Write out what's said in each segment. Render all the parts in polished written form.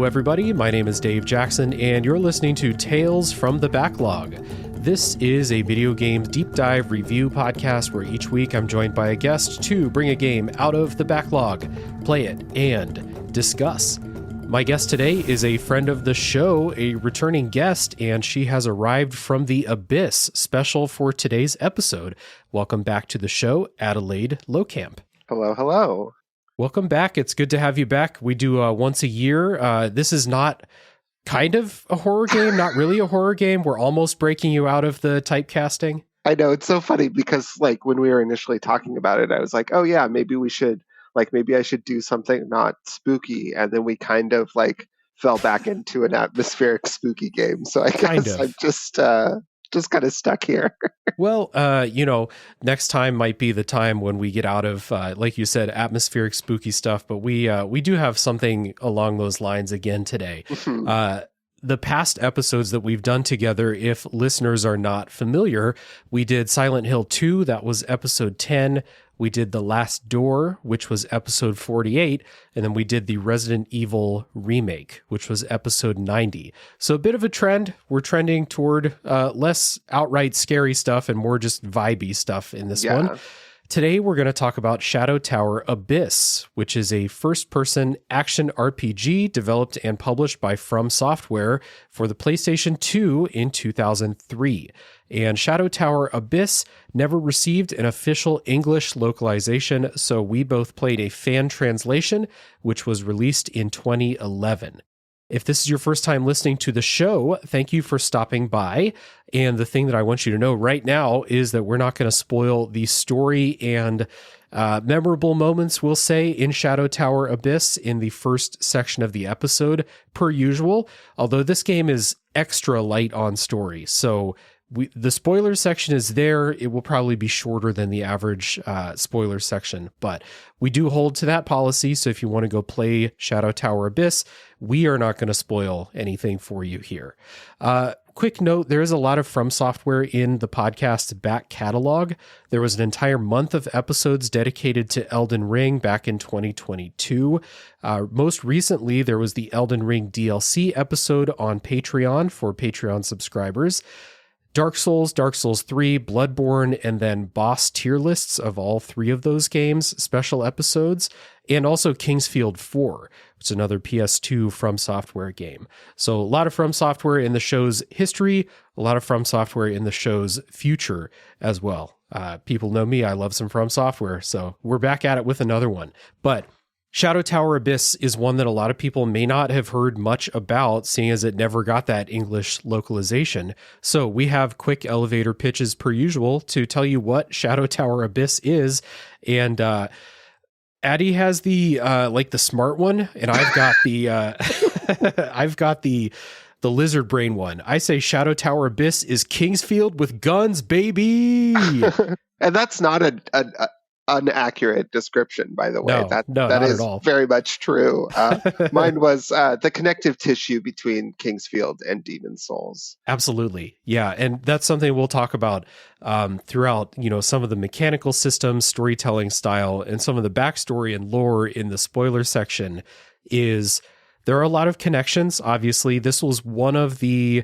everybody. My name is Dave Jackson, and you're listening to Tales from the Backlog. This is a video game deep dive review podcast where each week I'm joined by a guest to bring a game out of the backlog, play it, and discuss. My guest today is a friend of the show, a returning guest, and she has arrived from the Abyss, special for today's episode. Welcome back to the show, Adelaide Lowcamp. Hello, hello. Welcome back. It's good to have you back. We do once a year. This is not kind of a horror game, not really a horror game. We're almost breaking you out of the typecasting. I know, it's so funny because like when we were initially talking about it, I was like, oh yeah, maybe I should do something not spooky. And then we kind of like fell back into an atmospheric spooky game. So I guess I'm just kind of stuck here. Well, next time might be the time when we get out of, like you said, atmospheric spooky stuff. But we do have something along those lines again today. The past episodes that we've done together, if listeners are not familiar, we did Silent Hill 2. That was episode 10. We did The Last Door, which was episode 48, and then we did the Resident Evil remake, which was episode 90. So a bit of a trend. We're trending toward less outright scary stuff and more just vibey stuff in this one. Today, we're going to talk about Shadow Tower Abyss, which is a first-person action RPG developed and published by FromSoftware for the PlayStation 2 in 2003. And Shadow Tower Abyss never received an official English localization, so we both played a fan translation, which was released in 2011. If this is your first time listening to the show, thank you for stopping by. And the thing that I want you to know right now is that we're not going to spoil the story and memorable moments, we'll say, in Shadow Tower Abyss in the first section of the episode, per usual. Although this game is extra light on story, so the spoiler section is there. It will probably be shorter than the average spoiler section, but we do hold to that policy. So if you want to go play Shadow Tower Abyss, we are not going to spoil anything for you here. Quick note, there is a lot of FromSoftware in the podcast's back catalog. There was an entire month of episodes dedicated to Elden Ring back in 2022. Most recently, there was the Elden Ring DLC episode on Patreon for Patreon subscribers. Dark Souls 3, Bloodborne, and then boss tier lists of all three of those games, special episodes, and also Kingsfield 4, which is another PS2 FromSoftware game. So a lot of FromSoftware in the show's history, a lot of FromSoftware in the show's future as well. People know me, I love some FromSoftware, so we're back at it with another one. But Shadow Tower Abyss is one that a lot of people may not have heard much about, seeing as it never got that English localization. So we have quick elevator pitches per usual to tell you what Shadow Tower Abyss is. And Addie has the the smart one, and I've got the I've got the lizard brain one. I say Shadow Tower Abyss is Kingsfield with guns, baby. And that's not an inaccurate description, by the way. That is very much true. Mine was the connective tissue between Kingsfield and Demon Souls. Absolutely. Yeah. And that's something we'll talk about throughout, some of the mechanical systems, storytelling style, and some of the backstory and lore in the spoiler section. Is there are a lot of connections. Obviously, this was one of the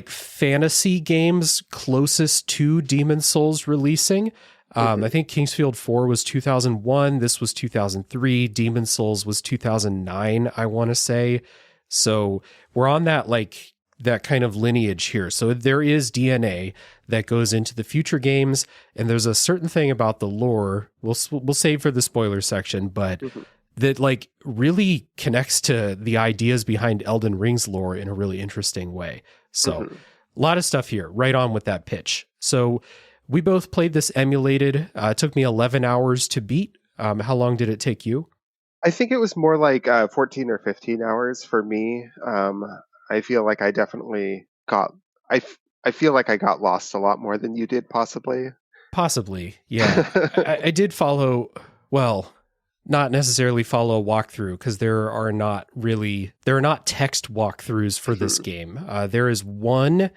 fantasy games closest to Demon Souls releasing. I think Kingsfield 4 was 2001. This was 2003. Demon Souls was 2009, I want to say. So we're on that that kind of lineage here. So there is DNA that goes into the future games, and there's a certain thing about the lore we'll save for the spoiler section, but that really connects to the ideas behind Elden Ring's lore in a really interesting way. So a lot of stuff here. Right on with that pitch. So we both played this emulated. It took me 11 hours to beat. How long did it take you? I think it was more like 14 or 15 hours for me. I feel like I definitely got... I feel like I got lost a lot more than you did, possibly. Possibly, yeah. I did follow... Well, not necessarily follow a walkthrough, because there are not text walkthroughs for this game. There is one...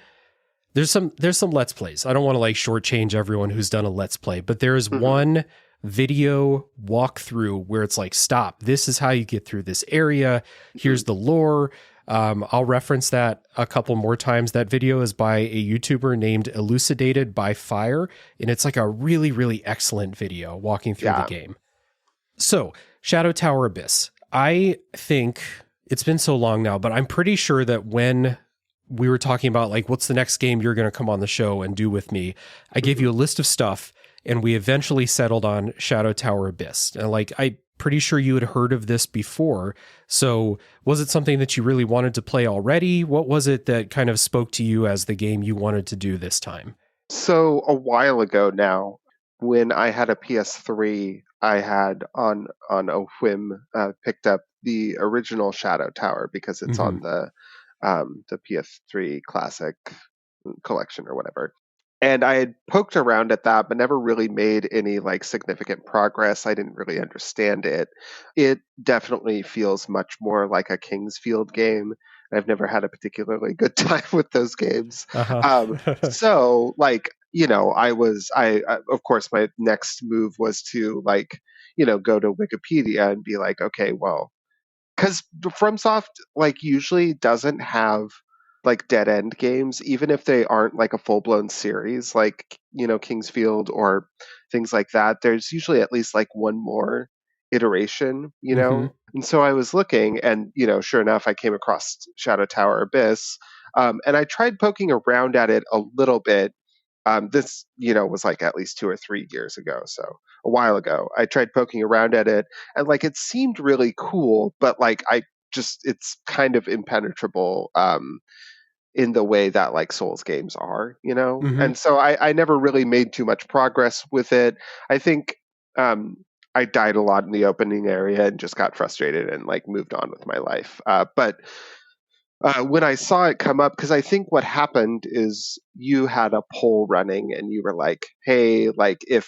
There's some Let's Plays. I don't want to shortchange everyone who's done a Let's Play, but there is one video walkthrough where it's like, stop, this is how you get through this area. Here's the lore. I'll reference that a couple more times. That video is by a YouTuber named Elucidated by Fire, and it's like a really, really excellent video walking through the game. So, Shadow Tower Abyss. I think it's been so long now, but I'm pretty sure that when we were talking about like, what's the next game you're going to come on the show and do with me, I gave you a list of stuff, and we eventually settled on Shadow Tower Abyss. And like, I'm pretty sure you had heard of this before. So was it something that you really wanted to play already? What was it that kind of spoke to you as the game you wanted to do this time? So a while ago now, when I had a PS3, I had on a whim picked up the original Shadow Tower because it's on the PS3 Classic collection or whatever. And I had poked around at that, but never really made any like significant progress. I didn't really understand it. It definitely feels much more like a Kingsfield game. I've never had a particularly good time with those games. So like, you know, I of course, my next move was to like, you know, go to Wikipedia and be like, okay, well, because FromSoft like usually doesn't have like dead end games, even if they aren't like a full blown series, like, you know, Kingsfield or things like that. There's usually at least like one more iteration, you know? And so I was looking, and, you know, sure enough, I came across Shadow Tower Abyss. And I tried poking around at it a little bit. This, you know, was like at least 2 or 3 years ago. So a while ago, I tried poking around at it, and like it seemed really cool, but like it's kind of impenetrable. In the way that like Souls games are, you know? And so I never really made too much progress with it. I think I died a lot in the opening area and just got frustrated and like moved on with my life. But when I saw it come up, because I think what happened is you had a poll running and you were like, hey, like if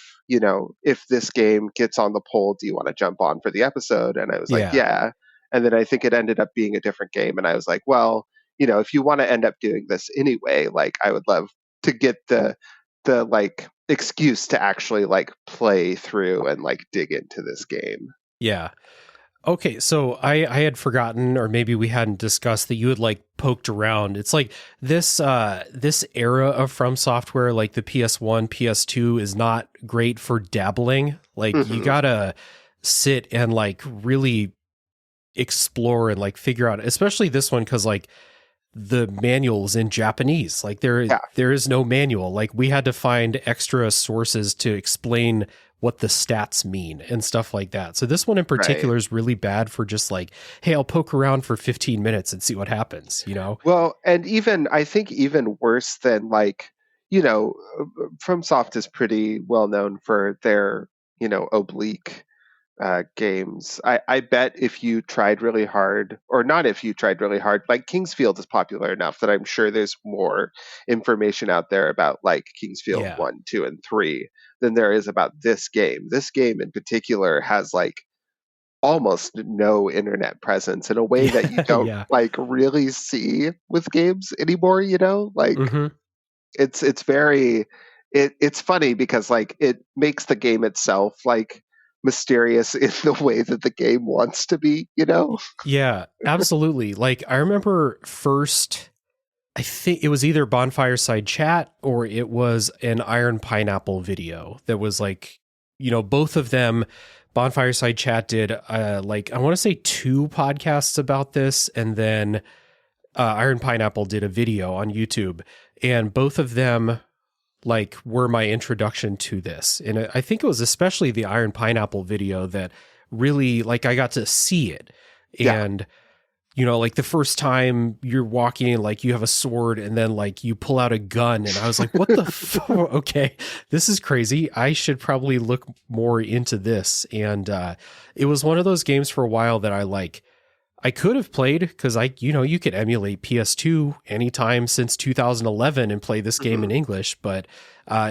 this game gets on the poll, do you want to jump on for the episode? And I was like, yeah. And then I think it ended up being a different game. And I was like, well, you know, if you want to end up doing this anyway, like I would love to get the like excuse to actually like play through and like dig into this game. Yeah. Okay, so I had forgotten, or maybe we hadn't discussed that you had like poked around. It's like this era of From Software, like the PS1, PS2 is not great for dabbling. Like you gotta sit and like really explore and like figure out, especially this one, because like the manual's in Japanese. Like there is no manual. Like we had to find extra sources to explain what the stats mean and stuff like that. So this one in particular is really bad for just like, hey, I'll poke around for 15 minutes and see what happens, you know? Well, and I think even worse than like, you know, FromSoft is pretty well known for their, you know, oblique games. I bet if you tried really hard, or not if you tried really hard, like Kingsfield is popular enough that I'm sure there's more information out there about like Kingsfield 1, 2, and 3 than there is about this game. This game in particular has like almost no internet presence in a way that you don't like really see with games anymore, you know? Like it's very it's funny because like it makes the game itself like mysterious in the way that the game wants to be, you know? Yeah, absolutely. Like I remember first, I think it was either Bonfire Side Chat or it was an Iron Pineapple video that was like, you know, both of them. Bonfire Side Chat did like, I want to say 2 podcasts about this, and then Iron Pineapple did a video on YouTube, and both of them like were my introduction to this. And I think it was especially the Iron Pineapple video that really like I got to see it. And you know, like the first time you're walking in, like you have a sword and then like you pull out a gun, and I was like, what the okay, this is crazy. I should probably look more into this. And it was one of those games for a while that I could have played, because you could emulate PS2 anytime since 2011 and play this game in English. But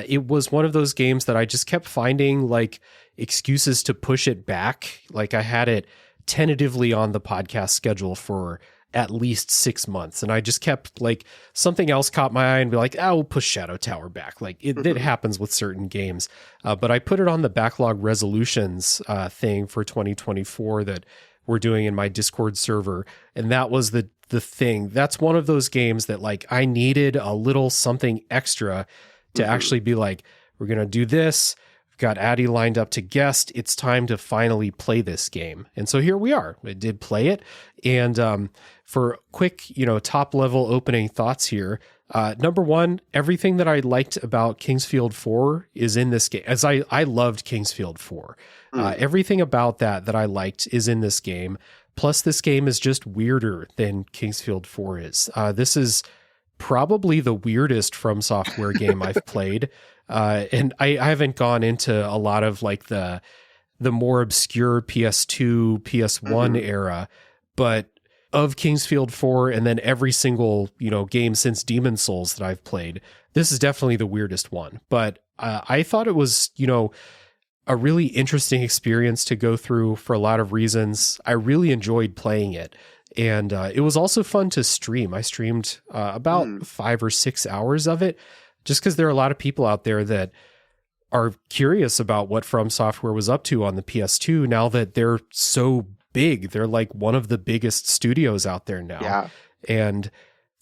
it was one of those games that I just kept finding like excuses to push it back. Like I had it tentatively on the podcast schedule for at least 6 months. And I just kept like something else caught my eye and be like, we'll push Shadow Tower back. Like it happens with certain games. But I put it on the backlog resolutions thing for 2024 that we're doing in my Discord server. And that was the thing. That's one of those games that like I needed a little something extra to actually be like, we're going to do this. We've got Addie lined up to guest. It's time to finally play this game. And so here we are. I did play it. And for quick, top level opening thoughts here. Number one, everything that I liked about Kingsfield 4 is in this game. As I loved Kingsfield 4. Everything about that I liked is in this game. Plus, this game is just weirder than Kingsfield 4 is. This is probably the weirdest From Software game I've played. And I haven't gone into a lot of like the more obscure PS2, PS1 era, but of Kingsfield 4 and then every single, game since Demon Souls that I've played, this is definitely the weirdest one. But I thought it was, a really interesting experience to go through for a lot of reasons. I really enjoyed playing it. And it was also fun to stream. I streamed about 5 or 6 hours of it, just because there are a lot of people out there that are curious about what From Software was up to on the PS2 now that they're so big. They're like one of the biggest studios out there now. Yeah. And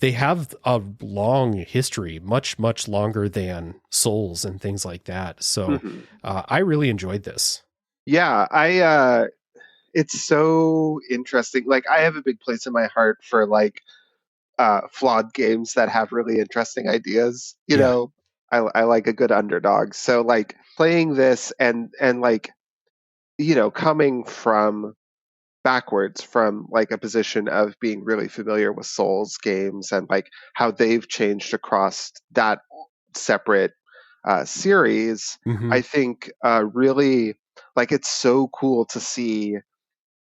they have a long history, much, much longer than Souls and things like that. So I really enjoyed this. Yeah, it's so interesting. Like, I have a big place in my heart for like flawed games that have really interesting ideas. You know, I like a good underdog. So like playing this and like, coming from backwards from like a position of being really familiar with Souls games and like how they've changed across that separate series, I think really like it's so cool to see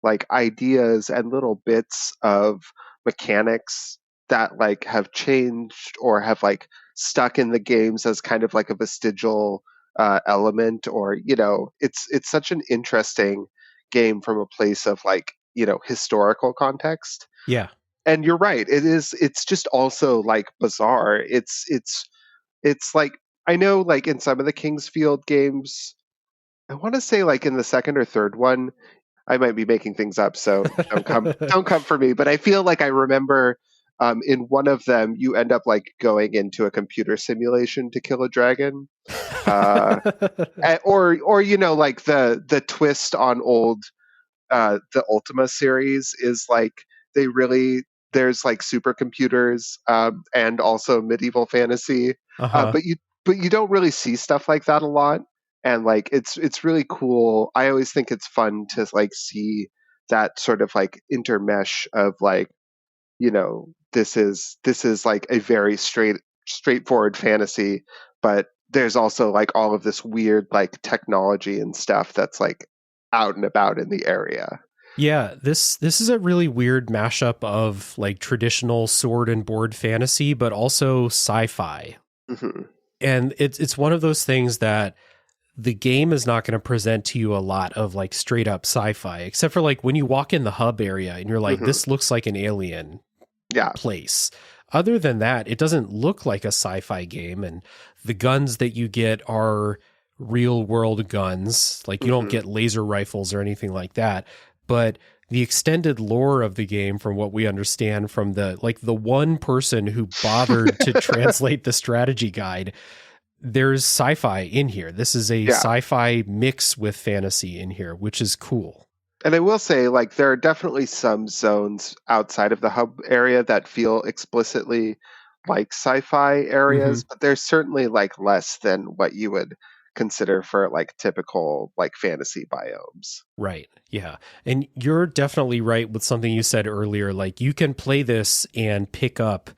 like ideas and little bits of mechanics that like have changed or have like stuck in the games as kind of like a vestigial element, or it's such an interesting game from a place of like historical context. Yeah. And you're right, it's just also like bizarre. It's like, I know like in some of the Kingsfield games, I want to say like in the second or third one, I might be making things up, so don't come for me, but I feel like I remember in one of them you end up like going into a computer simulation to kill a dragon. Or like the twist on old the Ultima series is like there's like supercomputers and also medieval fantasy, but you don't really see stuff like that a lot, and like it's really cool. I always think it's fun to like see that sort of like intermesh of like, this is like a very straightforward fantasy, but there's also like all of this weird like technology and stuff that's like out and about in the area. Yeah, this is a really weird mashup of like traditional sword and board fantasy, but also sci-fi. And it's one of those things that the game is not going to present to you a lot of like straight up sci-fi, except for like when you walk in the hub area and you're like, this looks like an alien place. Other than that, it doesn't look like a sci-fi game. And the guns that you get are real world guns. Like you don't get laser rifles or anything like that. But the extended lore of the game, from what we understand from the one person who bothered to translate the strategy guide, there's sci-fi in here. This is a sci-fi mix with fantasy in here, which is cool. And I will say, like, there are definitely some zones outside of the hub area that feel explicitly like sci-fi areas, but there's certainly like less than what you would consider for like typical like fantasy biomes. Right. Yeah. And you're definitely right with something you said earlier. Like you can play this and pick up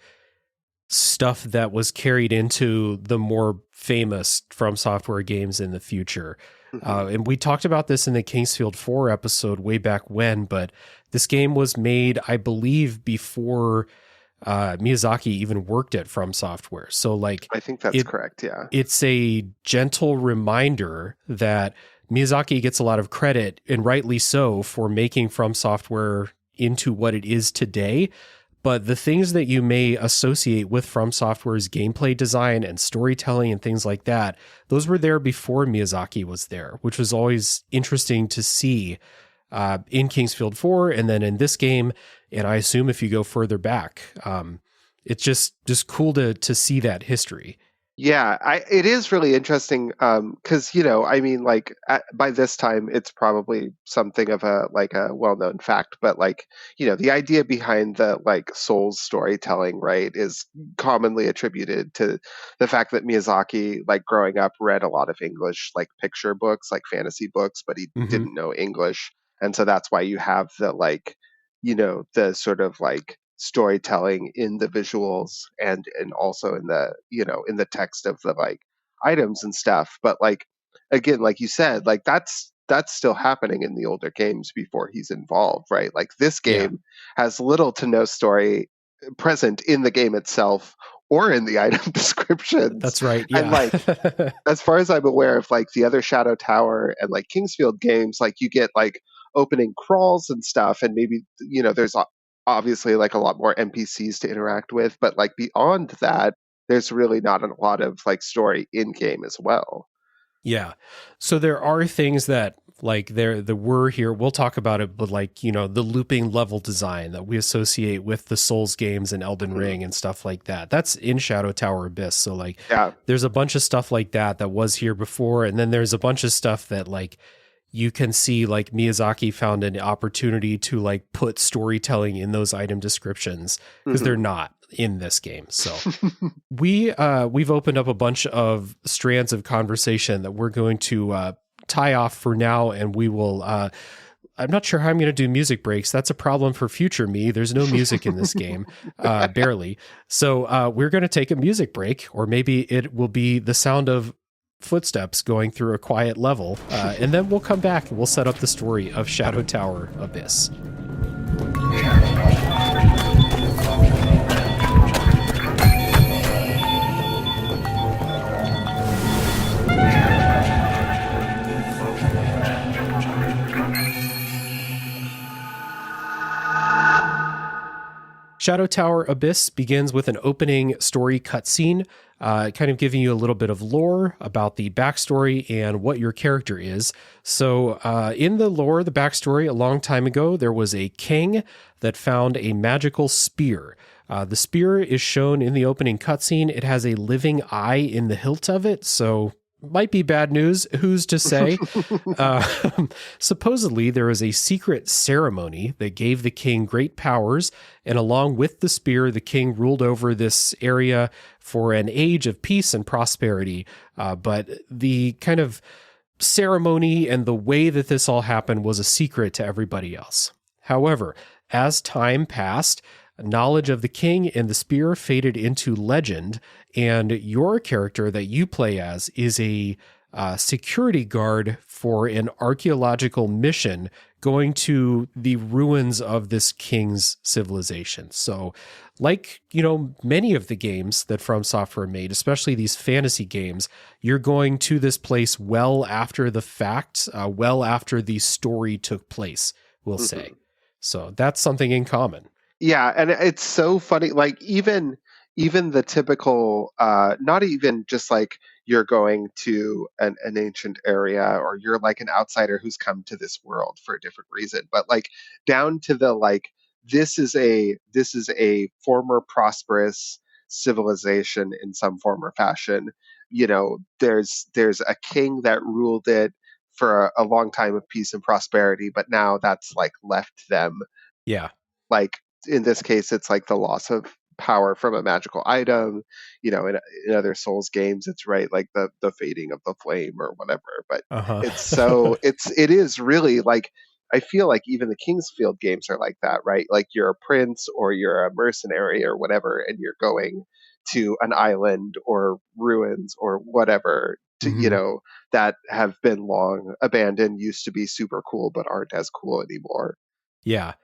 stuff that was carried into the more famous From Software games in the future. And we talked about this in the Kingsfield 4 episode way back when, but this game was made, I believe, before Miyazaki even worked at From Software. So like, I think that's correct. Yeah. It's a gentle reminder that Miyazaki gets a lot of credit, and rightly so, for making From Software, into what it is today. But the things that you may associate with FromSoftware's gameplay design and storytelling and things like that, those were there before Miyazaki was there, which was always interesting to see in Kingsfield 4 and then in this game. And I assume if you go further back, it's just cool to see that history. Yeah, it is really interesting because I mean, like by this time it's probably something of a well-known fact, but the idea behind the Souls storytelling, right, is commonly attributed to the fact that Miyazaki, growing up, read a lot of English picture books, fantasy books, but he Mm-hmm. didn't know English, and so that's why you have the sort of storytelling in the visuals and also in the in the text of the items and stuff, but again, like you said, that's still happening in the older games before he's involved, right? This Yeah, game has little to no story present in the game itself or in the item descriptions, that's right. and Yeah. as far as I'm aware of the other Shadow Tower and Kingsfield games, you get opening crawls and stuff, and maybe there's obviously a lot more NPCs to interact with, but beyond that, there's really not a lot of story in game as well. Yeah. So there are things that there were here. We'll talk about it, but the looping level design that we associate with the Souls games and Elden Mhm. Ring and stuff like that. That's in Shadow Tower Abyss. So Yeah. there's a bunch of stuff like that was here before, and then there's a bunch of stuff that you can see Miyazaki found an opportunity to put storytelling in those item descriptions because they're Mhm. not in this game. So we've opened up a bunch of strands of conversation that we're going to tie off for now, and we will I'm not sure how I'm going to do music breaks. That's a problem for future me. There's no music in this game, barely. So we're going to take a music break, or maybe it will be the sound of footsteps going through a quiet level, and then we'll come back and we'll set up the story of Shadow Tower Abyss. Shadow Tower Abyss begins with an opening story cutscene, kind of giving you a little bit of lore about the backstory and what your character is. So, in the lore, the backstory, a long time ago, there was a king that found a magical spear. The spear is shown in the opening cutscene. It has a living eye in the hilt of it, so might be bad news. Who's to say? Supposedly, there was a secret ceremony that gave the king great powers, and along with the spear, the king ruled over this area for an age of peace and prosperity. But the kind of ceremony and the way that this all happened was a secret to everybody else. However, as time passed, knowledge of the king and the spear faded into legend, and your character that you play as is a security guard for an archaeological mission going to the ruins of this king's civilization. So, many of the games that From Software made, especially these fantasy games, you're going to this place well after the fact, well after the story took place, we'll say. So that's something in common. Yeah, and it's so funny. Even the typical, not even just you're going to an ancient area, or you're an outsider who's come to this world for a different reason, but down to the this is a former prosperous civilization in some form or fashion. There's a king that ruled it for a long time of peace and prosperity, but now that's left them, Yeah. like in this case it's the loss of power from a magical item. In other Souls games it's right, the fading of the flame or whatever, but Uh-huh. it is really I feel even the Kingsfield games are like that, right? You're a prince or you're a mercenary or whatever, and you're going to an island or ruins or whatever to Mhm. that have been long abandoned, used to be super cool but aren't as cool anymore. Yeah.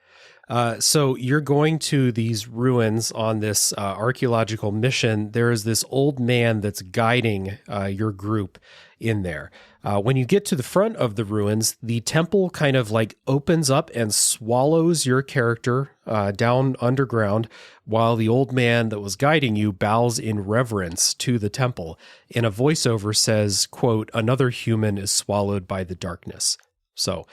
So you're going to these ruins on this archaeological mission. There is this old man that's guiding your group in there. When you get to the front of the ruins, the temple kind of like opens up and swallows your character down underground, while the old man that was guiding you bows in reverence to the temple. And a voiceover says, quote, "Another human is swallowed by the darkness." So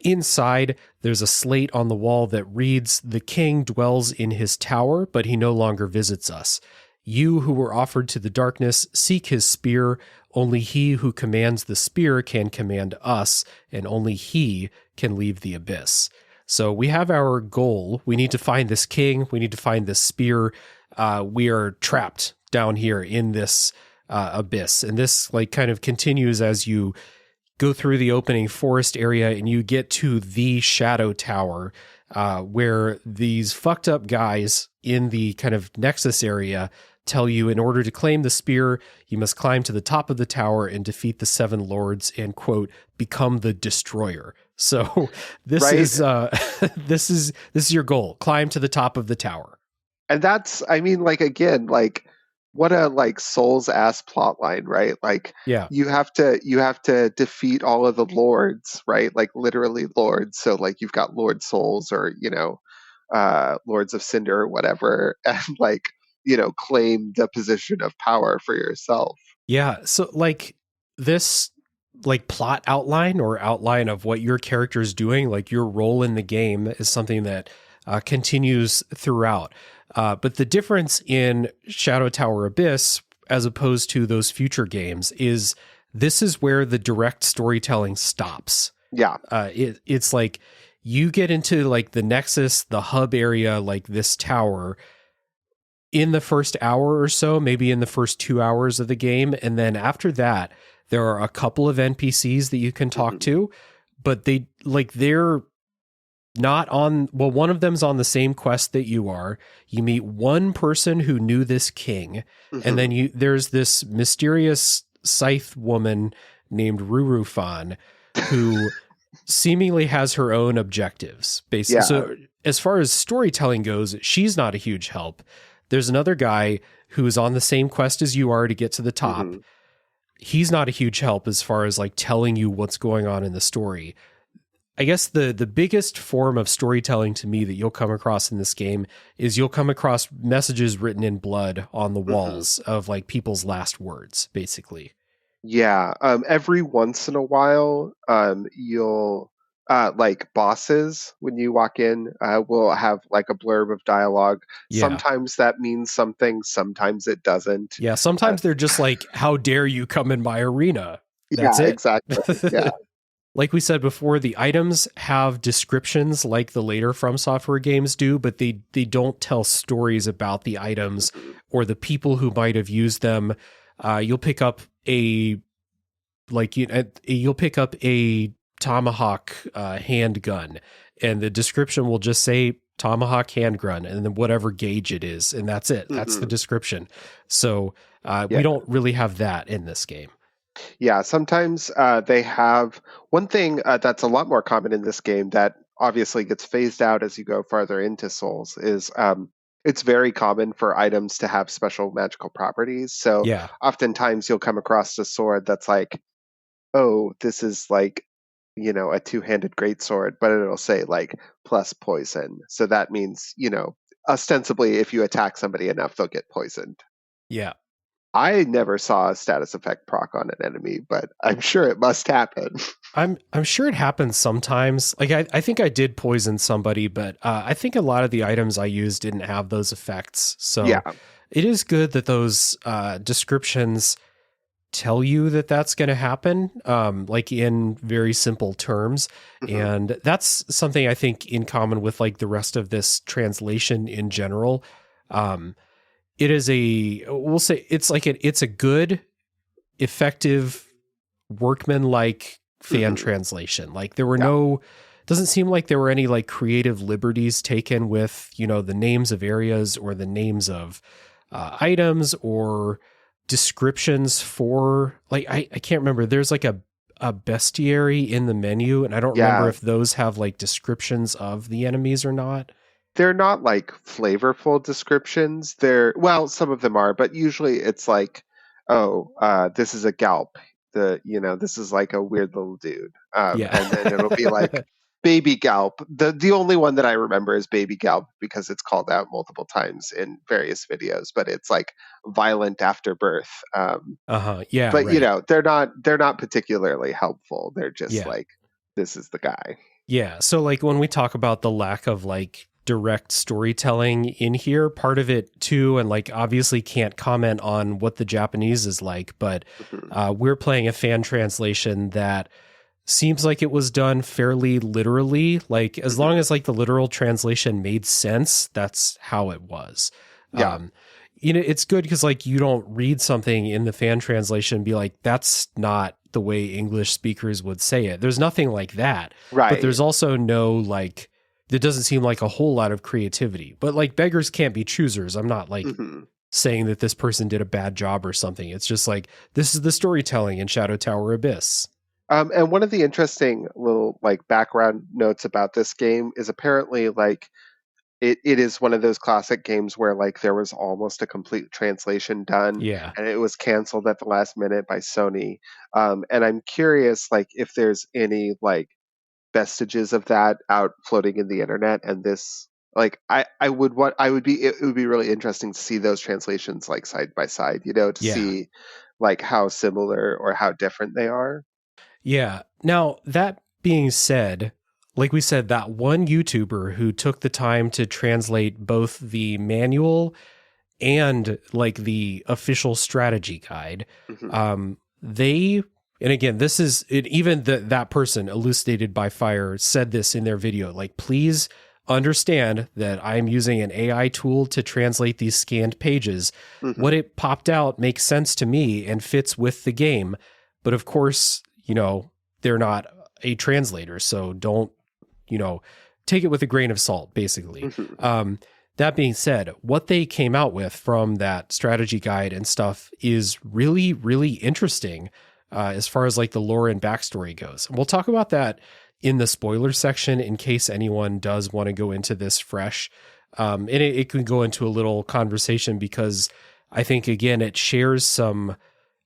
inside, there's a slate on the wall that reads, "The king dwells in his tower, but he no longer visits us. You who were offered to the darkness, seek his spear. Only he who commands the spear can command us, and only he can leave the abyss." So we have our goal. We need to find this king. We need to find this spear. We are trapped down here in this abyss. And this like kind of continues as you go through the opening forest area and you get to the Shadow Tower, where these fucked up guys in the kind of Nexus area tell you in order to claim the spear, you must climb to the top of the tower and defeat the 7 lords and, quote, become the destroyer. So this Right. is this is your goal. Climb to the top of the tower. And that's, I mean, like, again, like, what a like Souls ass plot line, right? Like, Yeah. you have to defeat all of the lords, right? Like literally lords. So like you've got Lord Souls or Lords of Cinder or whatever, and like claim the position of power for yourself. Yeah. So like this like plot outline or outline of what your character is doing, like your role in the game is something that continues throughout. But the difference in Shadow Tower Abyss, as opposed to those future games, is this is where the direct storytelling stops. Yeah. It's like you get into like the Nexus, the hub area, like this tower in the first hour or so, maybe in the first 2 hours of the game. And then after that, there are a couple of NPCs that you can talk to, but they're not on, well, one of them's on the same quest that you are. You meet one person who knew this king, and then there's this mysterious scythe woman named Rurufan who seemingly has her own objectives, basically. Yeah. So as far as storytelling goes, she's not a huge help. There's another guy who's on the same quest as you are to get to the top. He's not a huge help as far as like telling you what's going on in the story. I guess the biggest form of storytelling to me that you'll come across in this game is you'll come across messages written in blood on the walls of like people's last words, basically. Yeah. Every once in a while, you'll like bosses when you walk in will have like a blurb of dialogue. Yeah. Sometimes that means something, sometimes it doesn't. Yeah, sometimes they're just like, "How dare you come in my arena?" That's it. Exactly. Yeah. Like we said before, the items have descriptions like the later From Software games do, but they don't tell stories about the items or the people who might have used them. You'll pick up you'll pick up a tomahawk handgun, and the description will just say tomahawk handgun, and then whatever gauge it is, and that's it. That's the description. So we don't really have that in this game. Yeah, sometimes they have one thing that's a lot more common in this game that obviously gets phased out as you go farther into Souls is it's very common for items to have special magical properties. So Yeah. oftentimes you'll come across a sword that's like, oh, this is like, a two-handed greatsword, but it'll say like plus poison. So that means, ostensibly if you attack somebody enough, they'll get poisoned. Yeah. I never saw a status effect proc on an enemy, but I'm sure it must happen. I'm sure it happens sometimes. Like I think I did poison somebody, but I think a lot of the items I used didn't have those effects. So Yeah. it is good that those descriptions tell you that that's going to happen, like in very simple terms. And that's something I think in common with like the rest of this translation in general. It is we'll say it's like it's a good, effective, workman-like fan translation. Like there were doesn't seem like there were any like creative liberties taken with, the names of areas or the names of items or descriptions for like, I can't remember. There's like a a bestiary in the menu, and I don't remember if those have like descriptions of the enemies or not. They're not like flavorful descriptions. Well, some of them are, but usually it's like, this is a Galp. This is like a weird little dude. And then it'll be like Baby Galp. The only one that I remember is Baby Galp because it's called out multiple times in various videos, but it's like violent after birth. Yeah. But right. they're not particularly helpful. They're just like, this is the guy. Yeah. So like when we talk about the lack of like direct storytelling in here, part of it too, and like obviously can't comment on what the Japanese is like, but we're playing a fan translation that seems like it was done fairly literally. Like as long as like the literal translation made sense, that's how it was. It's good because like you don't read something in the fan translation and be like, that's not the way English speakers would say it. There's nothing like that. Right. But there's also no like, there doesn't seem like a whole lot of creativity. But like beggars can't be choosers. I'm not like saying that this person did a bad job or something. It's just like, this is the storytelling in Shadow Tower Abyss. And one of the interesting little like background notes about this game is apparently like it is one of those classic games where like there was almost a complete translation done, and it was canceled at the last minute by Sony. And I'm curious like if there's any like vestiges of that out floating in the internet, and this like it would be really interesting to see those translations like side by side, to see like how similar or how different they are. Yeah. Now, that being said, like we said, that one YouTuber who took the time to translate both the manual and like the official strategy guide, and again, this is it, even that person, Elucidated by Fire, said this in their video, like, please understand that I'm using an AI tool to translate these scanned pages. What it popped out makes sense to me and fits with the game. But of course, they're not a translator, so don't, take it with a grain of salt, basically. That being said, what they came out with from that strategy guide and stuff is really, really interesting as far as like the lore and backstory goes. We'll talk about that in the spoiler section in case anyone does want to go into this fresh. And it can go into a little conversation because I think, again, it shares some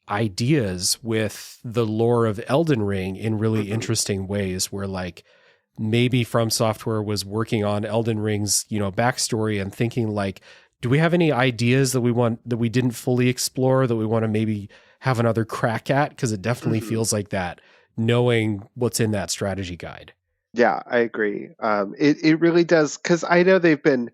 ideas with the lore of Elden Ring in really interesting ways where like maybe FromSoftware was working on Elden Ring's, backstory and thinking like, do we have any ideas that we didn't fully explore that we want to maybe have another crack at? Because it definitely feels like that, knowing what's in that strategy guide. Yeah, I agree. It really does, because I know they've been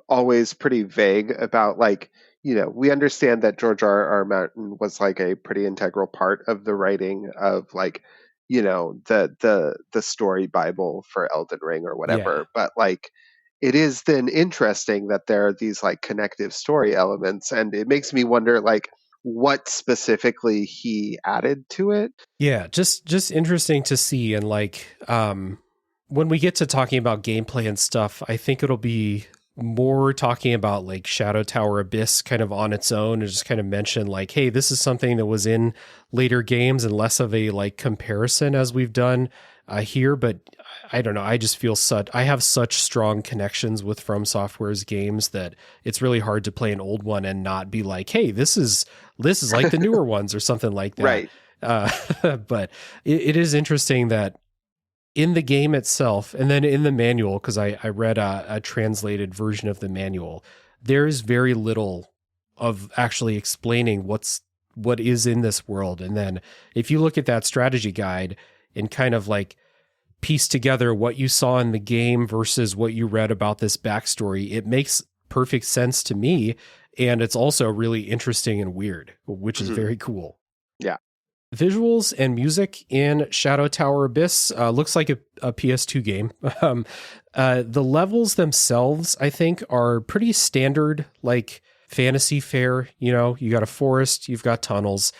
always pretty vague about like, we understand that George R. Martin was like a pretty integral part of the writing of like, the story Bible for Elden Ring or whatever. But like, it is then interesting that there are these like connective story elements, and it makes me wonder like what specifically he added to it. Yeah, just interesting to see. And like, when we get to talking about gameplay and stuff, I think it'll be more talking about like Shadow Tower Abyss kind of on its own, and just kind of mention like, hey, this is something that was in later games, and less of a like comparison as we've done here. But I don't know, I just feel I have such strong connections with FromSoftware's games that it's really hard to play an old one and not be like, hey, this is like the newer ones or something like that. Right. But it is interesting that in the game itself, and then in the manual, because I read a translated version of the manual, there's very little of actually explaining what is in this world. And then if you look at that strategy guide and kind of like piece together what you saw in the game versus what you read about this backstory, it makes perfect sense to me. And it's also really interesting and weird, which is very cool. Yeah. Visuals and music in Shadow Tower Abyss looks like a PS2 game. The levels themselves, I think, are pretty standard, like fantasy fare. You got a forest, you've got tunnels,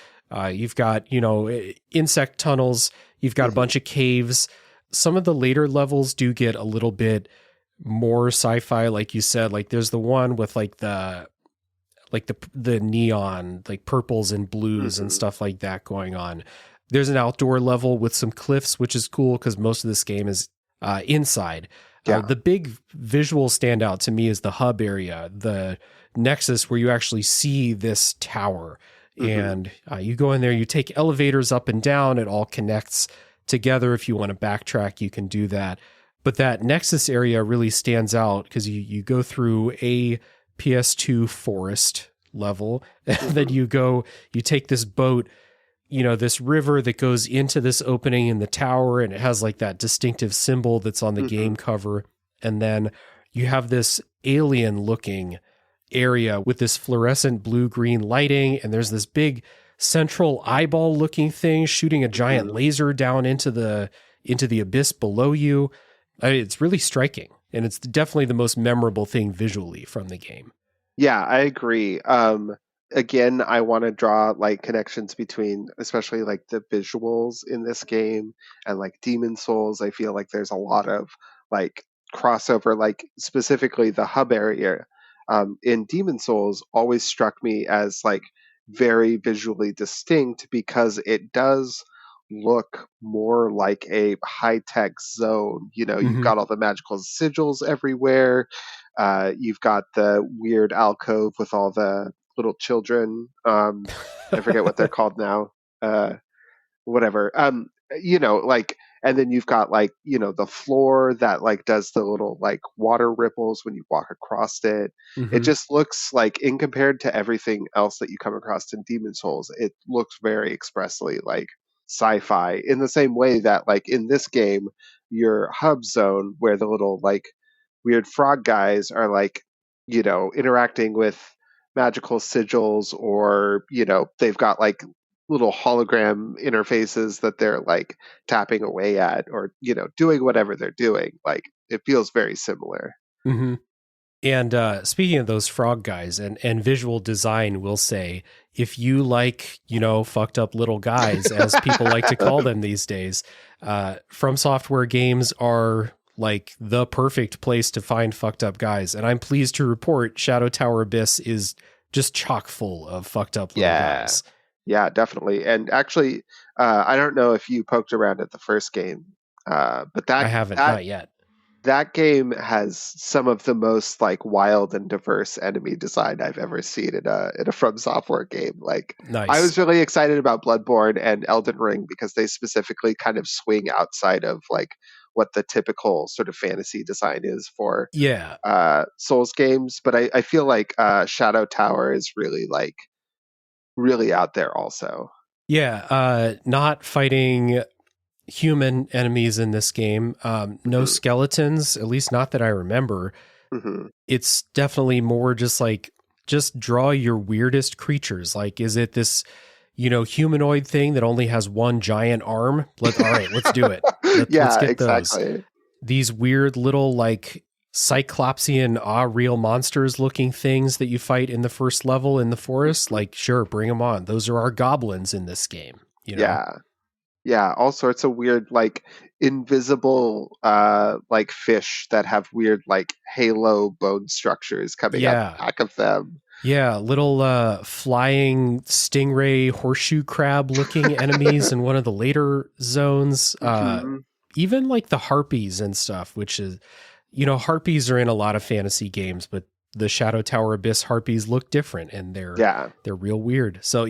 you've got, insect tunnels, you've got a bunch of caves. Some of the later levels do get a little bit more sci-fi, like you said. Like there's the one with like the neon, like purples and blues and stuff like that going on. There's an outdoor level with some cliffs, which is cool because most of this game is inside. Yeah. The big visual standout to me is the hub area, the nexus where you actually see this tower. And you go in there, you take elevators up and down, it all connects together. If you want to backtrack, you can do that. But that nexus area really stands out because you go through a PS2 forest level, and then you take this boat, this river that goes into this opening in the tower, and it has like that distinctive symbol that's on the game cover. And then you have this alien looking area with this fluorescent blue-green lighting, and there's this big central eyeball looking thing shooting a giant laser down into the abyss below you. It's really striking, and it's definitely the most memorable thing visually from the game. Yeah, I agree. Again, I want to draw like connections between, especially like the visuals in this game and like Demon Souls. I feel like there's a lot of like crossover, like specifically the hub area in Demon Souls always struck me as like very visually distinct because it does look more like a high-tech zone. You've got all the magical sigils everywhere. You've got the weird alcove with all the little children. I forget what they're called now. Whatever. Like, and then you've got like, the floor that like does the little like water ripples when you walk across it. It just looks like, in compared to everything else that you come across in Demon Souls, it looks very expressly like sci-fi, in the same way that like in this game, your hub zone where the little like weird frog guys are like, interacting with magical sigils, or, they've got like little hologram interfaces that they're like tapping away at, or, doing whatever they're doing. Like, it feels very similar. And speaking of those frog guys and visual design, we'll say, if you like, fucked up little guys, as people like to call them these days, From Software games are like the perfect place to find fucked up guys. And I'm pleased to report Shadow Tower Abyss is just chock full of fucked up little guys. Yeah, definitely. And actually, I don't know if you poked around at the first game, but that I haven't, not yet. That game has some of the most like wild and diverse enemy design I've ever seen in a From Software game. Like, nice. I was really excited about Bloodborne and Elden Ring because they specifically kind of swing outside of like what the typical sort of fantasy design is for Souls games. But I feel like Shadow Tower is really like really out there also. Yeah, not fighting human enemies in this game. No skeletons, at least not that I remember. It's definitely more just draw your weirdest creatures. Like, is it this, humanoid thing that only has one giant arm? All right, let's do it. Let's get exactly. those. These weird little like Cyclopsian real monsters looking things that you fight in the first level in the forest. Like, sure, bring them on. Those are our goblins in this game. Yeah, all sorts of weird, like, invisible, like, fish that have weird, like, halo bone structures coming out the back of them. Yeah, little flying stingray horseshoe crab looking enemies in one of the later zones. Even, like, the harpies and stuff, which is, harpies are in a lot of fantasy games, but the Shadow Tower Abyss harpies look different, and they're real weird. So,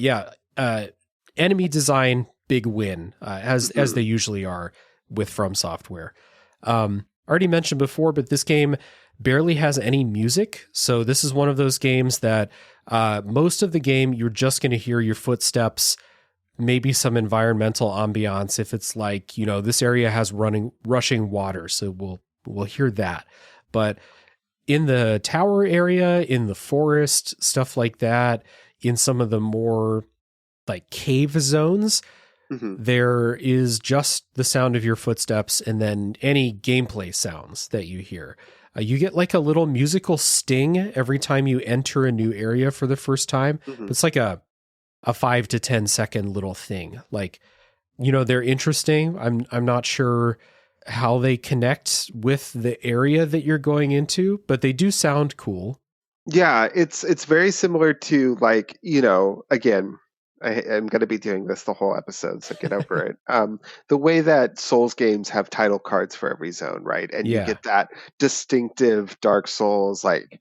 enemy design, big win, as they usually are with From Software. Already mentioned before, but this game barely has any music. So this is one of those games that most of the game, you're just going to hear your footsteps, maybe some environmental ambiance. If it's like, this area has rushing water, so we'll hear that. But in the tower area, in the forest, stuff like that, in some of the more like cave zones, there is just the sound of your footsteps and then any gameplay sounds that you hear. You get like a little musical sting every time you enter a new area for the first time. It's like a 5 to 10 second little thing. Like, they're interesting. I'm not sure how they connect with the area that you're going into, but they do sound cool. Yeah, it's very similar to like, again, I'm going to be doing this the whole episode, so get over it. The way that Souls games have title cards for every zone, right? And you Yeah. get that distinctive Dark Souls like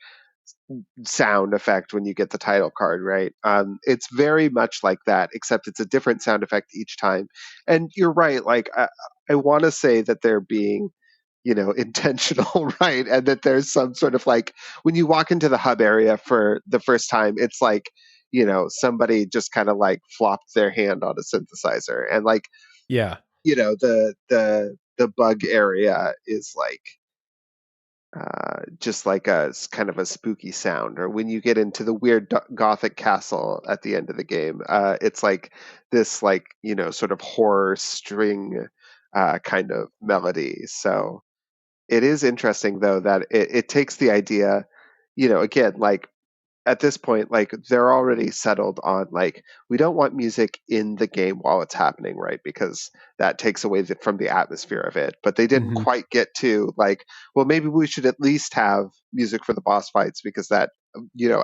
sound effect when you get the title card, right? It's very much like that, except it's a different sound effect each time. And you're right, like I want to say that they're being, intentional, right? And that there's some sort of like when you walk into the hub area for the first time, it's like, somebody just kind of like flopped their hand on a synthesizer, and like, Yeah. the bug area is like just like a kind of a spooky sound. Or when you get into the weird gothic castle at the end of the game, it's like this like sort of horror string kind of melody. So it is interesting though that it takes the idea, again, like at this point, like they're already settled on like we don't want music in the game while it's happening, right? Because that takes away from the atmosphere of it. But they didn't Mm-hmm. quite get to like, well, maybe we should at least have music for the boss fights because that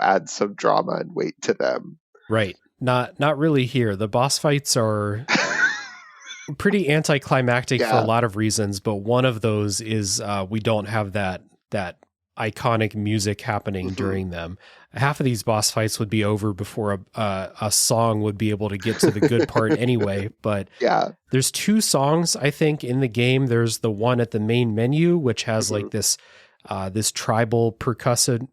adds some drama and weight to them. Right. Not really here. The boss fights are pretty anticlimactic for a Yeah. lot of reasons, but one of those is we don't have that iconic music happening during them. Half of these boss fights would be over before a song would be able to get to the good part anyway. But Yeah. there's 2 songs, I think, in the game. There's the one at the main menu, which has like this tribal percussion,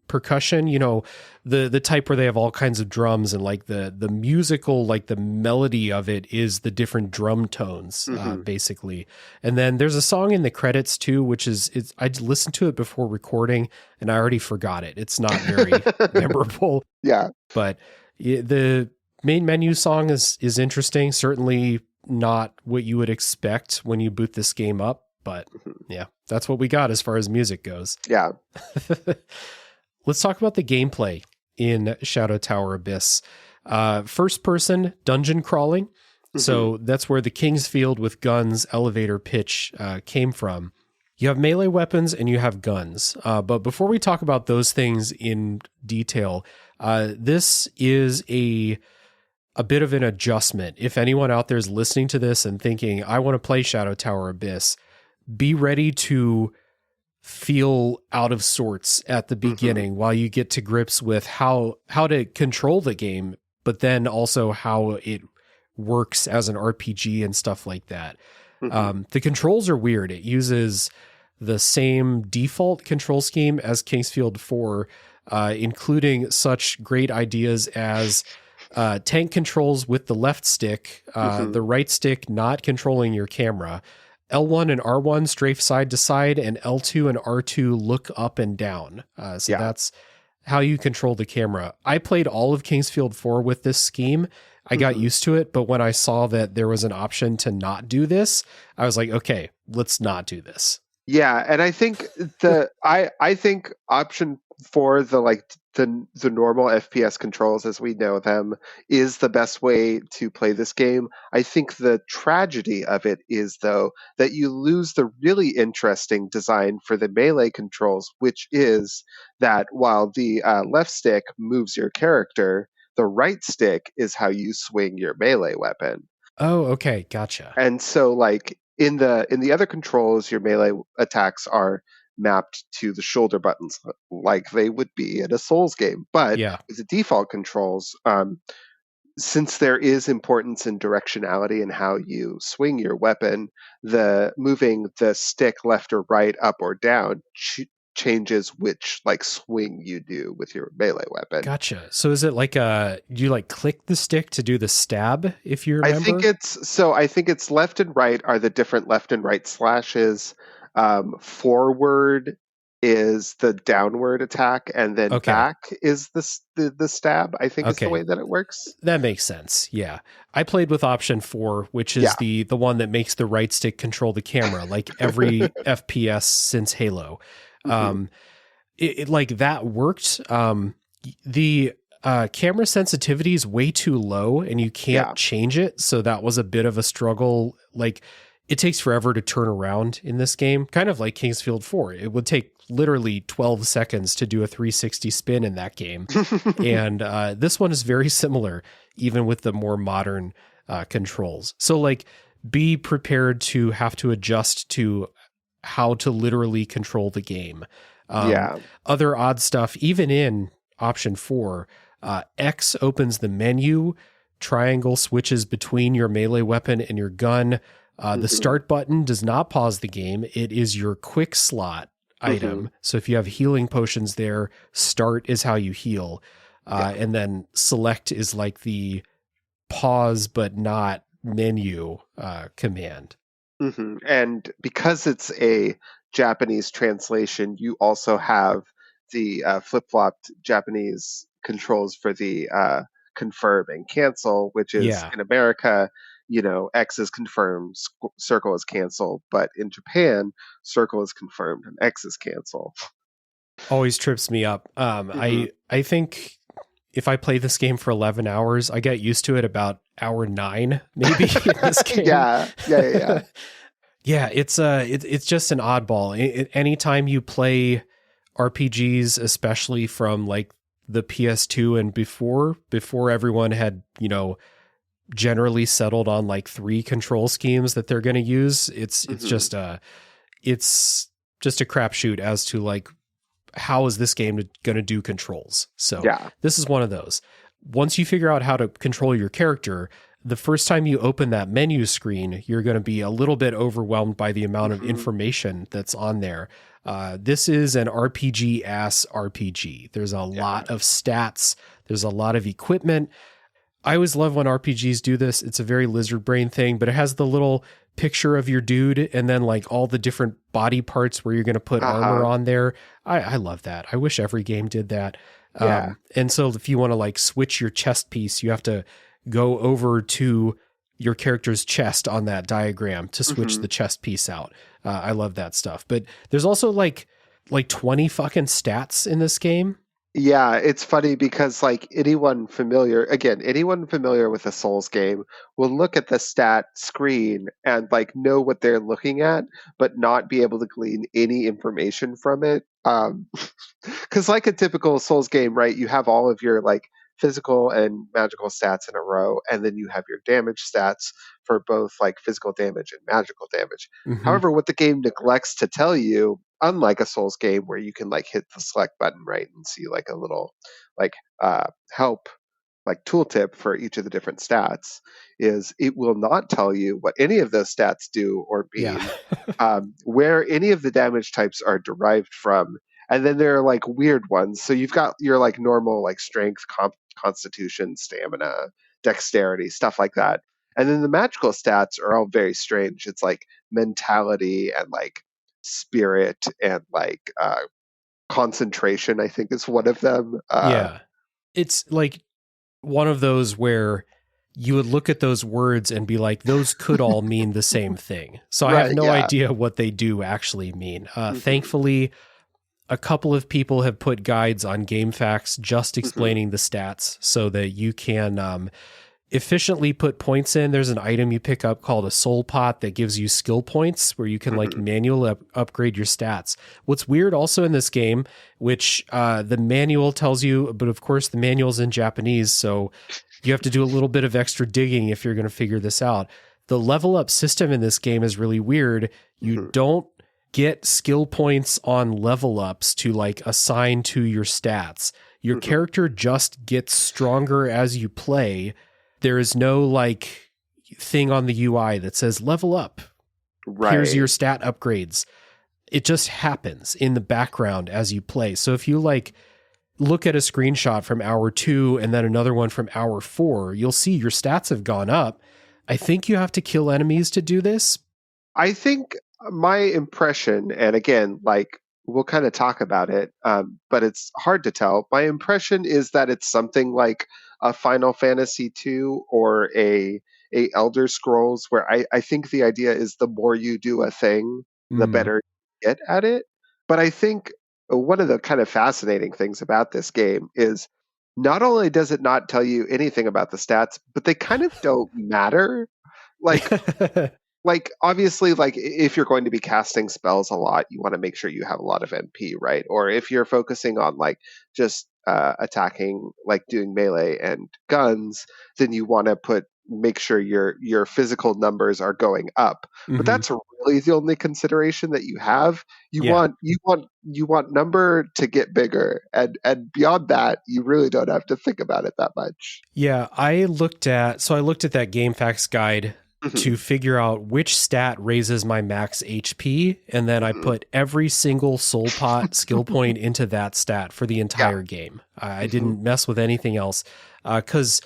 the type where they have all kinds of drums, and like the musical, like the melody of it is the different drum tones, basically. And then there's a song in the credits too, which I listened to it before recording and I already forgot it. It's not very memorable. Yeah. But the main menu song is interesting. Certainly not what you would expect when you boot this game up, but yeah, that's what we got as far as music goes. Yeah. Let's talk about the gameplay in Shadow Tower Abyss. First person dungeon crawling. So that's where the King's Field with guns elevator pitch came from. You have melee weapons and you have guns. But before we talk about those things in detail, this is a bit of an adjustment. If anyone out there is listening to this and thinking, I want to play Shadow Tower Abyss, be ready to feel out of sorts at the beginning while you get to grips with how to control the game, but then also how it works as an RPG and stuff like that. The controls are weird. It uses the same default control scheme as Kingsfield 4, including such great ideas as tank controls with the left stick, the right stick not controlling your camera, L1 and R1 strafe side to side, and L2 and R2 look up and down. So that's how you control the camera. I played all of Kingsfield 4 with this scheme. I got used to it, but when I saw that there was an option to not do this, I was like, okay, let's not do this. Yeah, and I think I think option 4, the normal FPS controls as we know them, is the best way to play this game. I think the tragedy of it is though that you lose the really interesting design for the melee controls, which is that while the left stick moves your character, the right stick is how you swing your melee weapon. Oh, okay, gotcha. And so like in the other controls, your melee attacks are mapped to the shoulder buttons like they would be in a Souls game. But with the default controls, since there is importance in directionality and how you swing your weapon, the moving the stick left or right, up or down changes which like swing you do with your melee weapon. Gotcha. So is it like do you like click the stick to do the stab, if you remember? I think it's left and right are the different left and right slashes. Forward is the downward attack, and then back is the stab, I think is the way that it works. That makes sense. Yeah. I played with option 4, which is the one that makes the right stick control the camera, like every FPS since Halo. It like that worked. The camera sensitivity is way too low and you can't change it. So that was a bit of a struggle. Like it takes forever to turn around in this game, kind of like Kingsfield 4. It would take literally 12 seconds to do a 360 spin in that game. And this one is very similar, even with the more modern controls. So like, be prepared to have to adjust to how to literally control the game. Other odd stuff, even in option 4, X opens the menu, triangle switches between your melee weapon and your gun. The start button does not pause the game. It is your quick slot item. So if you have healing potions there, start is how you heal. And then select is like the pause but not menu command. And because it's a Japanese translation, you also have the flip-flopped Japanese controls for the confirm and cancel, which is in America, X is confirmed, circle is canceled, but in Japan, circle is confirmed and X is cancel. Always trips me up. I think if I play this game for 11 hours, I get used to it about hour 9, maybe in this game. Yeah. Yeah, it's just an oddball. Anytime you play RPGs, especially from like the PS2 and before everyone had, generally settled on like 3 control schemes that they're going to use, it's just a crapshoot as to like, how is this game going to do controls? So this is one of those. Once you figure out how to control your character, the first time you open that menu screen, you're going to be a little bit overwhelmed by the amount of information that's on there. This is an RPG-ass RPG. There's a lot of stats. There's a lot of equipment. I always love when RPGs do this. It's a very lizard brain thing, but it has the little picture of your dude and then like all the different body parts where you're going to put armor on there. I love that. I wish every game did that. And so if you want to like switch your chest piece, you have to go over to your character's chest on that diagram to switch the chest piece out. I love that stuff. But there's also like 20 fucking stats in this game. Yeah, it's funny because like anyone familiar with a Souls game will look at the stat screen and like know what they're looking at, but not be able to glean any information from it. Because like a typical Souls game, right, you have all of your like physical and magical stats in a row, and then you have your damage stats for both like physical damage and magical damage. However, what the game neglects to tell you, unlike a Souls game where you can like hit the select button, right, and see like a little like help like tooltip for each of the different stats, is it will not tell you what any of those stats do or mean, where any of the damage types are derived from. And then there are like weird ones. So you've got your like normal like strength, constitution, stamina, dexterity, stuff like that. And then the magical stats are all very strange. It's like mentality and like spirit and like concentration, I think is one of them. It's like one of those where you would look at those words and be like, those could all mean the same thing. So I have no idea what they do actually mean. Thankfully, a couple of people have put guides on GameFAQs just explaining the stats so that you can efficiently put points in. There's an item you pick up called a soul pot that gives you skill points where you can like manually upgrade your stats. What's weird also in this game, which the manual tells you, but of course the manual's in Japanese, so you have to do a little bit of extra digging if you're going to figure this out. The level up system in this game is really weird. You don't get skill points on level ups to like assign to your stats. Your character just gets stronger as you play. There is no like thing on the UI that says level up. Here's your stat upgrades. It just happens in the background as you play. So if you like look at a screenshot from hour 2 and then another one from hour 4, you'll see your stats have gone up. I think you have to kill enemies to do this. I think my impression, and again, like we'll kind of talk about it, but it's hard to tell. My impression is that it's something like a Final Fantasy II or a Elder Scrolls, where I think the idea is the more you do a thing, the better you get at it. But I think one of the kind of fascinating things about this game is not only does it not tell you anything about the stats, but they kind of don't matter. Like like obviously like if you're going to be casting spells a lot, you want to make sure you have a lot of MP, right? Or if you're focusing on like just attacking, like doing melee and guns, then you want to make sure your physical numbers are going up. But Hmm. that's really the only consideration that you have. Yeah. You want number to get bigger, and beyond that, you really don't have to think about it that much. Yeah, I looked at that game facts guide Hmm. to figure out which stat raises my max HP, and then I Hmm. put every single soul pot skill point into that stat for the Yeah. entire game. I Hmm. didn't mess with anything else, because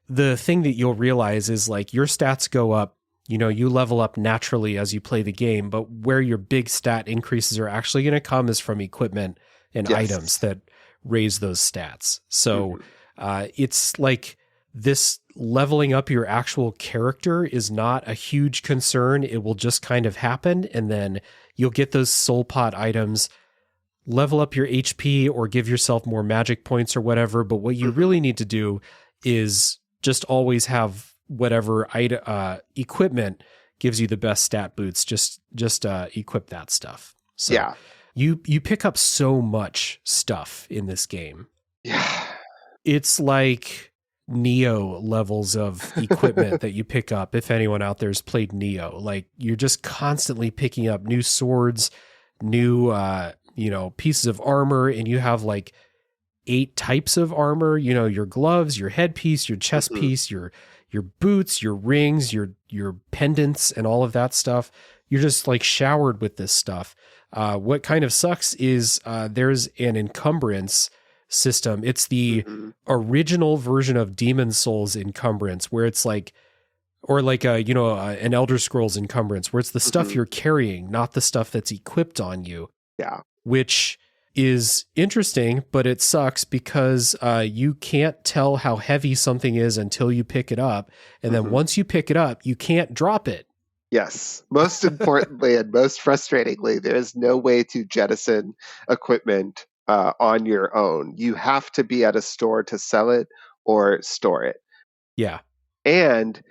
the thing that you'll realize is like your stats go up. You know, you level up naturally as you play the game, but where your big stat increases are actually going to come is from equipment and items Yes. that raise those stats. So Hmm. it's like this leveling up your actual character is not a huge concern. It will just kind of happen, and then you'll get those soul pot items, level up your HP or give yourself more magic points or whatever. But what you Hmm. really need to do is just always have whatever equipment gives you the best stat boots. Just equip that stuff. So Yeah. you pick up so much stuff in this game. Yeah. It's like Neo levels of equipment that you pick up. If anyone out there's played Neo, like you're just constantly picking up new swords, new pieces of armor, and you have like 8 types of armor. You know, your gloves, your headpiece, your chest Hmm. piece, your boots, your rings, your pendants, and all of that stuff. You're just like showered with this stuff. What kind of sucks is there's an encumbrance system. It's the Hmm. original version of Demon Souls encumbrance, where it's like, or like an Elder Scrolls encumbrance, where it's the stuff Hmm. you're carrying, not the stuff that's equipped on you, Yeah. which is interesting, but it sucks because you can't tell how heavy something is until you pick it up. And then Hmm. once you pick it up, you can't drop it. Yes. Most importantly and most frustratingly, there is no way to jettison equipment on your own. You have to be at a store to sell it or store it. Yeah. And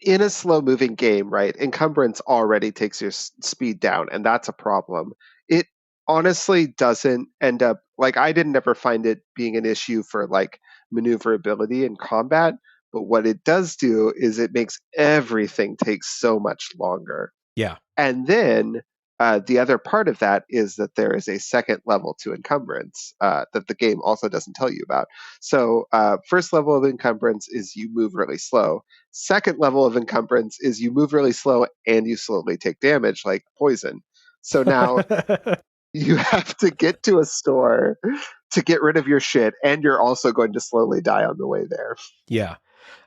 in a slow moving game, right, encumbrance already takes your speed down, and that's a problem. It honestly doesn't end up like I didn't ever find it being an issue for like maneuverability in combat, but what it does do is it makes everything take so much longer. Yeah. And then the other part of that is that there is a second level to encumbrance that the game also doesn't tell you about. So, first level of encumbrance is you move really slow. Second level of encumbrance is you move really slow and you slowly take damage, like poison. So now you have to get to a store to get rid of your shit, and you're also going to slowly die on the way there. Yeah.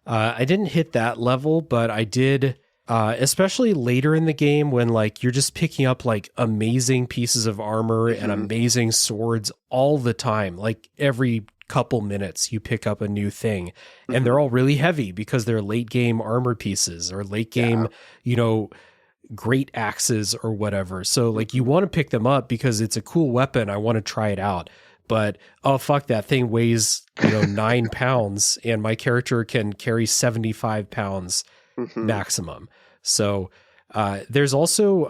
I didn't hit that level, but I did, especially later in the game when like you're just picking up like amazing pieces of armor and Hmm. amazing swords all the time. Like every couple minutes you pick up a new thing, and Hmm. they're all really heavy because they're late game armor pieces or late Yeah. game, you know, great axes or whatever. So like you Hmm. want to pick them up because it's a cool weapon. I want to try it out. But oh fuck, that thing weighs, 9 pounds and my character can carry 75 pounds Hmm. maximum. So there's also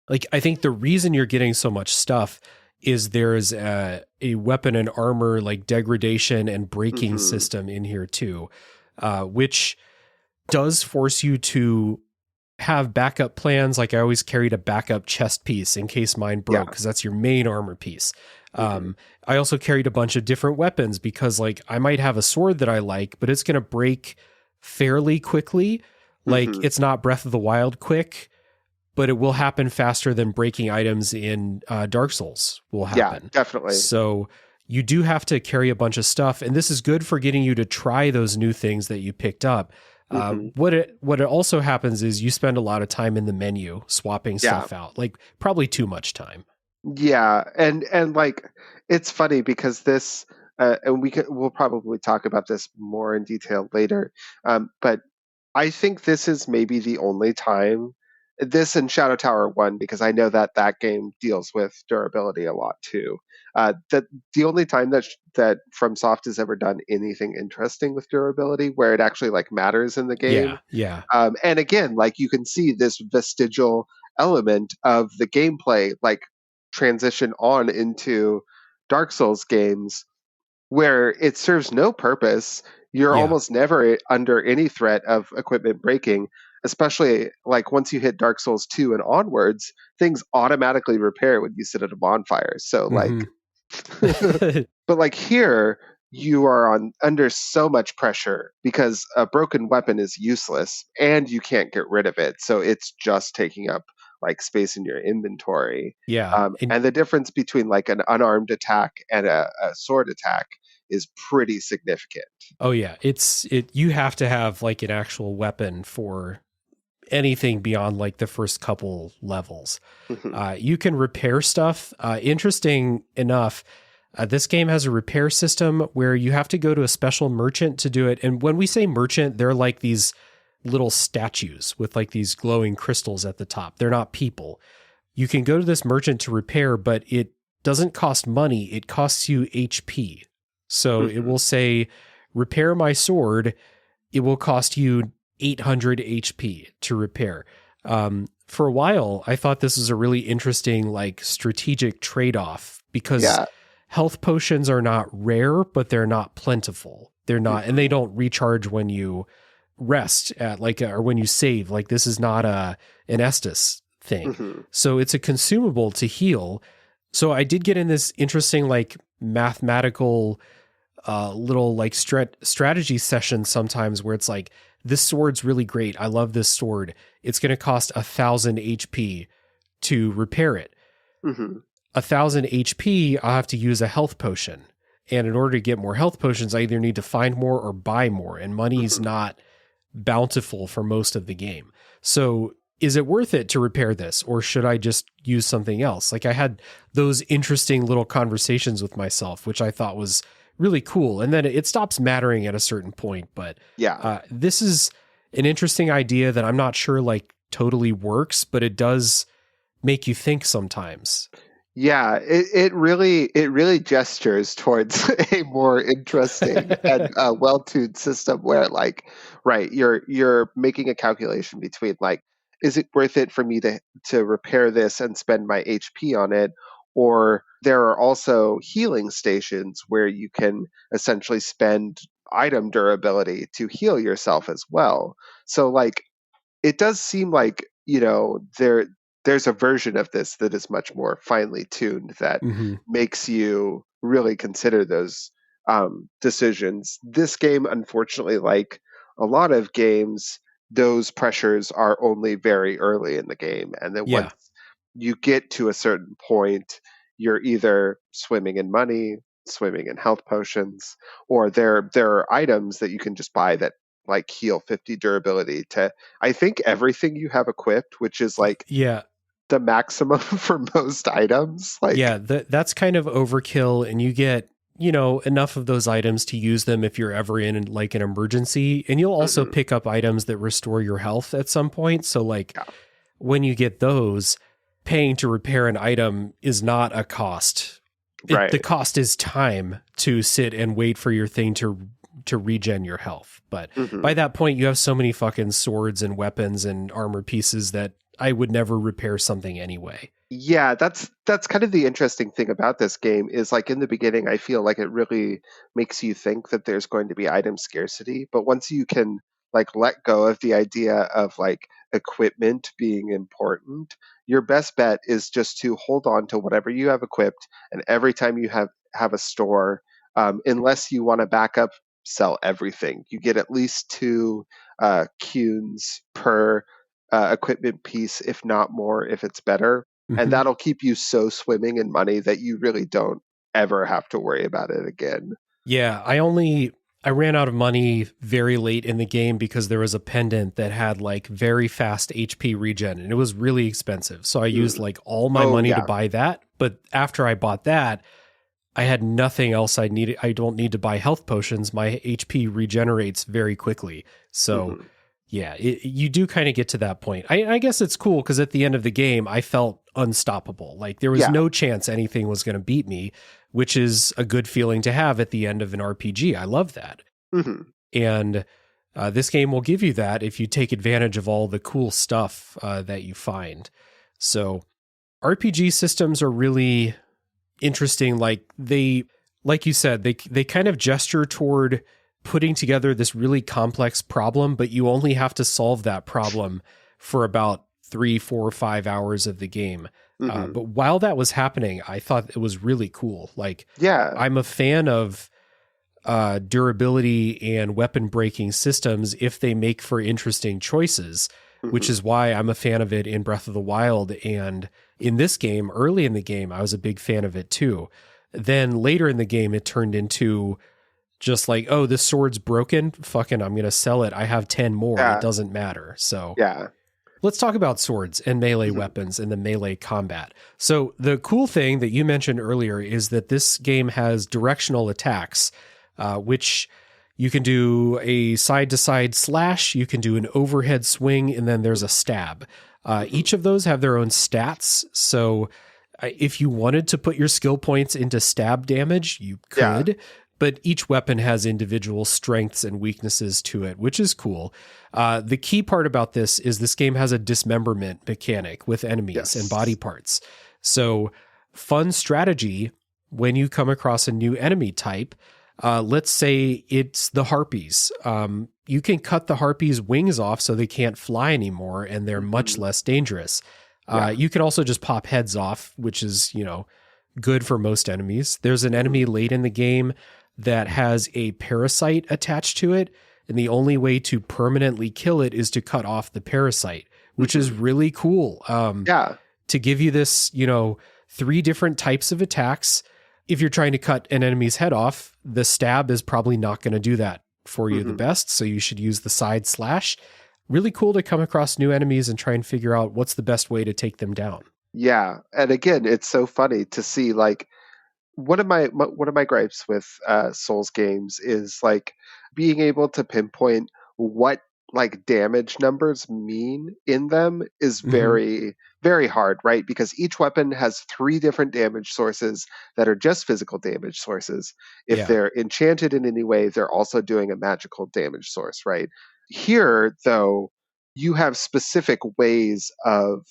like I think the reason you're getting so much stuff is there's a weapon and armor like degradation and breaking Hmm. system in here too, which does force you to have backup plans. Like I always carried a backup chest piece in case mine broke, Yeah. because that's your main armor piece. Hmm. I also carried a bunch of different weapons because like I might have a sword that I like, but it's going to break fairly quickly. Like Hmm. it's not Breath of the Wild quick, but it will happen faster than breaking items in Dark Souls will Yeah, happen. definitely. So you do have to carry a bunch of stuff, and this is good for getting you to try those new things that you picked up. Hmm. What it also happens is you spend a lot of time in the menu swapping Yeah. stuff out, like probably too much time. Yeah, and like it's funny because this and we'll probably talk about this more in detail later. But I think this is maybe the only time this and Shadow Tower 1, because I know that that game deals with durability a lot too. That the only time that FromSoft has ever done anything interesting with durability, where it actually like matters in the game. Yeah. And again, like you can see this vestigial element of the gameplay, like transition on into Dark Souls games, where it serves no purpose. You're Yeah. almost never under any threat of equipment breaking, especially like once you hit Dark Souls 2 and onwards, things automatically repair when you sit at a bonfire. So like, but like here, you are under so much pressure because a broken weapon is useless and you can't get rid of it. So it's just taking up like space in your inventory. Yeah. And the difference between like an unarmed attack and a sword attack is pretty significant. Oh yeah, you have to have like an actual weapon for anything beyond like the first couple levels. You can repair stuff. Interesting enough, this game has a repair system where you have to go to a special merchant to do it. And when we say merchant, they're like these little statues with like these glowing crystals at the top. They're not people. You can go to this merchant to repair, but it doesn't cost money. It costs you HP. So it will say, repair my sword. It will cost you 800 HP to repair. For a while, I thought this was a really interesting, like, strategic trade-off because health potions are not rare, but they're not plentiful. They're not, and they don't recharge when you rest at like, or when you save. Like, this is not an Estus thing. So it's a consumable to heal. So I did get in this interesting, like, mathematical little like strategy session sometimes where it's like, this sword's really great. I love this sword. It's going to cost 1,000 HP to repair it. 1,000 HP, I'll have to use a health potion. And in order to get more health potions, I either need to find more or buy more. And money's not bountiful for most of the game. So is it worth it to repair this? Or should I just use something else? Like I had those interesting little conversations with myself, which I thought was really cool. And then it stops mattering at a certain point. But this is an interesting idea that I'm not sure like totally works, but it does make you think sometimes. Yeah, it really gestures towards a more interesting and well-tuned system where like, right, you're making a calculation between like, is it worth it for me to repair this and spend my HP on it? Or there are also healing stations where you can essentially spend item durability to heal yourself as well. So like, it does seem like, you know, there's a version of this that is much more finely tuned that makes you really consider those decisions. This game, unfortunately, like a lot of games, those pressures are only very early in the game. And then once you get to a certain point, you're either swimming in money, swimming in health potions, or there are items that you can just buy that like heal 50 durability to, I think, everything you have equipped, which is like the maximum for most items. Like that's kind of overkill, and you get, you know, enough of those items to use them if you're ever in like an emergency, and you'll also pick up items that restore your health at some point. So like when you get those, paying to repair an item is not a cost. The cost is time to sit and wait for your thing to regen your health. But by that point, you have so many fucking swords and weapons and armor pieces that I would never repair something anyway. Yeah, that's kind of the interesting thing about this game is like in the beginning, I feel like it really makes you think that there's going to be item scarcity. But once you can like let go of the idea of like equipment being important, your best bet is just to hold on to whatever you have equipped. And every time you have a store, unless you want to back up, sell everything. You get at least 2 cunes per equipment piece, if not more, if it's better. And that'll keep you so swimming in money that you really don't ever have to worry about it again. Yeah, I ran out of money very late in the game because there was a pendant that had like very fast HP regen, and it was really expensive. So I used like all my money to buy that. But after I bought that, I had nothing else I needed. I don't need to buy health potions. My HP regenerates very quickly. So Yeah, you do kind of get to that point. I guess it's cool because at the end of the game, I felt unstoppable. Like there was no chance anything was going to beat me, which is a good feeling to have at the end of an RPG. I love that. Mm-hmm. And this game will give you that if you take advantage of all the cool stuff that you find. So RPG systems are really interesting. Like you said, they kind of gesture toward putting together this really complex problem, but you only have to solve that problem for about 3, 4, 5 hours of the game. Mm-hmm. But while that was happening, I thought it was really cool. Like, I'm a fan of durability and weapon breaking systems if they make for interesting choices, which is why I'm a fan of it in Breath of the Wild. And in this game, early in the game, I was a big fan of it too. Then later in the game, it turned into just like, oh, this sword's broken. Fucking, I'm going to sell it. I have 10 more. It doesn't matter. So let's talk about swords and melee weapons and the melee combat. So the cool thing that you mentioned earlier is that this game has directional attacks, which you can do a side-to-side slash, you can do an overhead swing, and then there's a stab. Each of those have their own stats. So if you wanted to put your skill points into stab damage, you could. But each weapon has individual strengths and weaknesses to it, which is cool. The key part about this game has a dismemberment mechanic with enemies and body parts. So fun strategy when you come across a new enemy type. Let's say it's the harpies. You can cut the harpies' wings off so they can't fly anymore, and they're much less dangerous. You can also just pop heads off, which is, good for most enemies. There's an enemy late in the game that has a parasite attached to it, and the only way to permanently kill it is to cut off the parasite, which is really cool. To give you this, 3 different types of attacks. If you're trying to cut an enemy's head off, the stab is probably not going to do that for you the best, so you should use the side slash. Really cool to come across new enemies and try and figure out what's the best way to take them down. Yeah, and again, it's so funny to see, like, one of my gripes with Souls games is like being able to pinpoint what like damage numbers mean in them is very, very hard, right? Because each weapon has 3 different damage sources that are just physical damage sources. If they're enchanted in any way, they're also doing a magical damage source, right? Here, though, you have specific ways of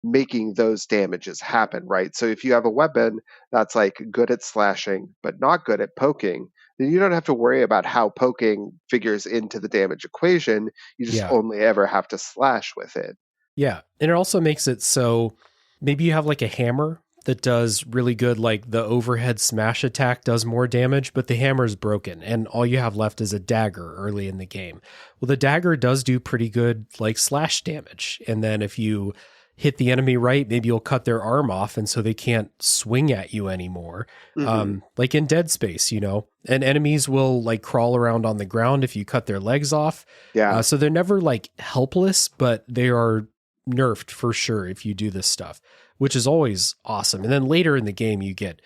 making those damages happen, right? So if you have a weapon that's like good at slashing but not good at poking, then you don't have to worry about how poking figures into the damage equation. You just only ever have to slash with it. Yeah. And it also makes it so maybe you have like a hammer that does really good, like the overhead smash attack does more damage, but the hammer is broken and all you have left is a dagger early in the game. Well, the dagger does do pretty good like slash damage. And then if you hit the enemy right, maybe you'll cut their arm off and so they can't swing at you anymore. Like in Dead Space, and enemies will like crawl around on the ground if you cut their legs off. So they're never like helpless, but they are nerfed for sure if you do this stuff, which is always awesome. And then later in the game, you get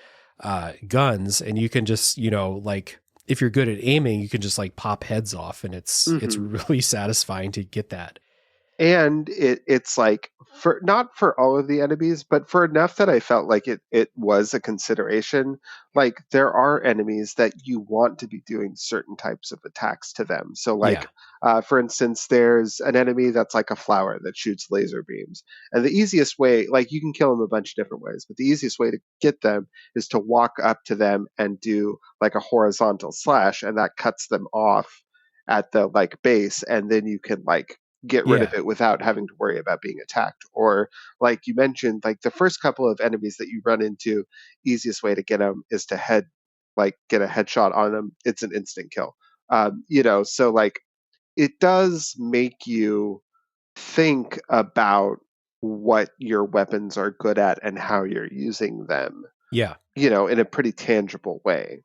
guns and you can just, like if you're good at aiming, you can just like pop heads off and it's really satisfying to get that. And it's like for not for all of the enemies, but for enough that I felt like it was a consideration. Like there are enemies that you want to be doing certain types of attacks to them. So like for instance, there's an enemy that's like a flower that shoots laser beams. And the easiest way, like you can kill them a bunch of different ways, but the easiest way to get them is to walk up to them and do like a horizontal slash, and that cuts them off at the like base, and then you can like get rid of it without having to worry about being attacked. Or like you mentioned, like the first couple of enemies that you run into, easiest way to get them is to get a headshot on them. It's an instant kill. So like it does make you think about what your weapons are good at and how you're using them. In a pretty tangible way.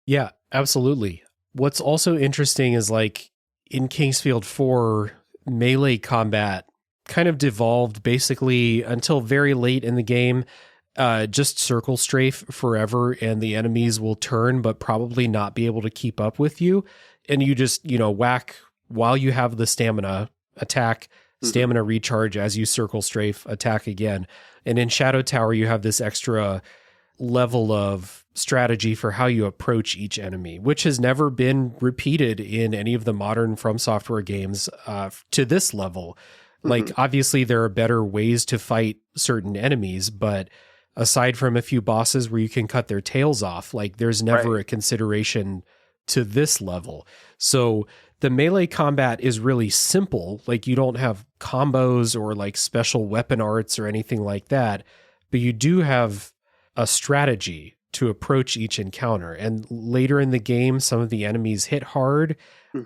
Yeah, absolutely. What's also interesting is like in Kingsfield 4, melee combat kind of devolved basically until very late in the game, just circle strafe forever, and the enemies will turn but probably not be able to keep up with you. And you just, whack while you have the stamina, attack, stamina recharge as you circle strafe, attack again. And in Shadow Tower, you have this extra level of strategy for how you approach each enemy, which has never been repeated in any of the modern From Software games to this level. Like, obviously, there are better ways to fight certain enemies, but aside from a few bosses where you can cut their tails off, like, there's never a consideration to this level. So the melee combat is really simple. Like, you don't have combos or like special weapon arts or anything like that, but you do have a strategy to approach each encounter. And later in the game, some of the enemies hit hard,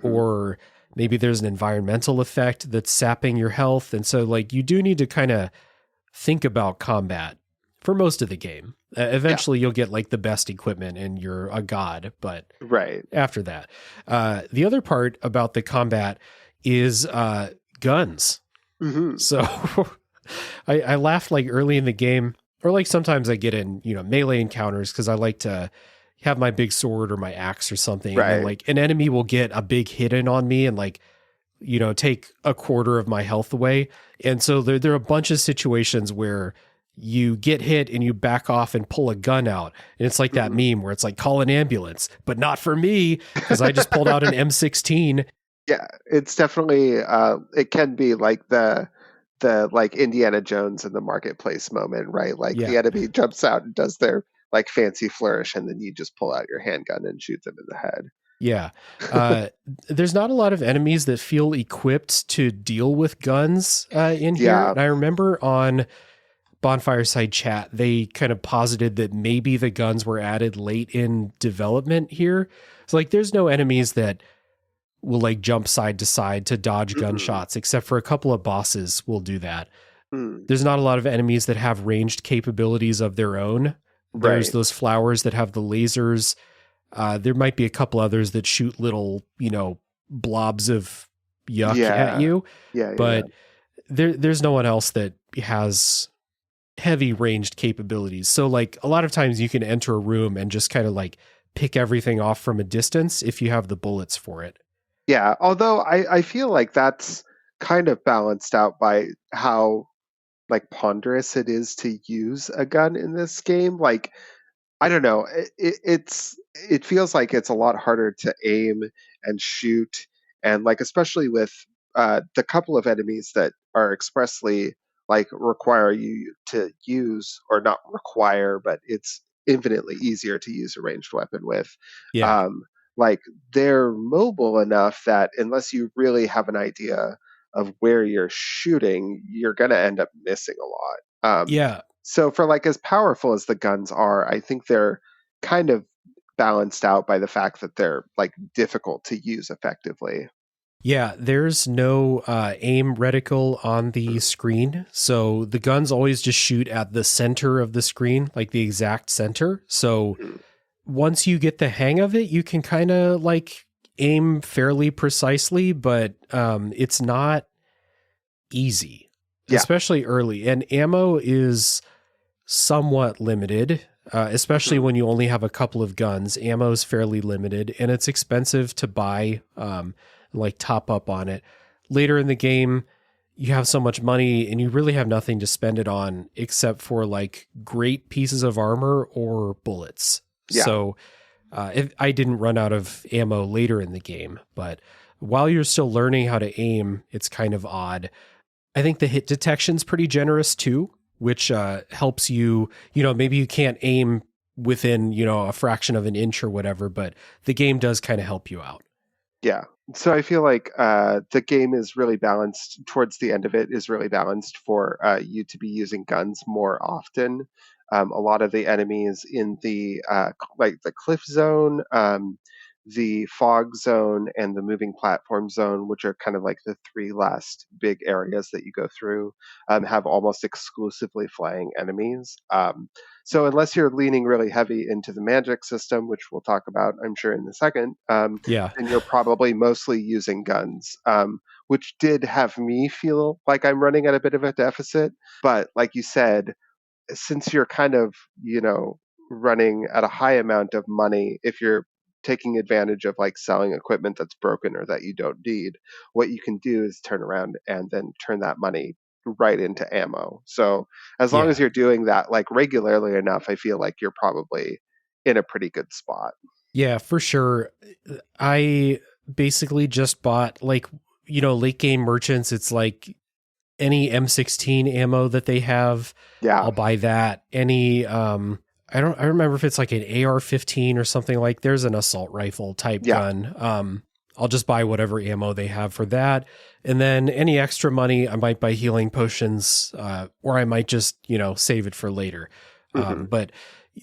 or maybe there's an environmental effect that's sapping your health. And so like you do need to kind of think about combat for most of the game. Eventually you'll get like the best equipment and you're a god, but after that. The other part about the combat is guns. So I laughed like early in the game, or like sometimes I get in, melee encounters because I like to have my big sword or my axe or something. And then, like, an enemy will get a big hit in on me and like, take a quarter of my health away. And so there are a bunch of situations where you get hit and you back off and pull a gun out. And it's like that meme where it's like, call an ambulance, but not for me because I just pulled out an M16. Yeah, it's definitely, it can be like the like Indiana Jones in the marketplace moment, right? Like the enemy jumps out and does their like fancy flourish, and then you just pull out your handgun and shoot them in the head. Yeah. There's not a lot of enemies that feel equipped to deal with guns in here. And I remember on Bonfire Side Chat, they kind of posited that maybe the guns were added late in development here. So like there's no enemies that will like jump side to side to dodge gunshots, except for a couple of bosses will do that. There's not a lot of enemies that have ranged capabilities of their own. There's those flowers that have the lasers. There might be a couple others that shoot little, blobs of yuck at you. But there's no one else that has heavy ranged capabilities. So like a lot of times you can enter a room and just kind of like pick everything off from a distance if you have the bullets for it. Yeah, although I feel like that's kind of balanced out by how like ponderous it is to use a gun in this game. Like, I don't know, it feels like it's a lot harder to aim and shoot, and like especially with the couple of enemies that are expressly like require you to use, or not require, but it's infinitely easier to use a ranged weapon with. Like they're mobile enough that unless you really have an idea of where you're shooting, you're going to end up missing a lot. So for like as powerful as the guns are, I think they're kind of balanced out by the fact that they're like difficult to use effectively. Yeah, there's no aim reticle on the screen. So the guns always just shoot at the center of the screen, like the exact center. So once you get the hang of it, you can kind of like aim fairly precisely, but it's not easy, especially early. And ammo is somewhat limited, especially when you only have a couple of guns. Ammo is fairly limited, and it's expensive to buy, like top up on it. Later in the game, you have so much money and you really have nothing to spend it on except for like great pieces of armor or bullets. So I didn't run out of ammo later in the game, but while you're still learning how to aim, it's kind of odd. I think the hit detection's pretty generous too, which helps you, maybe you can't aim within, a fraction of an inch or whatever, but the game does kind of help you out. Yeah. So I feel like the game is really balanced towards the end of it, is really balanced for you to be using guns more often. A lot of the enemies in the like the cliff zone, the fog zone, and the moving platform zone, which are kind of like the three last big areas that you go through, have almost exclusively flying enemies. So unless you're leaning really heavy into the magic system, which we'll talk about, I'm sure, in a second, then you're probably mostly using guns, which did have me feel like I'm running at a bit of a deficit. But like you said, since you're kind of, running at a high amount of money, if you're taking advantage of like selling equipment that's broken or that you don't need, what you can do is turn around and then turn that money right into ammo. So as long as Yeah. you're doing that like regularly enough, I feel like you're probably in a pretty good spot. Yeah, for sure. I basically just bought like, late game merchants. It's like any M16 ammo that they have, Yeah. I'll buy that. Any, I remember if it's like an AR-15 or something, like there's an assault rifle type Yeah. gun. I'll just buy whatever ammo they have for that. And then any extra money, I might buy healing potions, or I might just, save it for later. Mm-hmm. But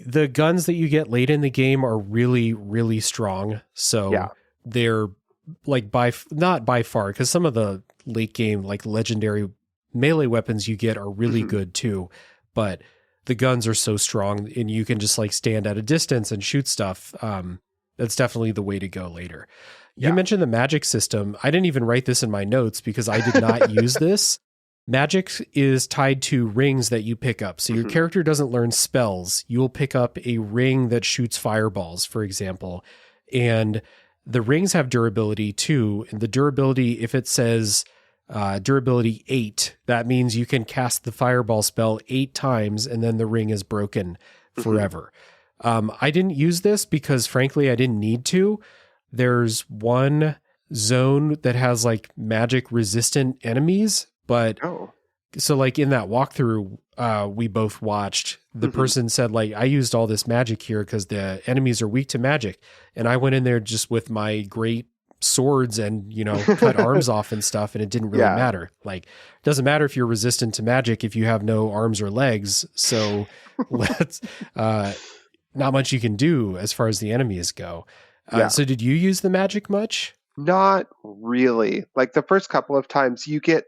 the guns that you get late in the game are really, really strong. So Yeah. they're like not by far, because some of the late game, like legendary melee weapons you get are really good too. But the guns are so strong and you can just like stand at a distance and shoot stuff. That's definitely the way to go later. You mentioned the magic system. I didn't even write this in my notes because I did not use this. Magic is tied to rings that you pick up. So your character doesn't learn spells. You'll pick up a ring that shoots fireballs, for example. And the rings have durability too. And the durability, if it says durability 8, that means you can cast the fireball spell 8 times and then the ring is broken forever. I didn't use this because frankly, I didn't need to. There's one zone that has like magic resistant enemies, but so like in that walkthrough we both watched, the person said like, I used all this magic here because the enemies are weak to magic. And I went in there just with my great swords and, cut arms off and stuff. And it didn't really matter. Like, it doesn't matter if you're resistant to magic if you have no arms or legs. So let's, not much you can do as far as the enemies go. So did you use the magic much? Not really. Like the first couple of times you get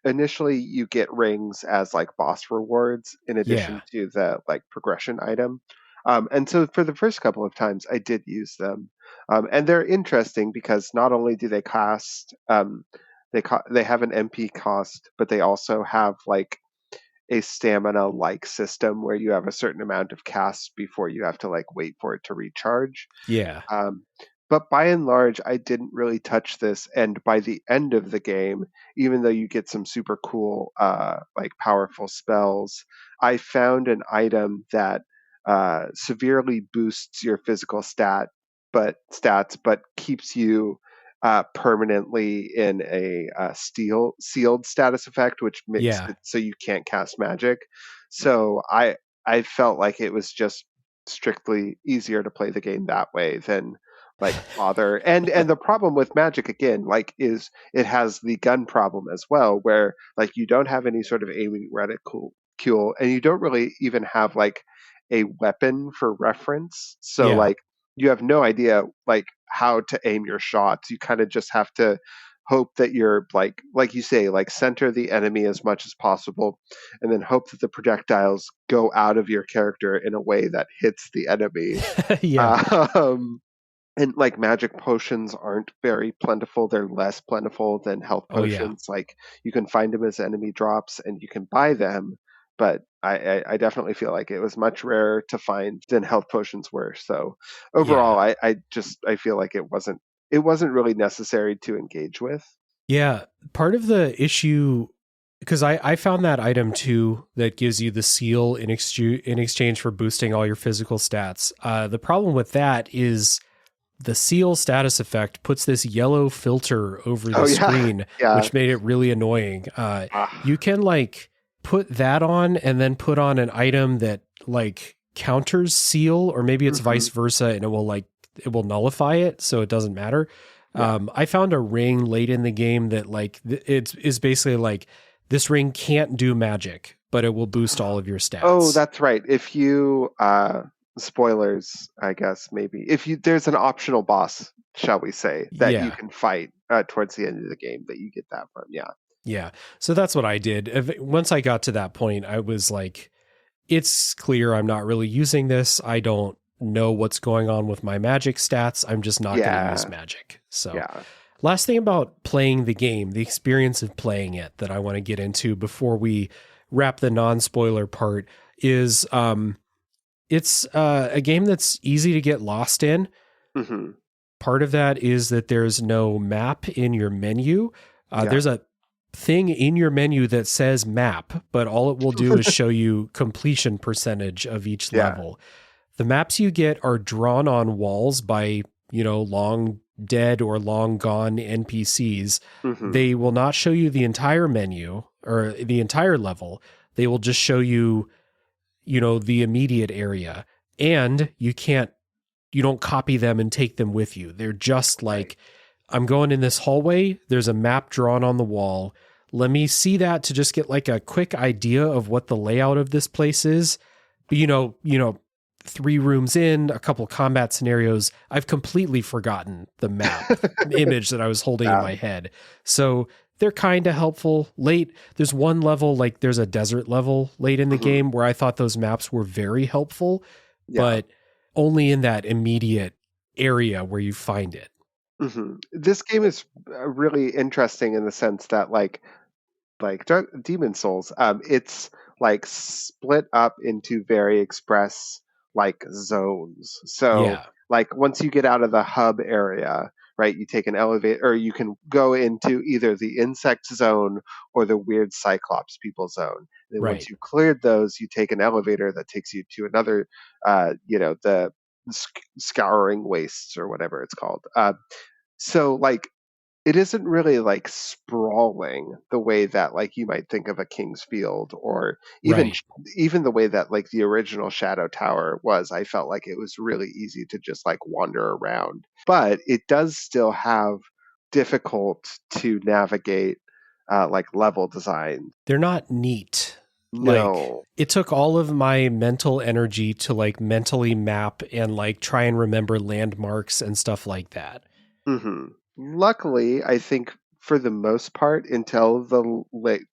initially you get rings as like boss rewards in addition to the like progression item. And so for the first couple of times I did use them. And they're interesting because not only do they cost they have an MP cost, but they also have like a stamina like system where you have a certain amount of cast before you have to like wait for it to recharge. Yeah. But by and large, I didn't really touch this. And by the end of the game, even though you get some super cool, like powerful spells, I found an item that severely boosts your physical stats, but keeps you permanently in a sealed status effect, which makes it so you can't cast magic. So I felt like it was just strictly easier to play the game that way than like bother. And the problem with magic again, like, is it has the gun problem as well, where like you don't have any sort of aiming reticule, and you don't really even have like a weapon for reference. So like you have no idea like how to aim your shots. You kind of just have to hope that you're like you say, like center the enemy as much as possible, and then hope that the projectiles go out of your character in a way that hits the enemy. And like magic potions aren't very plentiful. They're less plentiful than health potions. Like you can find them as enemy drops and you can buy them, but I definitely feel like it was much rarer to find than health potions were. So overall, I feel like it wasn't really necessary to engage with. Yeah. Part of the issue, because I found that item too that gives you the seal in exchange for boosting all your physical stats. The problem with that is the seal status effect puts this yellow filter over the screen, which made it really annoying. You can like put that on and then put on an item that like counters seal, or maybe it's vice versa, and it will nullify it, so it doesn't matter. I found a ring late in the game that like it's basically like, this ring can't do magic, but it will boost all of your stats. Oh, that's right. If you spoilers, I guess, maybe if there's an optional boss, shall we say, that you can fight towards the end of the game that you get that from. Yeah. So that's what I did. Once I got to that point, I was like, it's clear I'm not really using this. I don't know what's going on with my magic stats. I'm just not going to use magic. So last thing about playing the game, the experience of playing it that I want to get into before we wrap the non-spoiler part is, it's a game that's easy to get lost in. Mm-hmm. Part of that is that there's no map in your menu. There's a thing in your menu that says map, but all it will do is show you completion percentage of each level. The maps you get are drawn on walls by, long dead or long gone NPCs. Mm-hmm. They will not show you the entire menu or the entire level. They will just show you, the immediate area. And you don't copy them and take them with you. They're just like, I'm going in this hallway. There's a map drawn on the wall. Let me see that to just get like a quick idea of what the layout of this place is. But 3 rooms in, a couple combat scenarios, I've completely forgotten the map image that I was holding in my head. So they're kind of helpful. Late, there's one level, like there's a desert level late in the game where I thought those maps were very helpful, but only in that immediate area where you find it. Mm-hmm. This game is really interesting in the sense that like Demon Souls, it's like split up into very express like zones. So like once you get out of the hub area, right, you take an elevator, or you can go into either the insect zone or the weird cyclops people zone. And then once you cleared those, you take an elevator that takes you to another, the scouring wastes or whatever it's called. So like it isn't really like sprawling the way that like you might think of a King's Field, or even the way that like the original Shadow Tower was. I felt like it was really easy to just like wander around, but it does still have difficult to navigate like level design. They're not neat. No. Like, it took all of my mental energy to like mentally map and like try and remember landmarks and stuff like that. Mm-hmm. Luckily, I think for the most part, until the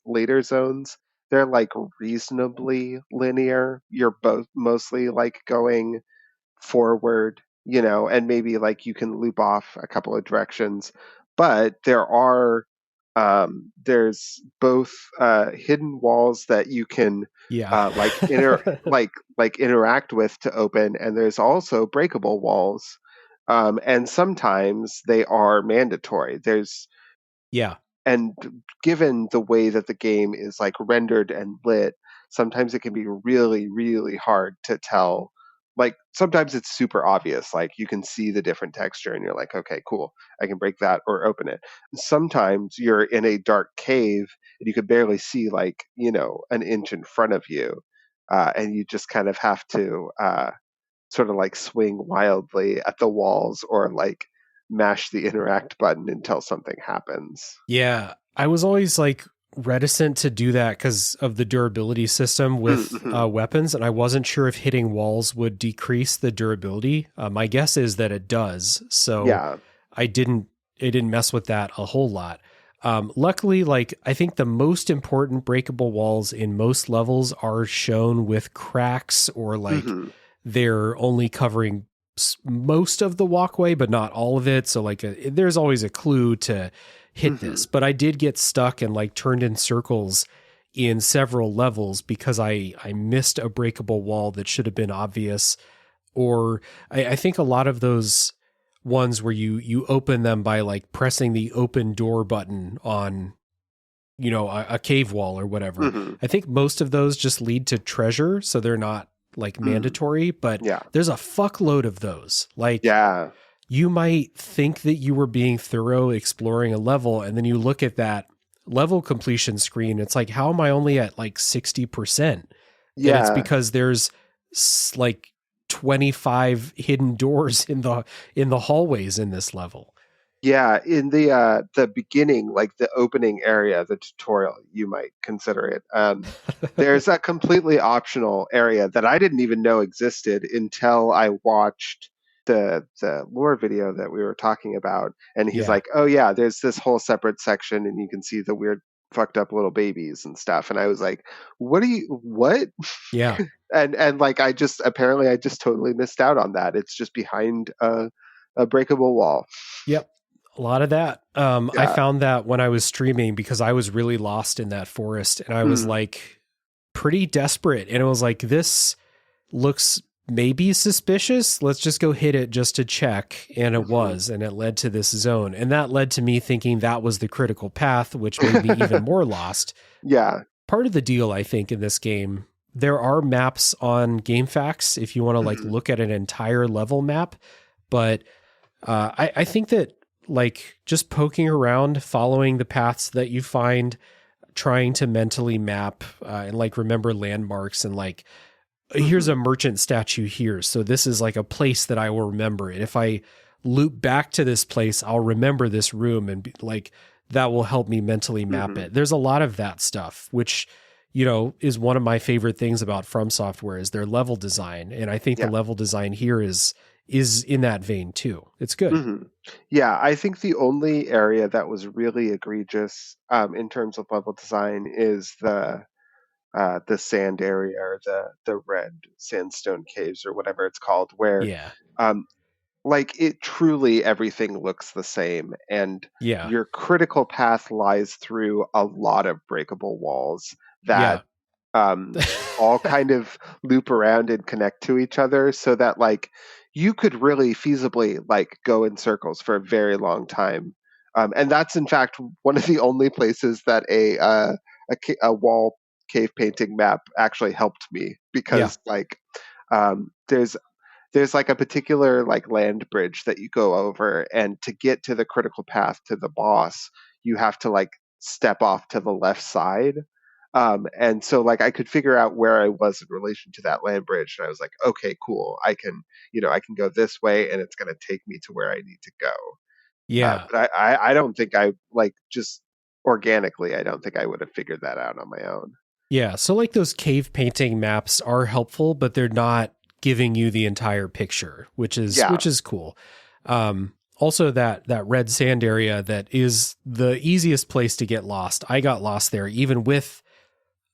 later zones, they're like reasonably linear. You're both mostly like going forward, and maybe like you can loop off a couple of directions. But there's both hidden walls that you can interact with to open, and there's also breakable walls. And sometimes they are mandatory. And given the way that the game is like rendered and lit, sometimes it can be really, really hard to tell. Like sometimes it's super obvious, like you can see the different texture and you're like, okay, cool, I can break that or open it. Sometimes you're in a dark cave and you could barely see like, an inch in front of you. And you just kind of have to sort of like swing wildly at the walls or like mash the interact button until something happens. Yeah, I was always like reticent to do that because of the durability system with weapons, and I wasn't sure if hitting walls would decrease the durability. My guess is that it does. So I didn't mess with that a whole lot. Luckily, like I think the most important breakable walls in most levels are shown with cracks or like they're only covering most of the walkway, but not all of it. So like there's always a clue to hit this, but I did get stuck and like turned in circles in several levels because I missed a breakable wall that should have been obvious. Or I think a lot of those ones where you open them by like pressing the open door button on, a cave wall or whatever. I think most of those just lead to treasure. So they're not like mandatory, but there's a fuckload of those. Like, you might think that you were being thorough exploring a level, and then you look at that level completion screen. It's like, how am I only at like 60%? Yeah. And it's because there's like 25 hidden doors in the hallways in this level. Yeah, in the beginning, like the opening area, the tutorial, you might consider it. There's a completely optional area that I didn't even know existed until I watched the lore video that we were talking about. And he's like, oh yeah, there's this whole separate section and you can see the weird fucked up little babies and stuff. And I was like, what? Yeah. and like, I just totally missed out on that. It's just behind a breakable wall. Yep. A lot of that. I found that when I was streaming because I was really lost in that forest and I was like pretty desperate. And it was like, this looks may be suspicious. Let's just go hit it just to check. And it was, and it led to this zone. And that led to me thinking that was the critical path, which made me even more lost. Yeah. Part of the deal, I think, in this game, there are maps on GameFAQs if you want to like look at an entire level map. But I think that like just poking around, following the paths that you find, trying to mentally map and like remember landmarks and like, here's a merchant statue here. So this is like a place that I will remember. And if I loop back to this place, I'll remember this room and be like, that will help me mentally map it. There's a lot of that stuff, which, you know, is one of my favorite things about FromSoftware is their level design. And I think the level design here is in that vein too. It's good. Yeah, I think the only area that was really egregious in terms of level design is the sand area or the red sandstone caves or whatever it's called, where like it truly everything looks the same, and your critical path lies through a lot of breakable walls that all kind of loop around and connect to each other, so that like you could really feasibly like go in circles for a very long time. And that's in fact one of the only places that a wall cave painting map actually helped me, because like there's like a particular like land bridge that you go over, and to get to the critical path to the boss, you have to like step off to the left side. And so like I could figure out where I was in relation to that land bridge, and I was like, okay, cool. I can go this way, and it's going to take me to where I need to go. But I don't think I like just organically, I don't think I would have figured that out on my own. Yeah. So like those cave painting maps are helpful, but they're not giving you the entire picture, which is cool. Also that red sand area, that is the easiest place to get lost. I got lost there, even with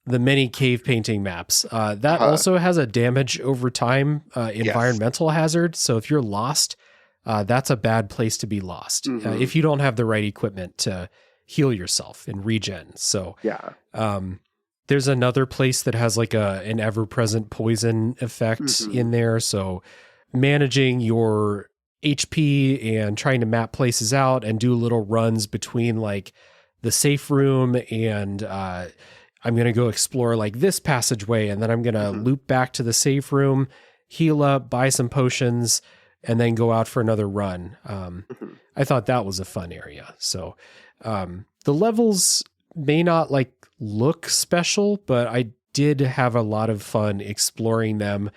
the many cave painting maps. That also has a damage over time environmental hazard. So if you're lost, that's a bad place to be lost if you don't have the right equipment to heal yourself and regen. So there's another place that has like an ever-present poison effect in there. So managing your HP and trying to map places out and do little runs between like the safe room and I'm going to go explore like this passageway, and then I'm going to loop back to the safe room, heal up, buy some potions, and then go out for another run. I thought that was a fun area. So the levels may not like look special, but I did have a lot of fun exploring them,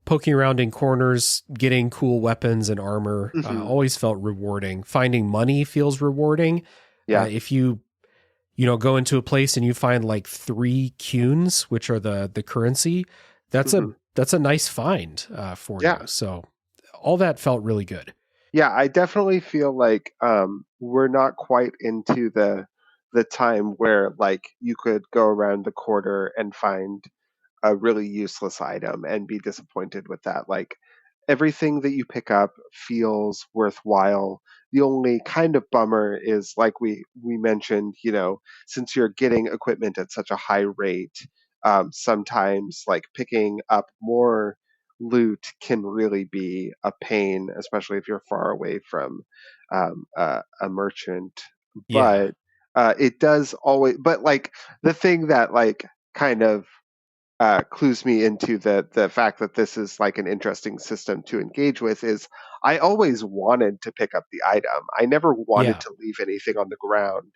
poking around in corners, getting cool weapons and armor. Always felt rewarding. Finding money feels rewarding. If you go into a place and you find like 3 kuns, which are the currency, that's a nice find for you. So all that felt really good. Yeah, I definitely feel like we're not quite into the time where like you could go around the corner and find a really useless item and be disappointed with that. Like everything that you pick up feels worthwhile. The only kind of bummer is, like we mentioned, since you're getting equipment at such a high rate, sometimes like picking up more loot can really be a pain, especially if you're far away from a merchant. But it does always. But like the thing that like kind of clues me into the fact that this is like an interesting system to engage with is I always wanted to pick up the item. I never wanted to leave anything on the ground,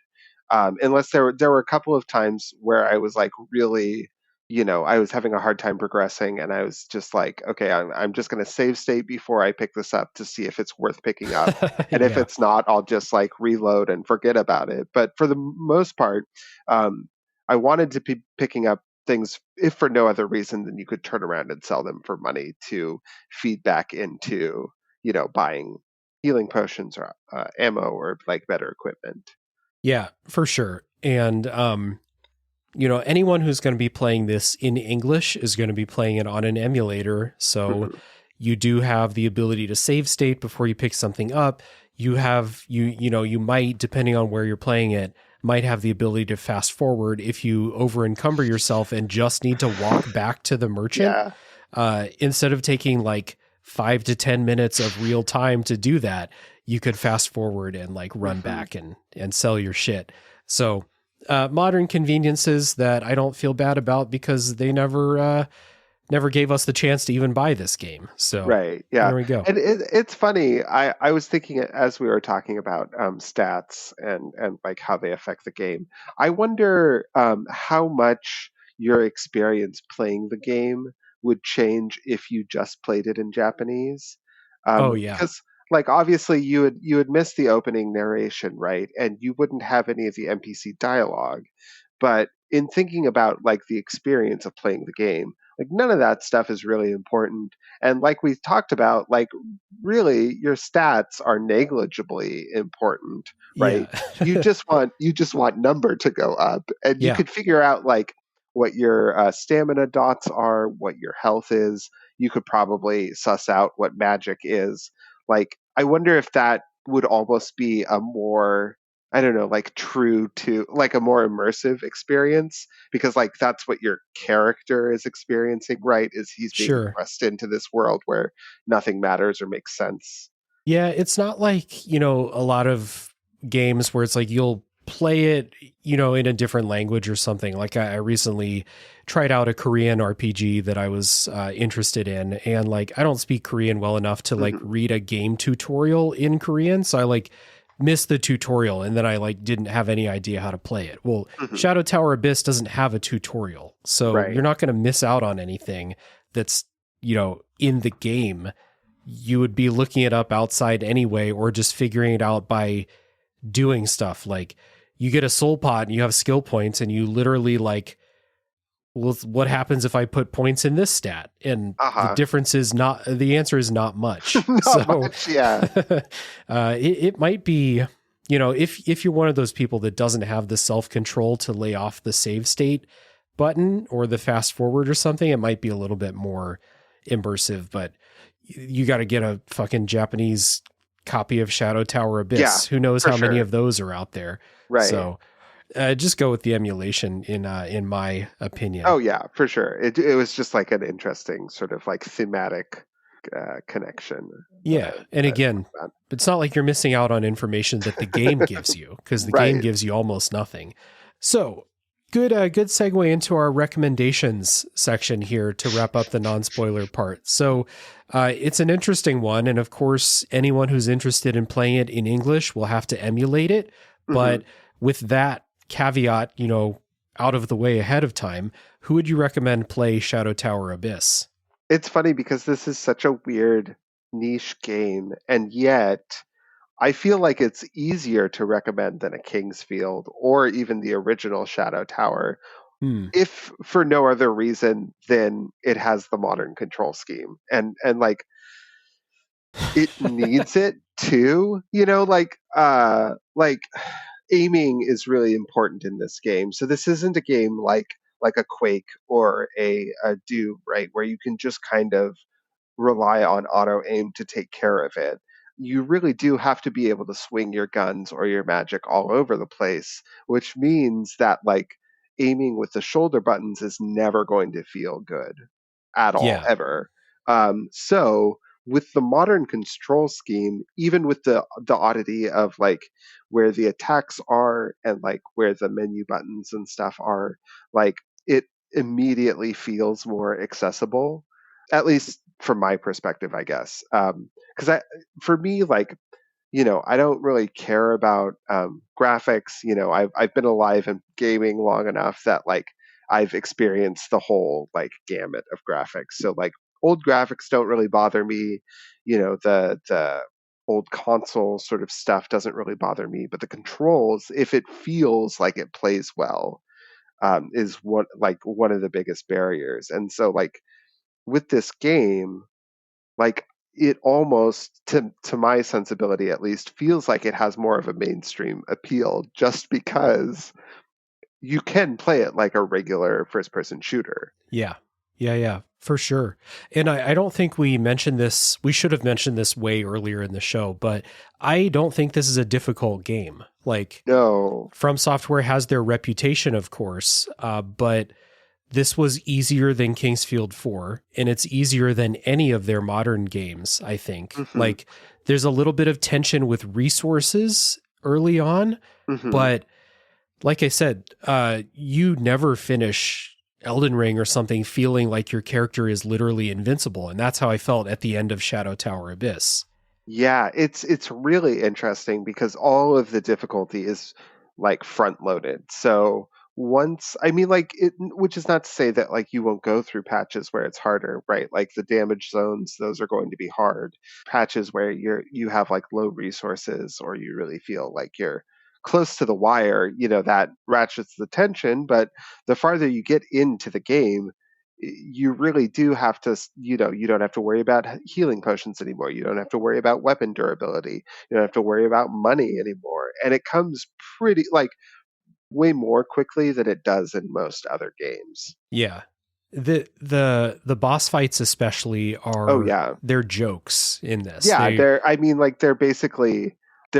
unless there were a couple of times where I was like really, I was having a hard time progressing, and I was just like, okay, I'm just going to save state before I pick this up to see if it's worth picking up, and if it's not, I'll just like reload and forget about it. But for the most part, I wanted to be picking up things, if for no other reason than you could turn around and sell them for money to feed back into, buying healing potions or ammo or like better equipment. Yeah, for sure. And, anyone who's going to be playing this in English is going to be playing it on an emulator. So you do have the ability to save state before you pick something up. You have, you might, depending on where you're playing it, might have the ability to fast forward if you over encumber yourself and just need to walk back to the merchant. instead of taking like 5 to 10 minutes of real time to do that, you could fast forward and like run back and sell your shit. So modern conveniences that I don't feel bad about because they never gave us the chance to even buy this game. So right, yeah, there we go. And it's funny. I was thinking as we were talking about stats and like how they affect the game. I wonder how much your experience playing the game would change if you just played it in Japanese. Oh yeah, Because like obviously you would miss the opening narration, right? And you wouldn't have any of the NPC dialogue. But in thinking about like the experience of playing the game, like none of that stuff is really important. And like we talked about, like really your stats are negligibly important, right? yeah, You just want number to go up, and you yeah, could figure out like what your stamina dots are, what your health is. You could probably suss out what magic is. Like I wonder if that would almost be a more, I don't know, like true to like a more immersive experience, because like that's what your character is experiencing, right? Is he's being sure. thrust into this world where nothing matters or makes sense. Yeah, it's not like, a lot of games where it's like you'll play it, in a different language or something. Like I recently tried out a Korean RPG that I was interested in, and like I don't speak Korean well enough to like read a game tutorial in Korean, so I like missed the tutorial and then I like didn't have any idea how to play it. Well, Shadow Tower Abyss doesn't have a tutorial, so Right. you're not going to miss out on anything that's, in the game. You would be looking it up outside anyway, or just figuring it out by doing stuff. Like you get a soul pot and you have skill points and you literally like, well, what happens if I put points in this stat? And the difference is not, the answer is not much. Not much, yeah. It might be, if you're one of those people that doesn't have the self-control to lay off the save state button or the fast forward or something, it might be a little bit more immersive, but you got to get a fucking Japanese copy of Shadow Tower Abyss. Yeah, who knows how many sure. of those are out there. Right. So just go with the emulation in my opinion. Oh yeah, for sure. It was just like an interesting sort of like thematic connection. Yeah. And again, it's not like you're missing out on information that the game gives you, because the game gives you almost nothing. So good segue into our recommendations section here to wrap up the non-spoiler part. So it's an interesting one. And of course, anyone who's interested in playing it in English will have to emulate it. But with that caveat, out of the way ahead of time, who would you recommend play Shadow Tower Abyss? It's funny because this is such a weird niche game, and yet I feel like it's easier to recommend than a King's Field or even the original Shadow Tower, if for no other reason than it has the modern control scheme. And like it needs it too, like aiming is really important in this game. So this isn't a game like a Quake or a Doom, right, where you can just kind of rely on auto aim to take care of it. You really do have to be able to swing your guns or your magic all over the place, which means that like aiming with the shoulder buttons is never going to feel good at all, ever. So with the modern control scheme, even with the oddity of like where the attacks are and like where the menu buttons and stuff are, like it immediately feels more accessible, at least from my perspective, I guess. Because for me, like, I don't really care about graphics. I've been alive in gaming long enough that like I've experienced the whole like gamut of graphics. So like old graphics don't really bother me. The old console sort of stuff doesn't really bother me. But the controls, if it feels like it plays well, is one of the biggest barriers. And so like with this game, like it almost to my sensibility at least feels like it has more of a mainstream appeal just because you can play it like a regular first person shooter. Yeah, for sure. And I don't think we mentioned this. We should have mentioned this way earlier in the show, but I don't think this is a difficult game. Like, No. FromSoftware has their reputation, of course, but this was easier than Kingsfield 4, and it's easier than any of their modern games, I think. Like, there's a little bit of tension with resources early on, but like I said, you never finish Elden Ring or something feeling like your character is literally invincible, and that's how I felt at the end of Shadow Tower Abyss. Yeah, it's really interesting because all of the difficulty is like front loaded. So once, I mean, like it, which is not to say that like you won't go through patches where it's harder, right? Like the damage zones, those are going to be hard. Patches where you have like low resources or you really feel like you're close to the wire, that ratchets the tension. But the farther you get into the game, you really do have to, you don't have to worry about healing potions anymore. You don't have to worry about weapon durability. You don't have to worry about money anymore. And it comes pretty, like, way more quickly than it does in most other games. Yeah. The boss fights especially Oh, yeah. they're jokes in this. Yeah, they're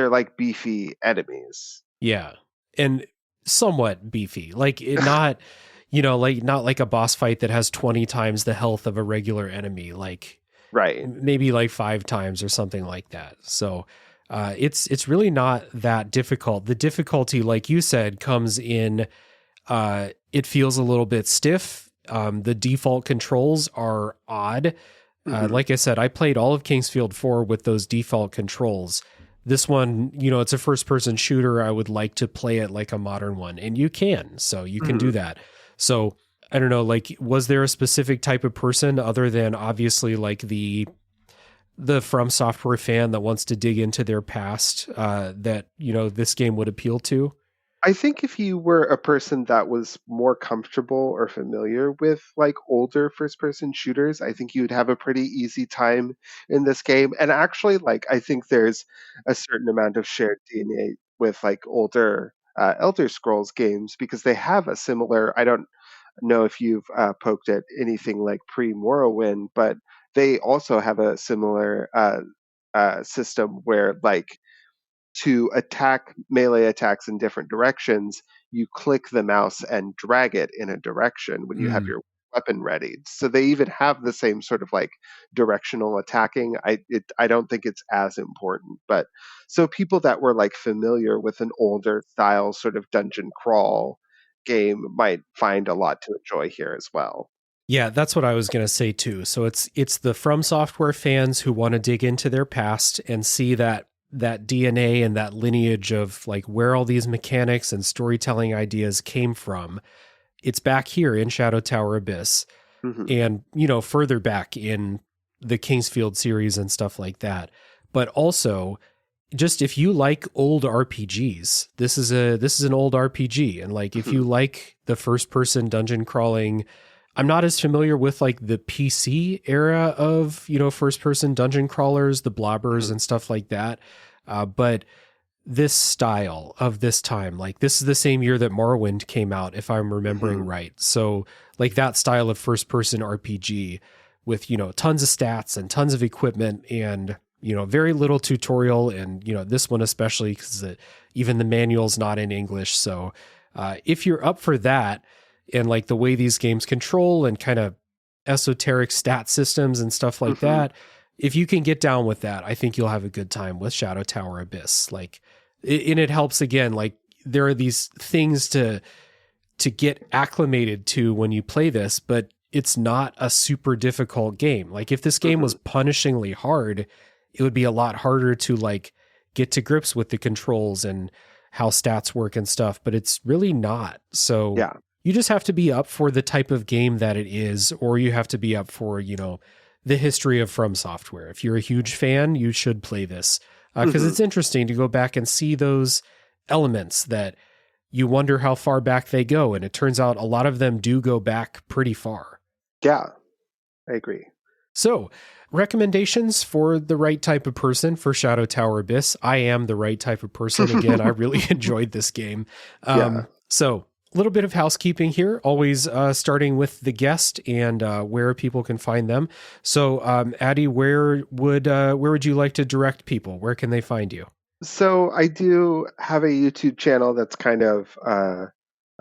like beefy enemies. Yeah. And somewhat beefy. Like not not like a boss fight that has 20 times the health of a regular enemy, like right, maybe like 5 times or something like that. So it's really not that difficult. The difficulty, like you said, comes in it feels a little bit stiff. The default controls are odd. Like I said, I played all of Kingsfield 4 with those default controls. This one, it's a first-person shooter. I would like to play it like a modern one, and you can. So you can do that. So I don't know, like, was there a specific type of person other than obviously like the From Software fan that wants to dig into their past that, this game would appeal to? I think if you were a person that was more comfortable or familiar with like older first person shooters, I think you'd have a pretty easy time in this game. And actually, like, I think there's a certain amount of shared DNA with like older Elder Scrolls games because they have a similar, I don't know if you've poked at anything like pre Morrowind, but they also have a similar system where like to attack melee attacks in different directions, you click the mouse and drag it in a direction when you have your weapon ready. So they even have the same sort of like directional attacking. I don't think it's as important, but so people that were like familiar with an older style sort of dungeon crawl game might find a lot to enjoy here as well. Yeah, that's what I was going to say too. So it's the From Software fans who want to dig into their past and see that DNA and that lineage of like where all these mechanics and storytelling ideas came from. It's back here in Shadow Tower Abyss and, further back in the Kingsfield series and stuff like that. But also just if you like old RPGs, this is an old RPG. And like, if you like the first person dungeon crawling, I'm not as familiar with like the PC era of, first person dungeon crawlers, the blobbers and stuff like that. But this style of this time, like this is the same year that Morrowind came out, if I'm remembering right. So like that style of first person RPG with, tons of stats and tons of equipment and, very little tutorial. And, this one, especially because even the manual's not in English. So if you're up for that, and like the way these games control and kind of esoteric stat systems and stuff like that, if you can get down with that, I think you'll have a good time with Shadow Tower Abyss. Like, and it helps again, like there are these things to get acclimated to when you play this, but it's not a super difficult game. Like if this game was punishingly hard, it would be a lot harder to like get to grips with the controls and how stats work and stuff, but it's really not. So yeah. You just have to be up for the type of game that it is, or you have to be up for, the history of From Software. If you're a huge fan, you should play this because it's interesting to go back and see those elements that you wonder how far back they go. And it turns out a lot of them do go back pretty far. Yeah, I agree. So recommendations for the right type of person for Shadow Tower Abyss. I am the right type of person. Again, I really enjoyed this game. So a little bit of housekeeping here, always starting with the guest and where people can find them. So, Addie, where would you like to direct people? Where can they find you? So I do have a YouTube channel that's kind of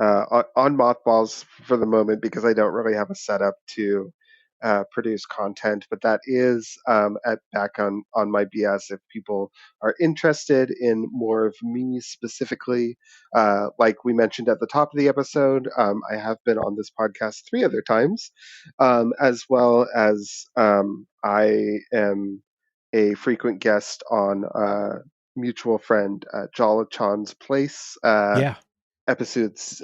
on mothballs for the moment because I don't really have a setup to produce content. But that is back on my BS if people are interested in more of me specifically. Like we mentioned at the top of the episode, I have been on this podcast 3 other times, as well as I am a frequent guest on mutual friend Jala Chan's Place. Yeah. Episodes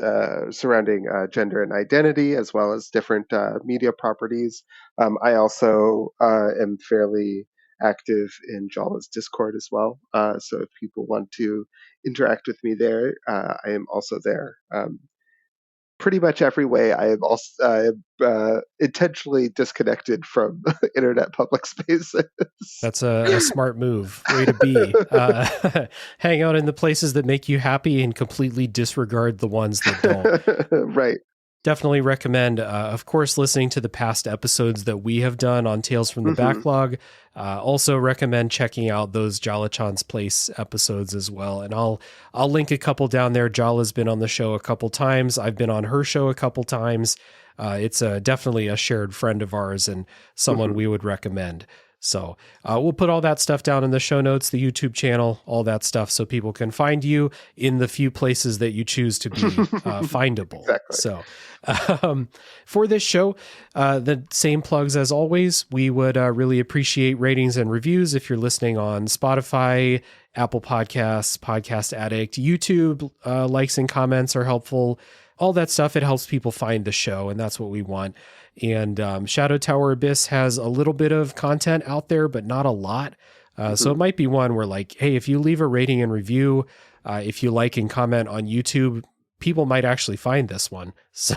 surrounding gender and identity, as well as different media properties. I also am fairly active in Jala's Discord as well. So if people want to interact with me there, I am also there. Pretty much every way. I am also intentionally disconnected from internet public spaces. That's a smart move. Way to be. Hang out in the places that make you happy and completely disregard the ones that don't. Right. Definitely recommend, of course, listening to the past episodes that we have done on Tales from the Backlog. Also recommend checking out those Jala-chan's Place episodes as well. And I'll link a couple down there. Jala's been on the show a couple times. I've been on her show a couple times. It's definitely a shared friend of ours and someone we would recommend. So we'll put all that stuff down in the show notes, the YouTube channel, all that stuff, so people can find you in the few places that you choose to be findable. Exactly. So for this show, the same plugs as always. We would really appreciate ratings and reviews if you're listening on Spotify, Apple Podcasts, Podcast Addict, YouTube. Likes and comments are helpful. All that stuff, it helps people find the show, and that's what we want. And Shadow Tower Abyss has a little bit of content out there, but not a lot. So it might be one where, like, hey, if you leave a rating and review, if you like and comment on YouTube, people might actually find this one. So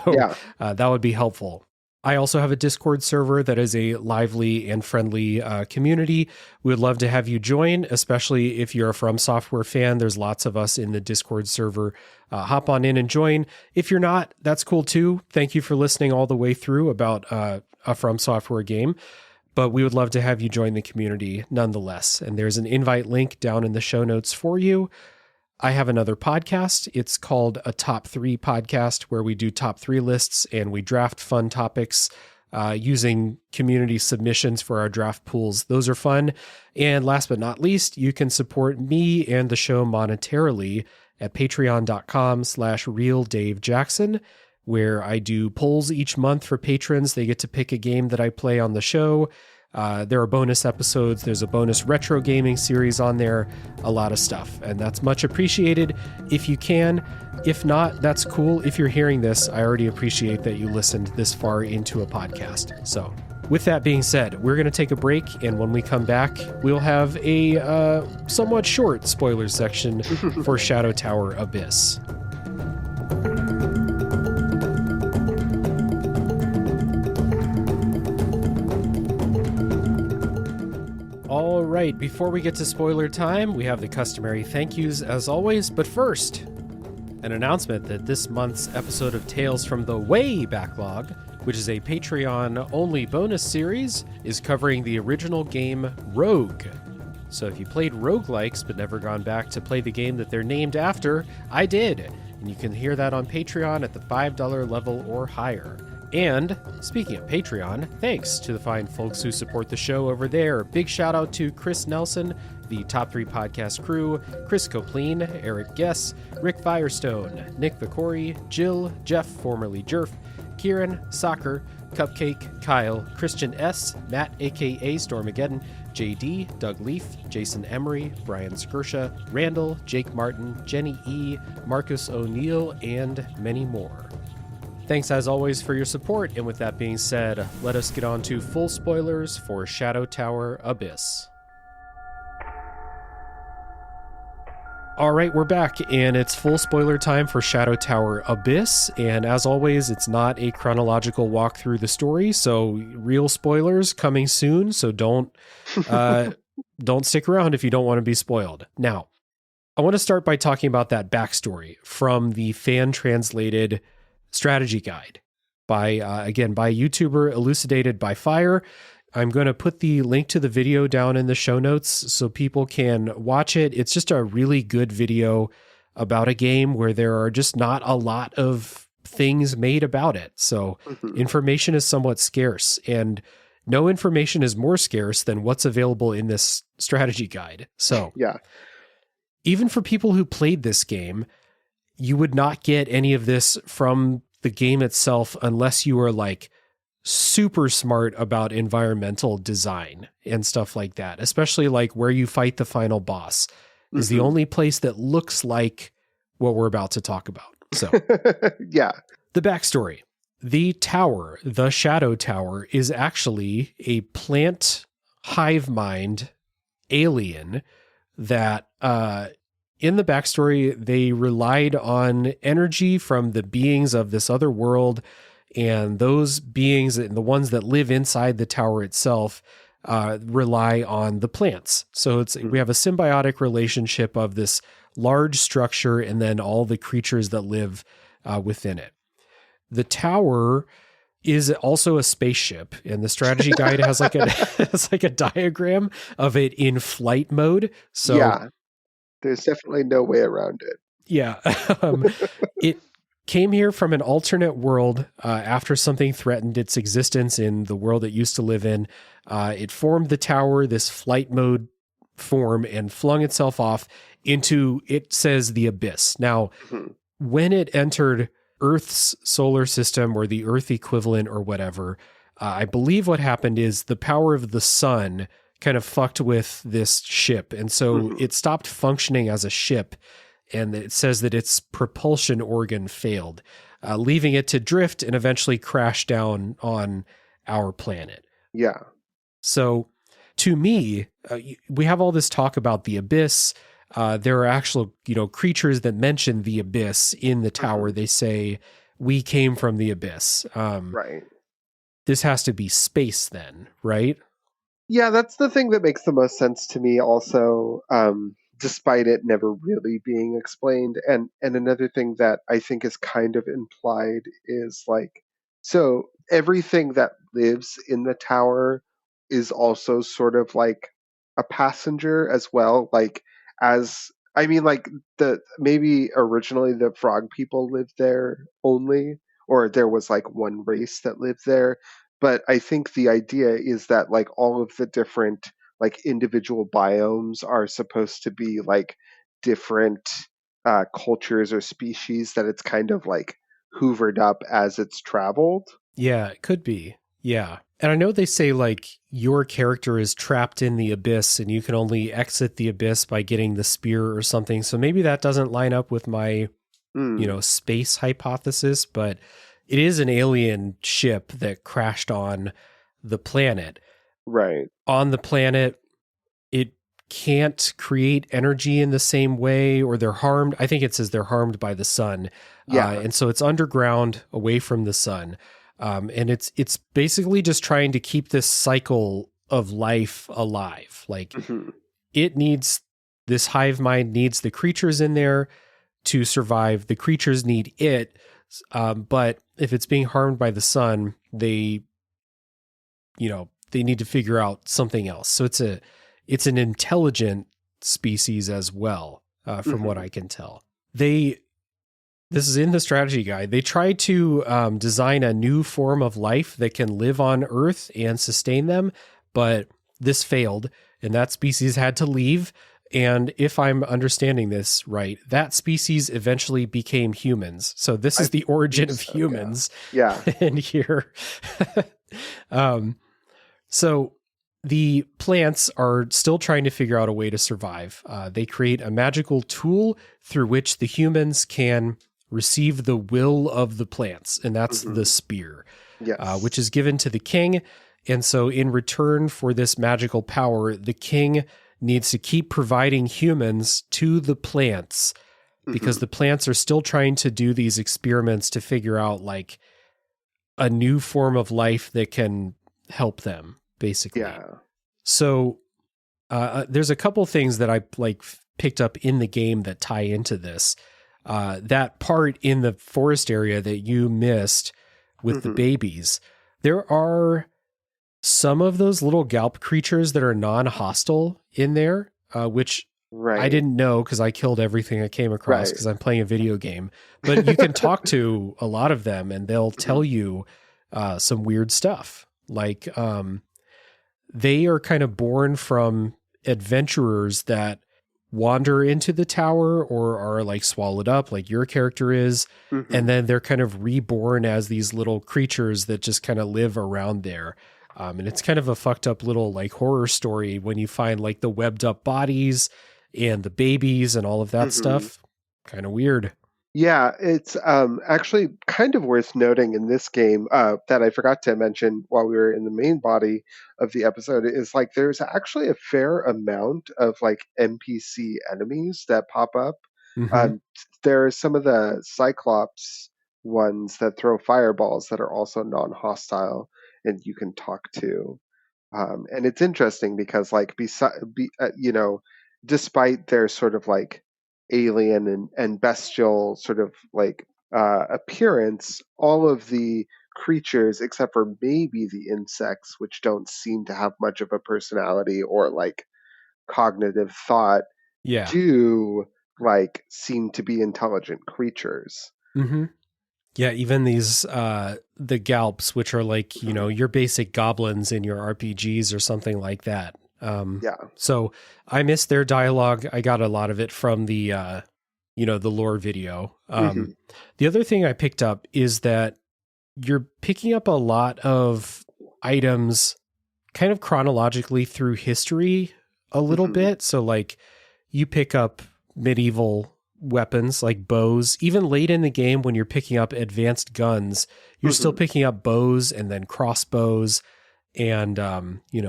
that would be helpful. I also have a Discord server that is a lively and friendly community. We would love to have you join, especially if you're a From Software fan. There's lots of us in the Discord server. Hop on in and join. If you're not, that's cool too. Thank you for listening all the way through about a From Software game. But we would love to have you join the community nonetheless. And there's an invite link down in the show notes for you. I have another podcast. It's called a Top 3 podcast, where we do top 3 lists and we draft fun topics using community submissions for our draft pools. Those are fun. And last but not least, you can support me and the show monetarily at patreon.com/realdavejackson, where I do polls each month for patrons. They get to pick a game that I play on the show. There are bonus episodes. There's a bonus retro gaming series on there, a lot of stuff. And that's much appreciated if you can. If not, that's cool. If you're hearing this, I already appreciate that you listened this far into a podcast. So with that being said, we're going to take a break. And when we come back, we'll have a somewhat short spoilers section for Shadow Tower Abyss. All right, before we get to spoiler time, we have the customary thank yous as always. But first, an announcement that this month's episode of Tales from the Way Backlog, which is a Patreon-only bonus series, is covering the original game Rogue. So if you played roguelikes but never gone back to play the game that they're named after, I did. And you can hear that on Patreon at the $5 level or higher. And speaking of Patreon, thanks to the fine folks who support the show over there. Big shout out to Chris Nelson, the Top 3 podcast crew, Chris Copleen, Eric Guess, Rick Firestone, Nick Vicori, Jill, Jeff, formerly Jerf, Kieran, Soccer, Cupcake, Kyle, Christian S., Matt aka Stormageddon, JD, Doug Leaf, Jason Emery, Brian Skirsha, Randall, Jake Martin, Jenny E., Marcus O'Neill, and many more. Thanks as always for your support, and with that being said, let us get on to full spoilers for Shadow Tower Abyss. All right, we're back, and it's full spoiler time for Shadow Tower Abyss, and as always, it's not a chronological walk through the story, so real spoilers coming soon, so don't stick around if you don't want to be spoiled. Now, I want to start by talking about that backstory from the fan-translated strategy guide by YouTuber Elucidated by Fire. I'm going to put the link to the video down in the show notes so people can watch it. It's just a really good video about a game where there are just not a lot of things made about it. So information is somewhat scarce, and no information is more scarce than what's available in this strategy guide. So yeah. Even for people who played this game, you would not get any of this from the game itself unless you were like super smart about environmental design and stuff like that, especially like where you fight the final boss is the only place that looks like what we're about to talk about. So yeah. The backstory. The tower, the Shadow Tower, is actually a plant hive mind alien that in the backstory, they relied on energy from the beings of this other world, and those beings, and the ones that live inside the tower itself, rely on the plants. So we have a symbiotic relationship of this large structure and then all the creatures that live within it. The tower is also a spaceship, and the strategy guide has like a diagram of it in flight mode. So yeah, there's definitely no way around it. Yeah. It came here from an alternate world after something threatened its existence in the world it used to live in. It formed the tower, this flight mode form, and flung itself off into, it says, the abyss. Now, when it entered Earth's solar system, or the Earth equivalent or whatever, I believe what happened is the power of the sun kind of fucked with this ship. And so it stopped functioning as a ship. And it says that its propulsion organ failed, leaving it to drift and eventually crash down on our planet. Yeah. So to me, we have all this talk about the abyss. There are actual, creatures that mention the abyss in the tower. They say, we came from the abyss. Right. This has to be space then, right? Yeah, that's the thing that makes the most sense to me also, despite it never really being explained. And another thing that I think is kind of implied is like, so everything that lives in the tower is also sort of like a passenger as well. Like, maybe originally the frog people lived there only, or there was like one race that lived there. But I think the idea is that like all of the different like individual biomes are supposed to be like different cultures or species that it's kind of like hoovered up as it's traveled. Yeah, it could be. Yeah. And I know they say like your character is trapped in the abyss and you can only exit the abyss by getting the spear or something. So maybe that doesn't line up with my, space hypothesis, but it is an alien ship that crashed on the planet. Right. On the planet, it can't create energy in the same way, or they're harmed. I think it says they're harmed by the sun. Yeah. And so it's underground away from the sun. And it's basically just trying to keep this cycle of life alive. Like it needs, this hive mind needs the creatures in there to survive. The creatures need it. But if it's being harmed by the sun, they need to figure out something else. So it's an intelligent species as well, from what I can tell. This is in the strategy guide. They tried to design a new form of life that can live on Earth and sustain them, but this failed, and that species had to leave. And if I'm understanding this right, that species eventually became humans. So this is the origin of humans. Yeah. In here. So the plants are still trying to figure out a way to survive. They create a magical tool through which the humans can receive the will of the plants, and that's the spear, which is given to the king. And so in return for this magical power, the king needs to keep providing humans to the plants, because the plants are still trying to do these experiments to figure out like a new form of life that can help them, basically. Yeah. So there's a couple things that I like picked up in the game that tie into this. That part in the forest area that you missed with the babies, there are some of those little Galp creatures that are non-hostile in there, which Right. I didn't know because I killed everything I came across because I'm playing a video game. But you can talk to a lot of them and they'll tell you some weird stuff. Like they are kind of born from adventurers that wander into the tower or are like swallowed up like your character is. And then they're kind of reborn as these little creatures that just kind of live around there. And it's kind of a fucked up little like horror story when you find like the webbed up bodies and the babies and all of that stuff. Kind of weird. Yeah, it's actually kind of worth noting in this game that I forgot to mention while we were in the main body of the episode is like there's actually a fair amount of like NPC enemies that pop up. Um, there are some of the Cyclops ones that throw fireballs that are also non-hostile and you can talk to. And it's interesting because like despite their sort of like alien and bestial sort of like appearance, all of the creatures except for maybe the insects, which don't seem to have much of a personality or like cognitive thought, Yeah. do like seem to be intelligent creatures. Yeah, even these the Galps, which are like, you know, your basic goblins in your RPGs or something like that. Yeah. So I missed their dialogue. I got a lot of it from the the lore video. The other thing I picked up is that you're picking up a lot of items kind of chronologically through history a little bit. So like you pick up medieval weapons like bows. Even late in the game when you're picking up advanced guns, you're still picking up bows and then crossbows and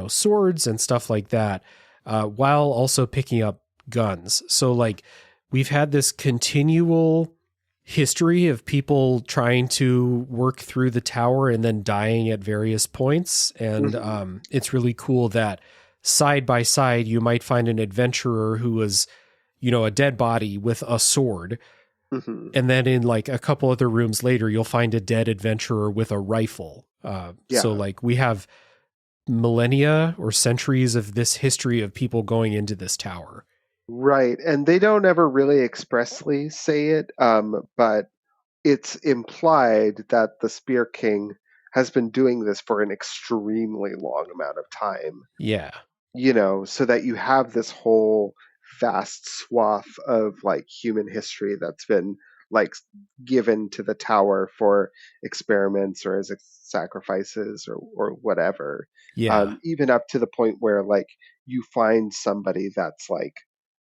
swords and stuff like that, while also picking up guns. So like we've had this continual history of people trying to work through the tower and then dying at various points. And it's really cool that side by side you might find an adventurer who was a dead body with a sword. And then in like a couple other rooms later, you'll find a dead adventurer with a rifle. So like we have millennia or centuries of this history of people going into this tower. Right. And they don't ever really expressly say it, but it's implied that the Spear King has been doing this for an extremely long amount of time. Yeah. So that you have this whole vast swath of like human history that's been like given to the tower for experiments or as sacrifices or whatever. Yeah. Even up to the point where like you find somebody that's like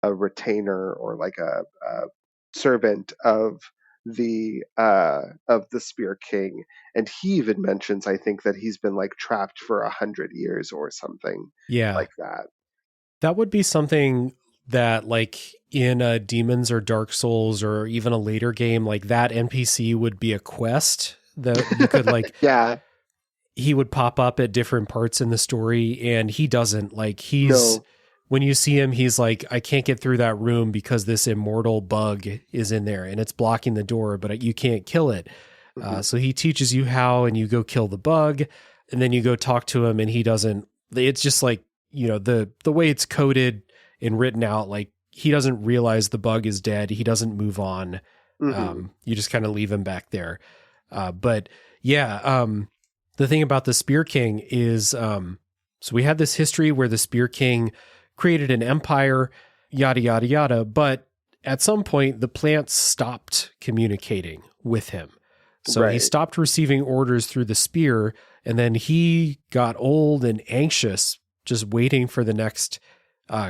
a retainer or like a servant of the Spear King, and he even mentions I think that he's been like trapped for 100 years or something like that. That would be something that like in Demons or Dark Souls or even a later game, like that NPC would be a quest that you could like, he would pop up at different parts in the story and he doesn't like, when you see him, he's like, I can't get through that room because this immortal bug is in there and it's blocking the door, but you can't kill it. So he teaches you how, and you go kill the bug and then you go talk to him and he doesn't, it's just like, the way it's coded and written out, like he doesn't realize the bug is dead. He doesn't move on. You just kind of leave him back there. But the thing about the Spear King is, so we had this history where the Spear King created an empire, yada, yada, yada. But at some point the plants stopped communicating with him. So he stopped receiving orders through the spear. And then he got old and anxious, just waiting for the next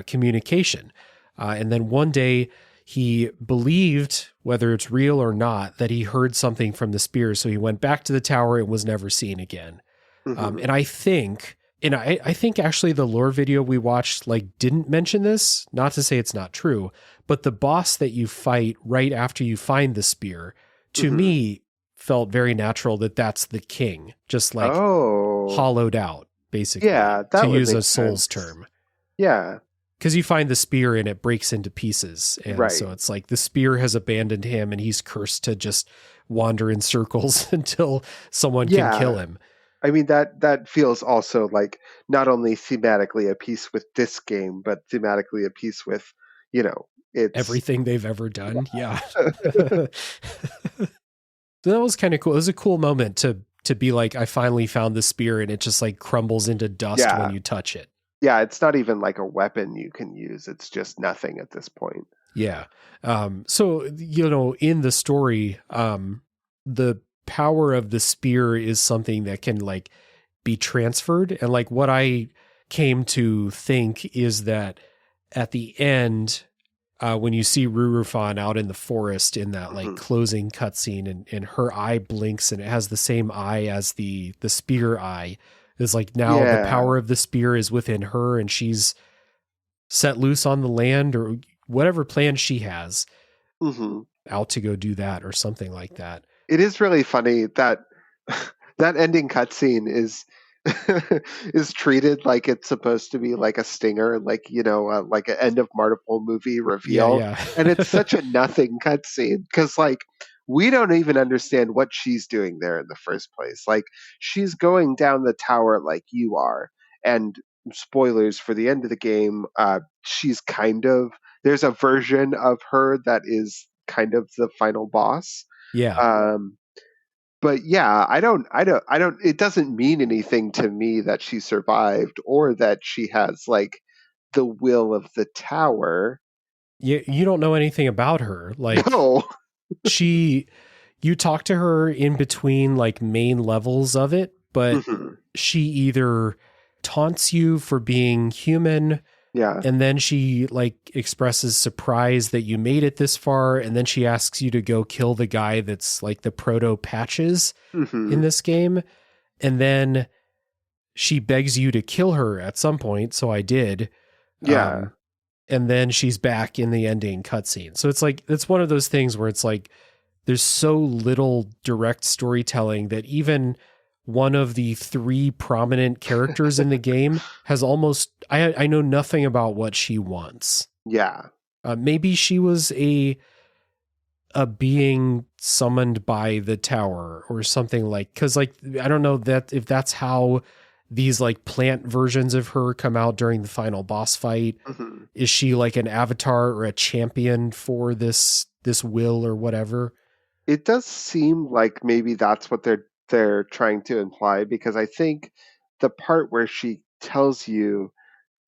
communication. And then one day he believed, whether it's real or not, that he heard something from the spear. So he went back to the tower and was never seen again. And I think actually the lore video we watched like didn't mention this, not to say it's not true, but the boss that you fight right after you find the spear, to me felt very natural that that's the king, just like hollowed out, basically, to use a Souls term. Yeah. Because you find the spear and it breaks into pieces. And so it's like the spear has abandoned him and he's cursed to just wander in circles until someone can kill him. I mean, that feels also like not only thematically a piece with this game, but thematically a piece with, it's everything they've ever done. Yeah. That was kind of cool. It was a cool moment to be like, I finally found the spear, and it just like crumbles into dust when you touch it. Yeah, it's not even like a weapon you can use. It's just nothing at this point. Yeah. So, in the story, the power of the spear is something that can like be transferred. And like what I came to think is that at the end, when you see Rurufan out in the forest in that like closing cutscene, and her eye blinks and it has the same eye as the spear eye, is like now the power of the spear is within her, and she's set loose on the land or whatever plan she has out to go do that or something like that. It is really funny that that ending cutscene is is treated like it's supposed to be like a stinger, like like an end of Marvel movie reveal, and it's such a nothing cutscene because like we don't even understand what she's doing there in the first place. Like she's going down the tower like you are, and spoilers for the end of the game, she's kind of there's a version of her that is kind of the final boss. But yeah, I don't, it doesn't mean anything to me that she survived or that she has like the will of the tower. You don't know anything about her. Like, no. You talk to her in between like main levels of it, but she either taunts you for being human. Yeah. And then she like expresses surprise that you made it this far. And then she asks you to go kill the guy that's like the proto Patches in this game. And then she begs you to kill her at some point. So I did. Yeah. And then she's back in the ending cutscene. So it's like, it's one of those things where it's like, there's so little direct storytelling that even one of the three prominent characters in the game has almost, I know nothing about what she wants. Yeah. Maybe she was a being summoned by the tower or something like, cause like, I don't know that if that's how these like plant versions of her come out during the final boss fight. Is she like an avatar or a champion for this will or whatever? It does seem like maybe that's what they're trying to imply, because I think the part where she tells you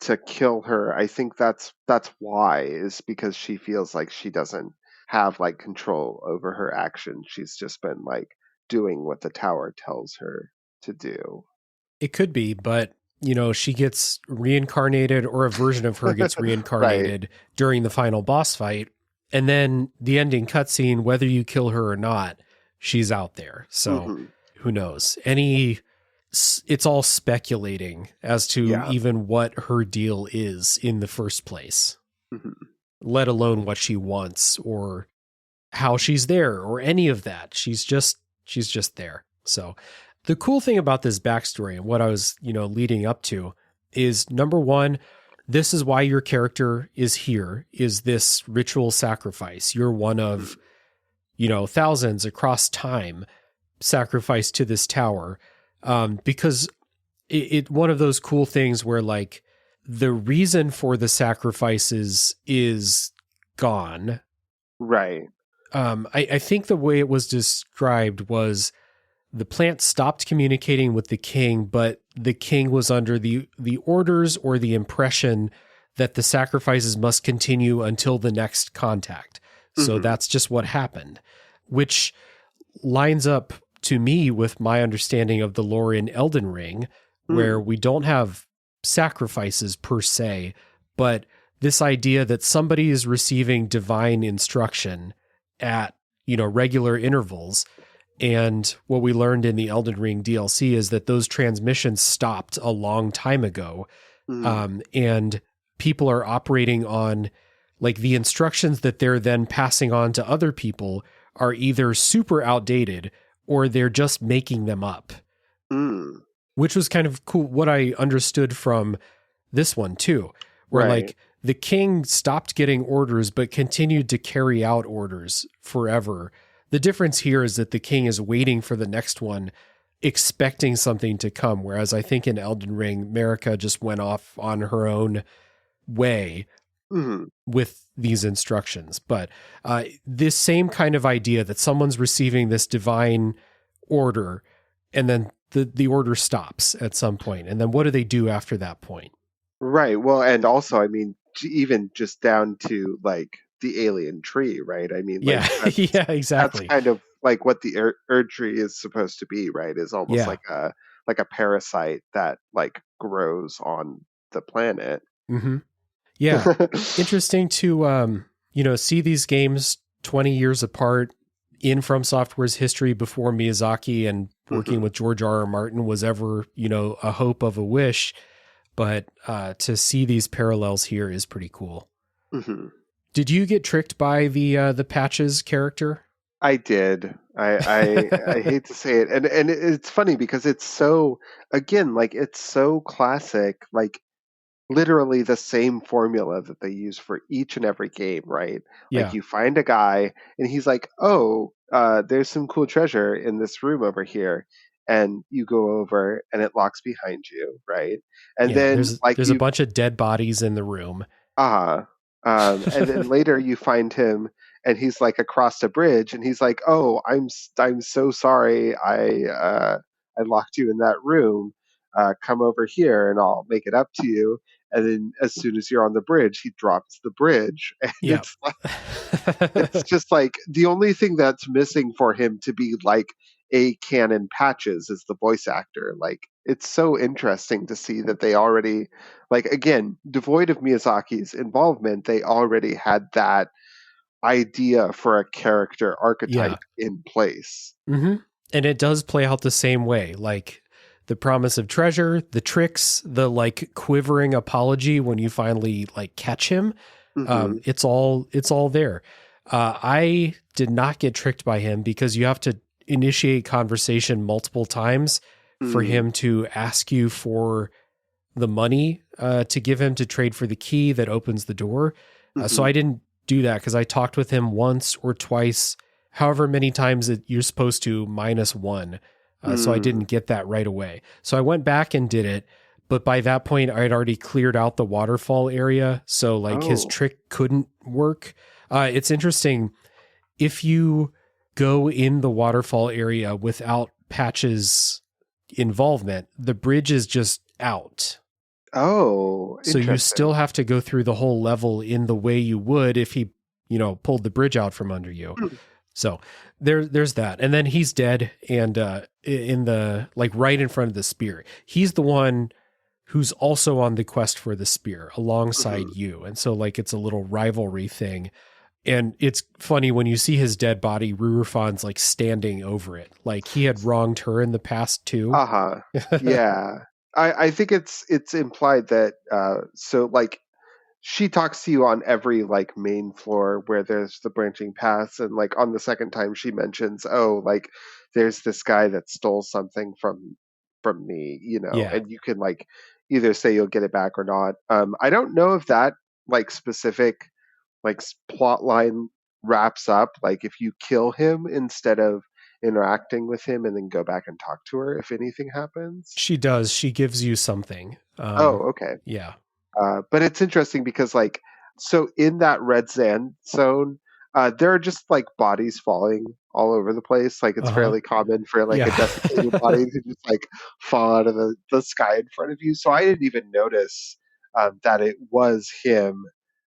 to kill her, I think that's why, is because she feels like she doesn't have like control over her actions. She's just been like doing what the tower tells her to do. It could be, but she gets reincarnated, or a version of her gets reincarnated during the final boss fight. And then the ending cutscene, whether you kill her or not, she's out there. So who knows? It's all speculating as to even what her deal is in the first place, let alone what she wants or how she's there or any of that. She's just there. So the cool thing about this backstory and what I was, leading up to is, number one, this is why your character is here, is this ritual sacrifice. You're one of, thousands across time sacrificed to this tower. Because it one of those cool things where like the reason for the sacrifices is gone. Right. I think the way it was described was the plant stopped communicating with the king, but the king was under the orders or the impression that the sacrifices must continue until the next contact. So that's just what happened, which lines up to me with my understanding of the lore in Elden Ring, where we don't have sacrifices per se, but this idea that somebody is receiving divine instruction at, regular intervals. And what we learned in the Elden Ring DLC is that those transmissions stopped a long time ago. And people are operating on like the instructions that they're then passing on to other people are either super outdated or they're just making them up, which was kind of cool. What I understood from this one too, where like the king stopped getting orders, but continued to carry out orders forever. The difference here is that the king is waiting for the next one, expecting something to come. Whereas I think in Elden Ring, Marika just went off on her own way with these instructions. But this same kind of idea that someone's receiving this divine order and then the order stops at some point. And then what do they do after that point? Right. Well, and also, I mean, even just down to like the alien tree, right? I mean, like, yeah, yeah, exactly. That's kind of like what the Erd tree is supposed to be, right? Is almost like a parasite that like grows on the planet. Mm-hmm. Yeah. Interesting to, see these games 20 years apart in FromSoftware's history before Miyazaki and working with George R.R. Martin was ever, a hope of a wish. But to see these parallels here is pretty cool. Mm-hmm. Did you get tricked by the Patches character? I did. I hate to say it, and it's funny because it's so, again, like it's so classic, like literally the same formula that they use for each and every game, right? Yeah. Like you find a guy and he's like, "Oh, there's some cool treasure in this room over here." And you go over and it locks behind you, right? And then there's a bunch of dead bodies in the room. And then later you find him and he's like across a bridge and he's like, "Oh, I'm so sorry. I locked you in that room. Come over here and I'll make it up to you." And then as soon as you're on the bridge, he drops the bridge. And it's like, it's just like the only thing that's missing for him to be like a canon Patches is the voice actor. Like it's so interesting to see that they already, like, again, devoid of Miyazaki's involvement, they already had that idea for a character archetype in place. Mm-hmm. And it does play out the same way. Like the promise of treasure, the tricks, the like quivering apology when you finally like catch him. It's all there. I did not get tricked by him because you have to initiate conversation multiple times for him to ask you for the money to give him to trade for the key that opens the door. So I didn't do that because I talked with him once or twice, however many times that you're supposed to -1. So I didn't get that right away. So I went back and did it. But by that point, I had already cleared out the waterfall area. So like his trick couldn't work. It's interesting. If you go in the waterfall area without Patch's involvement, the bridge is just out. Oh, so you still have to go through the whole level in the way you would if he, pulled the bridge out from under you. So there's that. And then he's dead. And in the, like right in front of the spear, he's the one who's also on the quest for the spear alongside you. And so like, it's a little rivalry thing. And it's funny when you see his dead body, Rurifan's like standing over it. Like he had wronged her in the past too. Yeah. I think it's implied that, so like she talks to you on every like main floor where there's the branching paths. And like on the second time she mentions, "Oh, like there's this guy that stole something from me," and you can like either say you'll get it back or not. I don't know if that like specific like plot line wraps up, like if you kill him instead of interacting with him and then go back and talk to her, if anything happens. She does. She gives you something. Okay. Yeah. But it's interesting because like, so in that red sand zone, there are just like bodies falling all over the place. Like it's fairly common for like a desiccated body to just like fall out of the sky in front of you. So I didn't even notice that it was him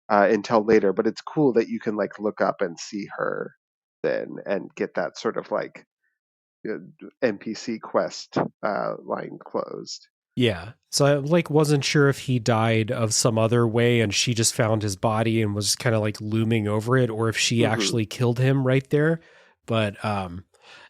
until later, but it's cool that you can like look up and see her then and get that sort of like NPC quest line closed. Yeah. So I like wasn't sure if he died of some other way and she just found his body and was kind of like looming over it, or if she actually killed him right there. But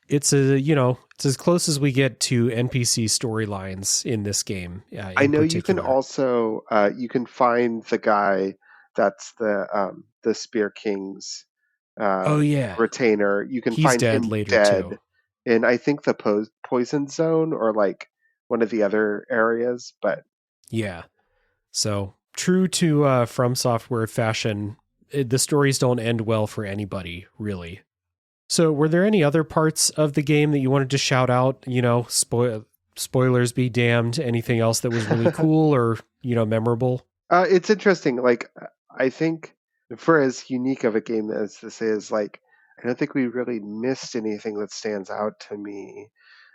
it's it's as close as we get to NPC storylines in this game. I know you can also you can find the guy that's the Spear King's retainer. You can find him later dead too. In I think the poison zone or like one of the other areas, but yeah. So true to From Software fashion, the stories don't end well for anybody, really. So were there any other parts of the game that you wanted to shout out? Spoilers be damned. Anything else that was really cool or memorable? It's interesting. Like I think for as unique of a game as this is, like, I don't think we really missed anything that stands out to me.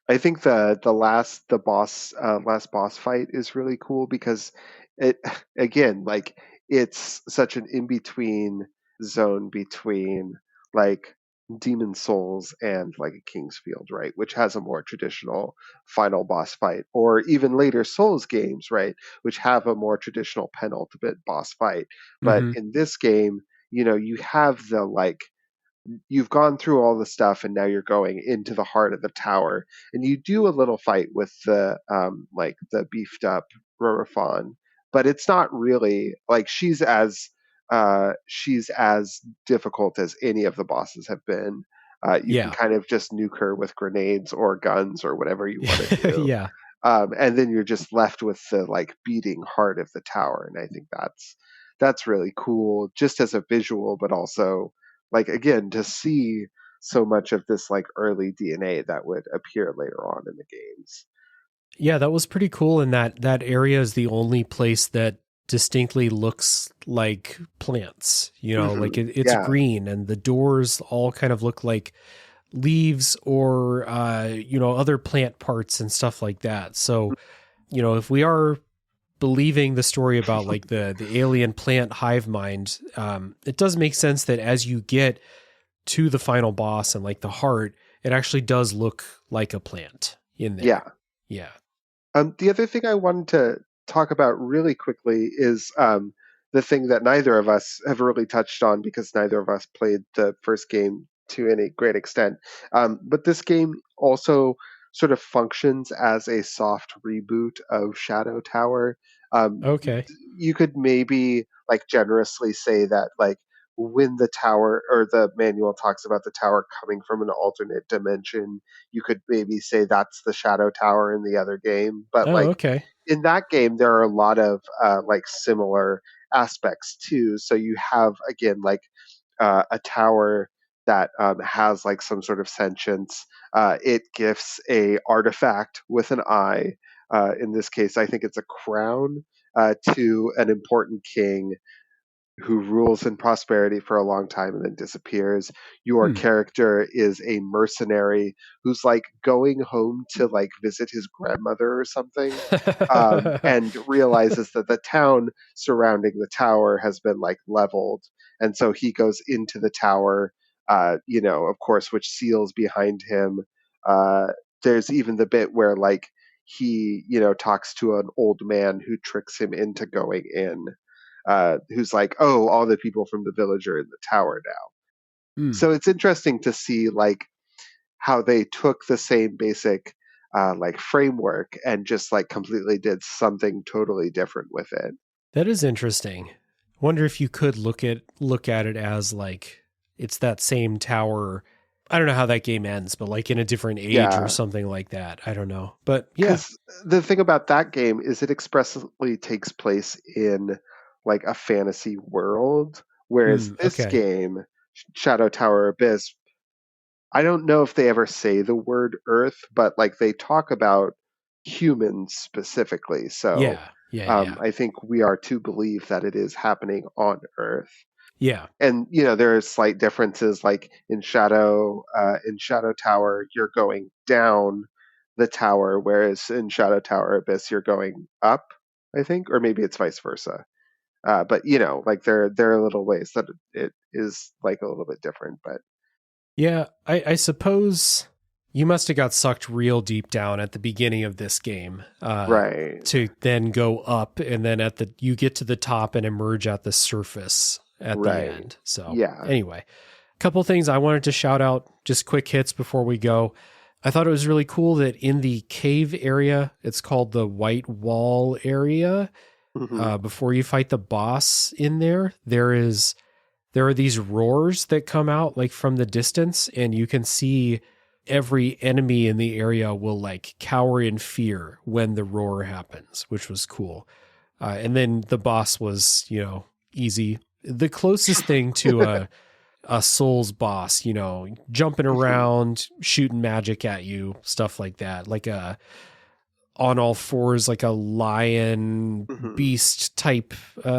I think the last boss fight is really cool because it again, like, it's such an in between zone between like Demon Souls and like a King's Field, right, which has a more traditional final boss fight, or even later Souls games, right, which have a more traditional penultimate boss fight. But Mm-hmm. in this game, you have the like you've gone through all the stuff and now you're going into the heart of the tower, and you do a little fight with the like the beefed up Rorifon, but it's not really like she's as difficult as any of the bosses have been. You can Yeah. kind of just nuke her with grenades or guns or whatever you want to do. Yeah. And then you're just left with the like beating heart of the tower, and I think that's really cool just as a visual, but also like again to see so much of this like early DNA that would appear later on in the games. Yeah, that was pretty cool. And that area is the only place that distinctly looks like plants. Like it's Yeah. green, and the doors all kind of look like leaves or other plant parts and stuff like that. So, if we are believing the story about like the alien plant hive mind, it does make sense that as you get to the final boss and like the heart, it actually does look like a plant in there. Yeah. Yeah. The other thing I wanted to talk about really quickly is the thing that neither of us have really touched on because neither of us played the first game to any great extent. But this game also sort of functions as a soft reboot of Shadow Tower. Okay. You could maybe like generously say that like when the tower or the manual talks about the tower coming from an alternate dimension, you could maybe say that's the Shadow Tower in the other game. But Oh, like okay. in that game, there are a lot of like similar aspects too. So you have again like a tower that has like some sort of sentience. It gifts a artifact with an eye. In this case, I think it's a crown to an important king who rules in prosperity for a long time and then disappears. Your Hmm. character is a mercenary who's like going home to like visit his grandmother or something, and realizes that the town surrounding the tower has been like leveled. And so he goes into the tower, of course, which seals behind him. Uh, there's even the bit where like he, talks to an old man who tricks him into going in, who's like, "Oh, all the people from the village are in the tower now." Hmm. So it's interesting to see like how they took the same basic like framework and just like completely did something totally different with it. That is interesting. Wonder if you could look at it as like it's that same tower. I don't know how that game ends, but like in a different age or Yeah, something like that. I don't know. But yeah. because the thing about that game is it expressly takes place in like a fantasy world, whereas Hmm. this Okay. game, Shadow Tower Abyss, I don't know if they ever say the word Earth, but like they talk about humans specifically. So Yeah. Yeah. Yeah. I think we are to believe that it is happening on Earth. Yeah. And there are slight differences. Like in Shadow Tower, you're going down the tower, whereas in Shadow Tower Abyss, you're going up. I think, or maybe it's vice versa. But like there are little ways that it is like a little bit different. But Yeah. I suppose you must have got sucked real deep down at the beginning of this game, right, to then go up, and then you get to the top and emerge at the surface at the right, end. So yeah. anyway, a couple things I wanted to shout out, just quick hits before we go. I thought it was really cool that in the cave area, it's called the White Wall area. Hmm. Before you fight the boss in there are these roars that come out like from the distance, and you can see every enemy in the area will like cower in fear when the roar happens, which was cool. And then the boss was, easy. The closest thing to a Souls boss, jumping Hmm. around, shooting magic at you, stuff like that. Like on all fours, like a lion Mm-hmm. beast type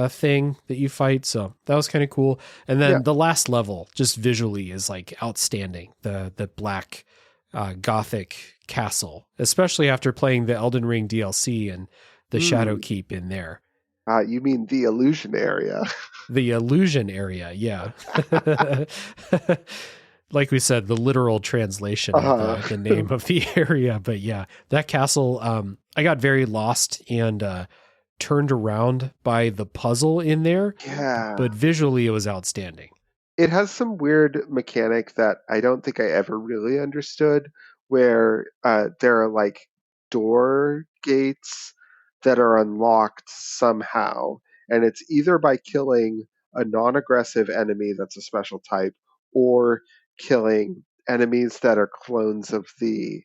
thing that you fight. So that was kind of cool. And Yeah. then the last level, just visually, is like outstanding. The black gothic castle, especially after playing the Elden Ring DLC and the Shadow Mm. Keep in there. You mean the illusion area? The illusion area, yeah. Like we said, the literal translation of Uh, the name of the area. But yeah, that castle, I got very lost and turned around by the puzzle in there, yeah. but visually it was outstanding. It has some weird mechanic that I don't think I ever really understood, where there are like door gates that are unlocked somehow, and it's either by killing a non-aggressive enemy that's a special type, or killing enemies that are clones of the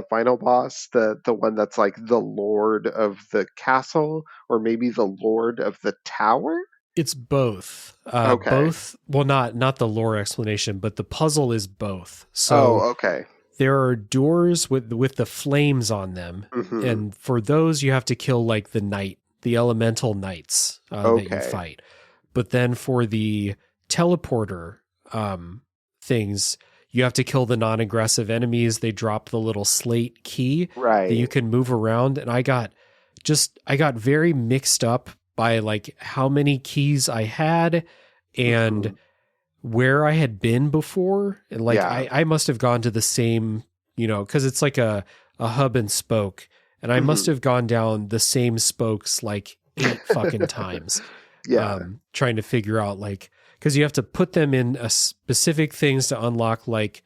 final boss, the one that's like the lord of the castle, or maybe the lord of the tower. It's both. Okay. Well, not the lore explanation, but the puzzle is both. So Oh, okay. there are doors with the flames on them, Hmm. and for those you have to kill like the elemental knights that you Okay. fight. But then for the teleporter things, you have to kill the non-aggressive enemies. They drop the little slate key that you Right. can move around, and I got very mixed up by like how many keys I had and Hmm. where I had been before. And like Yeah. I must have gone to the same, because it's like a hub and spoke. And I must Hmm. have gone down the same spokes like 8 fucking times, Yeah. trying to figure out like, because you have to put them in a specific things to unlock, like,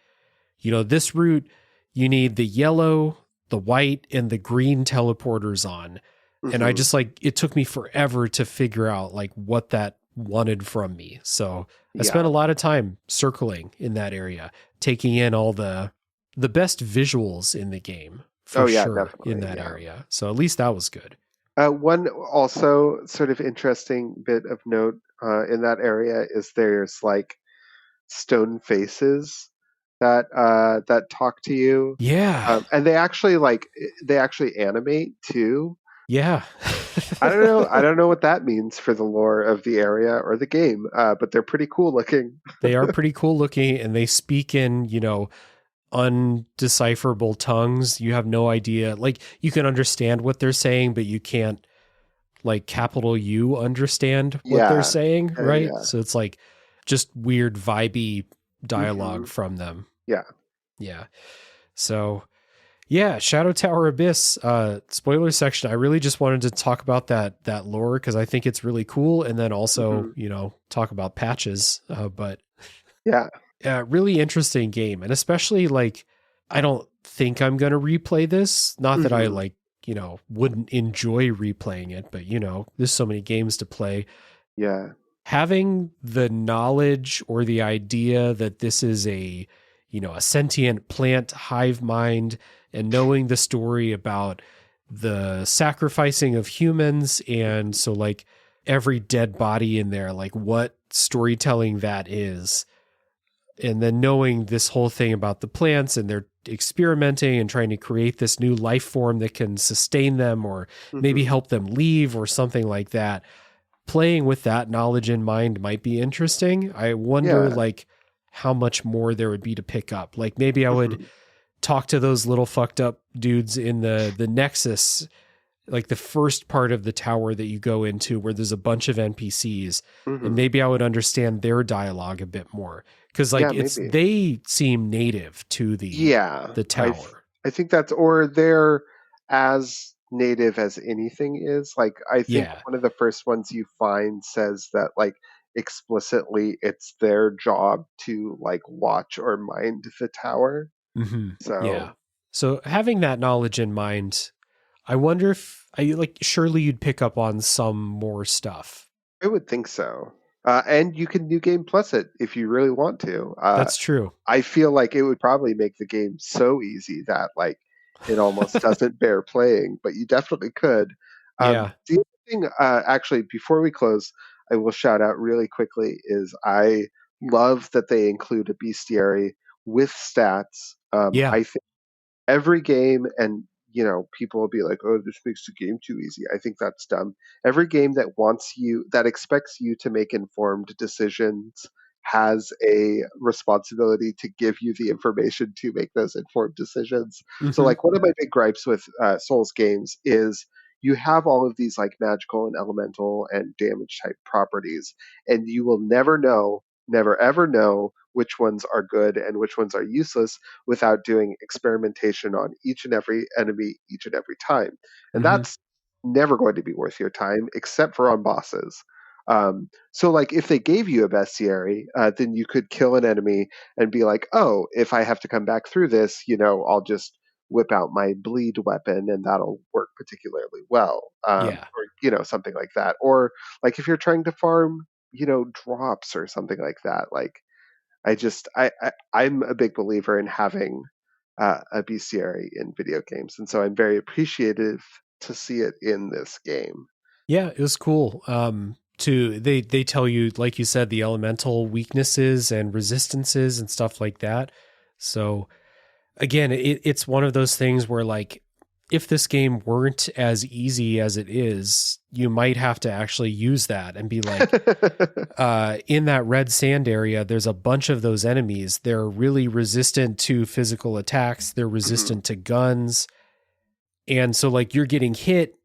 this route, you need the yellow, the white, and the green teleporters on. And I Hmm. just like, it took me forever to figure out like what that wanted from me. So I spent Yeah. a lot of time circling in that area, taking in all the best visuals in the game Oh, for yeah, sure in definitely. that Yeah. area. So at least that was good. One also sort of interesting bit of note in that area is there's like stone faces that talk to you, Yeah. and they actually animate too. Yeah. I don't know. I don't know what that means for the lore of the area or the game, but they're pretty cool looking. They are pretty cool looking and they speak in, undecipherable tongues. You have no idea. Like you can understand what they're saying, but you can't like capital U understand what they're Yeah. saying, Yeah. right? Yeah. So it's like just weird vibey Hmm. dialogue from them. Yeah. Yeah. So yeah, Shadow Tower Abyss, spoiler section. I really just wanted to talk about that lore because I think it's really cool, and then also, Hmm. talk about patches. But Yeah. really interesting game, and especially like I don't think I'm gonna replay this. Not that I Hmm. like wouldn't enjoy replaying it, but there's so many games to play. Yeah. Having the knowledge or the idea that this is a sentient plant hive mind, and knowing the story about the sacrificing of humans, and so like every dead body in there, like what storytelling that is, and then knowing this whole thing about the plants and they're experimenting and trying to create this new life form that can sustain them or maybe Hmm. help them leave or something like that. Playing with that knowledge in mind might be interesting. I wonder Yeah. like how much more there would be to pick up. Like maybe I would Hmm. talk to those little fucked up dudes in the Nexus, like the first part of the tower that you go into where there's a bunch of NPCs, and Hmm. maybe I would understand their dialogue a bit more because like Yeah, it's maybe. they seem native to Yeah, the tower. I think that's, or they're as native as anything is. Like I think Yeah. one of the first ones you find says that like explicitly it's their job to like watch or mind the tower. Yeah. So So having that knowledge in mind, I wonder if I like surely you'd pick up on some more stuff. I would think so. And you can New Game Plus it if you really want to. That's true. I feel like it would probably make the game so easy that like it almost doesn't bear playing, but you definitely could. Yeah. The other thing, actually, before we close, I will shout out really quickly is I love that they include a bestiary with stats. Yeah. I think every game, and people will be like, oh, this makes the game too easy. I think that's dumb. Every game that expects you to make informed decisions has a responsibility to give you the information to make those informed decisions. So, Hmm. like, one of my big gripes with Souls games is you have all of these like magical and elemental and damage type properties, and you will never ever know which ones are good and which ones are useless without doing experimentation on each and every enemy each and every time. And Hmm. that's never going to be worth your time except for on bosses. So, like, if they gave you a bestiary, then you could kill an enemy and be like, oh, if I have to come back through this, I'll just whip out my bleed weapon and that'll work particularly well. Yeah. Or, something like that. Or, like, if you're trying to farm, drops or something like that, like, I'm a big believer in having a bestiary in video games, and so I'm very appreciative to see it in this game. Yeah, it was cool. They tell you, like you said, the elemental weaknesses and resistances and stuff like that. So again, it's one of those things where, like, if this game weren't as easy as it is, you might have to actually use that and be like, in that red sand area, there's a bunch of those enemies. They're really resistant to physical attacks. They're Mhm. resistant to guns. And so, like, you're getting hit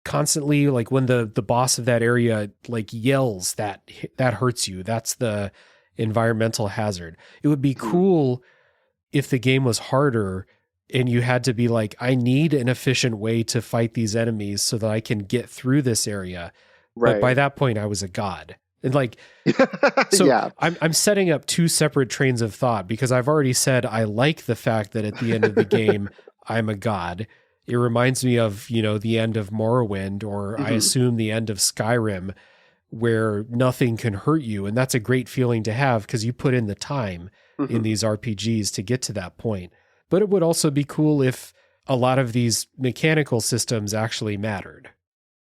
constantly. Like, when the boss of that area like yells, that hurts you. That's the environmental hazard. It would be Mhm. cool if the game was harder and you had to be like, I need an efficient way to fight these enemies so that I can get through this area. But by Right. that point I was a god. And like, so Yeah. I'm setting up two separate trains of thought, because I've already said I like the fact that at the end of the game I'm a god. It reminds me of, the end of Morrowind, or I Mhm. assume the end of Skyrim, where nothing can hurt you. And that's a great feeling to have, because you put in the time in Mhm. these RPGs to get to that point. But it would also be cool if a lot of these mechanical systems actually mattered.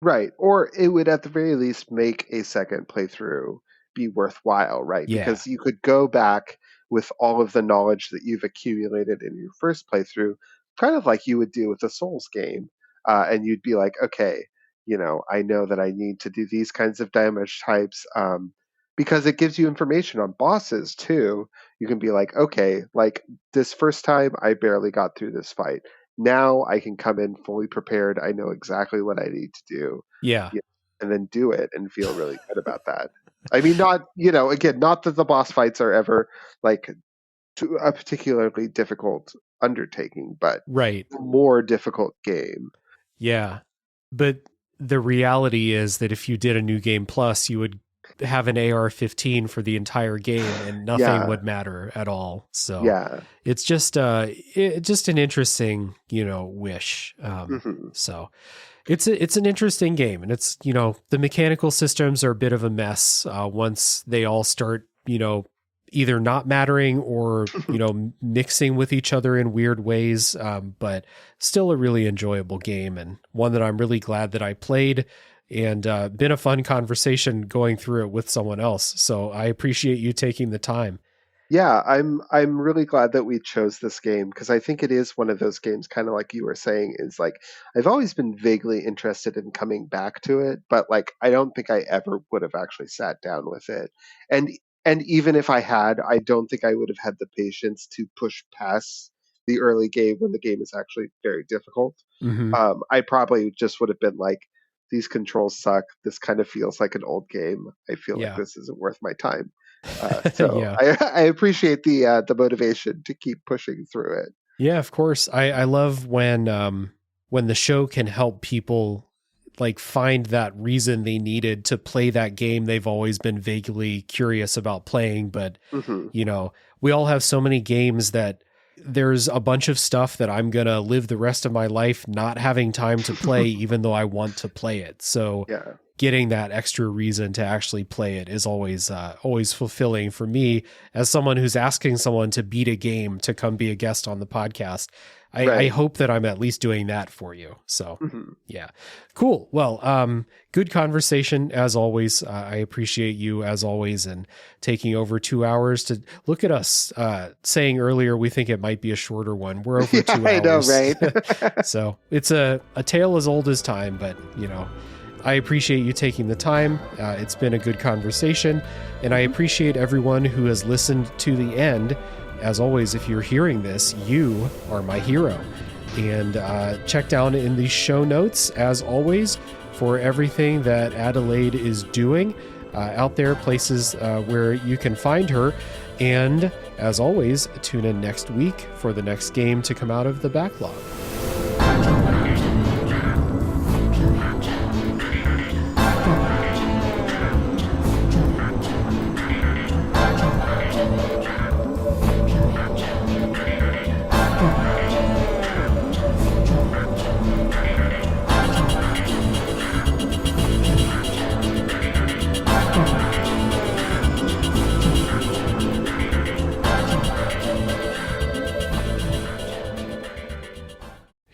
Right. Or it would at the very least make a second playthrough be worthwhile, right? Yeah. Because you could go back with all of the knowledge that you've accumulated in your first playthrough, kind of like you would do with a Souls game. And you'd be like, okay, I know that I need to do these kinds of damage types, because it gives you information on bosses too. You can be like, okay, like this first time I barely got through this fight. Now I can come in fully prepared. I know exactly what I need to do, Yeah. yeah, and then do it and feel really good about that. I mean, not, again, not that the boss fights are ever like a particularly difficult undertaking, but Right. a more difficult game. Yeah. But the reality is that if you did a new game plus, you would have an AR-15 for the entire game and nothing Yeah, would matter at all. So yeah. it's just just an interesting, wish. Hmm. So it's an interesting game, and it's, the mechanical systems are a bit of a mess once they all start, either not mattering or, mixing with each other in weird ways. But still a really enjoyable game, and one that I'm really glad that I played, and been a fun conversation going through it with someone else. So I appreciate you taking the time. Yeah, I'm really glad that we chose this game because I think it is one of those games, kind of like you were saying, is like I've always been vaguely interested in coming back to it, but like I don't think I ever would have actually sat down with it. And and even if I had, I don't think I would have had the patience to push past the early game when the game is actually very difficult. Hmm. I probably just would have been like, these controls suck. This kind of feels like an old game. I feel like Yeah. this isn't worth my time. So Yeah. I appreciate the motivation to keep pushing through it. Yeah, of course. I love when the show can help people like find that reason they needed to play that game they've always been vaguely curious about playing. But, Hmm. we all have so many games that there's a bunch of stuff that I'm going to live the rest of my life not having time to play, even though I want to play it. So Yeah. getting that extra reason to actually play it is always fulfilling for me as someone who's asking someone to beat a game to come be a guest on the podcast. I hope that I'm at least doing that for you. So yeah, cool. Well, good conversation as always. I appreciate you as always and taking over 2 hours to look at us saying earlier we think it might be a shorter one. We're over 2 hours. I know, right? So it's a tale as old as time, but I appreciate you taking the time. It's been a good conversation, and I appreciate everyone who has listened to the end. As always, if you're hearing this, you are my hero. And check down in the show notes, as always, for everything that Adelaide is doing out there, places where you can find her. And as always, tune in next week for the next game to come out of the backlog.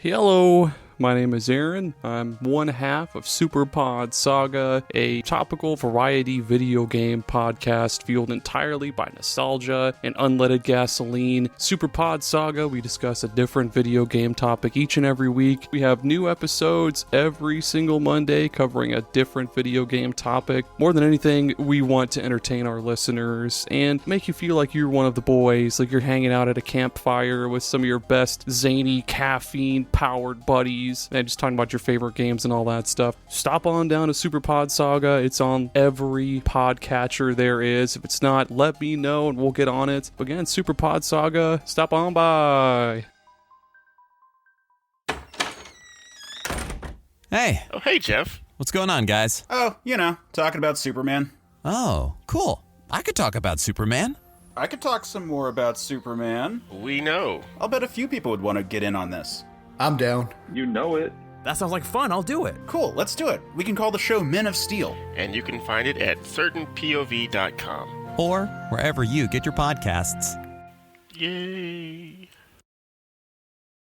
Hello, my name is Aaron. I'm one half of Superpod Saga, a topical variety video game podcast fueled entirely by nostalgia and unleaded gasoline. Superpod Saga, we discuss a different video game topic each and every week. We have new episodes every single Monday covering a different video game topic. More than anything, we want to entertain our listeners and make you feel like you're one of the boys, like you're hanging out at a campfire with some of your best zany, caffeine-powered buddies and just talking about your favorite games and all that stuff. Stop on down to Superpod Saga. It's on every podcatcher there is. If it's not, let me know and we'll get on it. But again, Superpod Saga, stop on by. Hey. Oh, hey, Jeff. What's going on, guys? Oh, talking about Superman. Oh, cool. I could talk about Superman. I could talk some more about Superman. We know. I'll bet a few people would want to get in on this. I'm down. You know it. That sounds like fun. I'll do it. Cool, let's do it. We can call the show Men of Steel. And you can find it at certainpov.com. Or wherever you get your podcasts. Yay.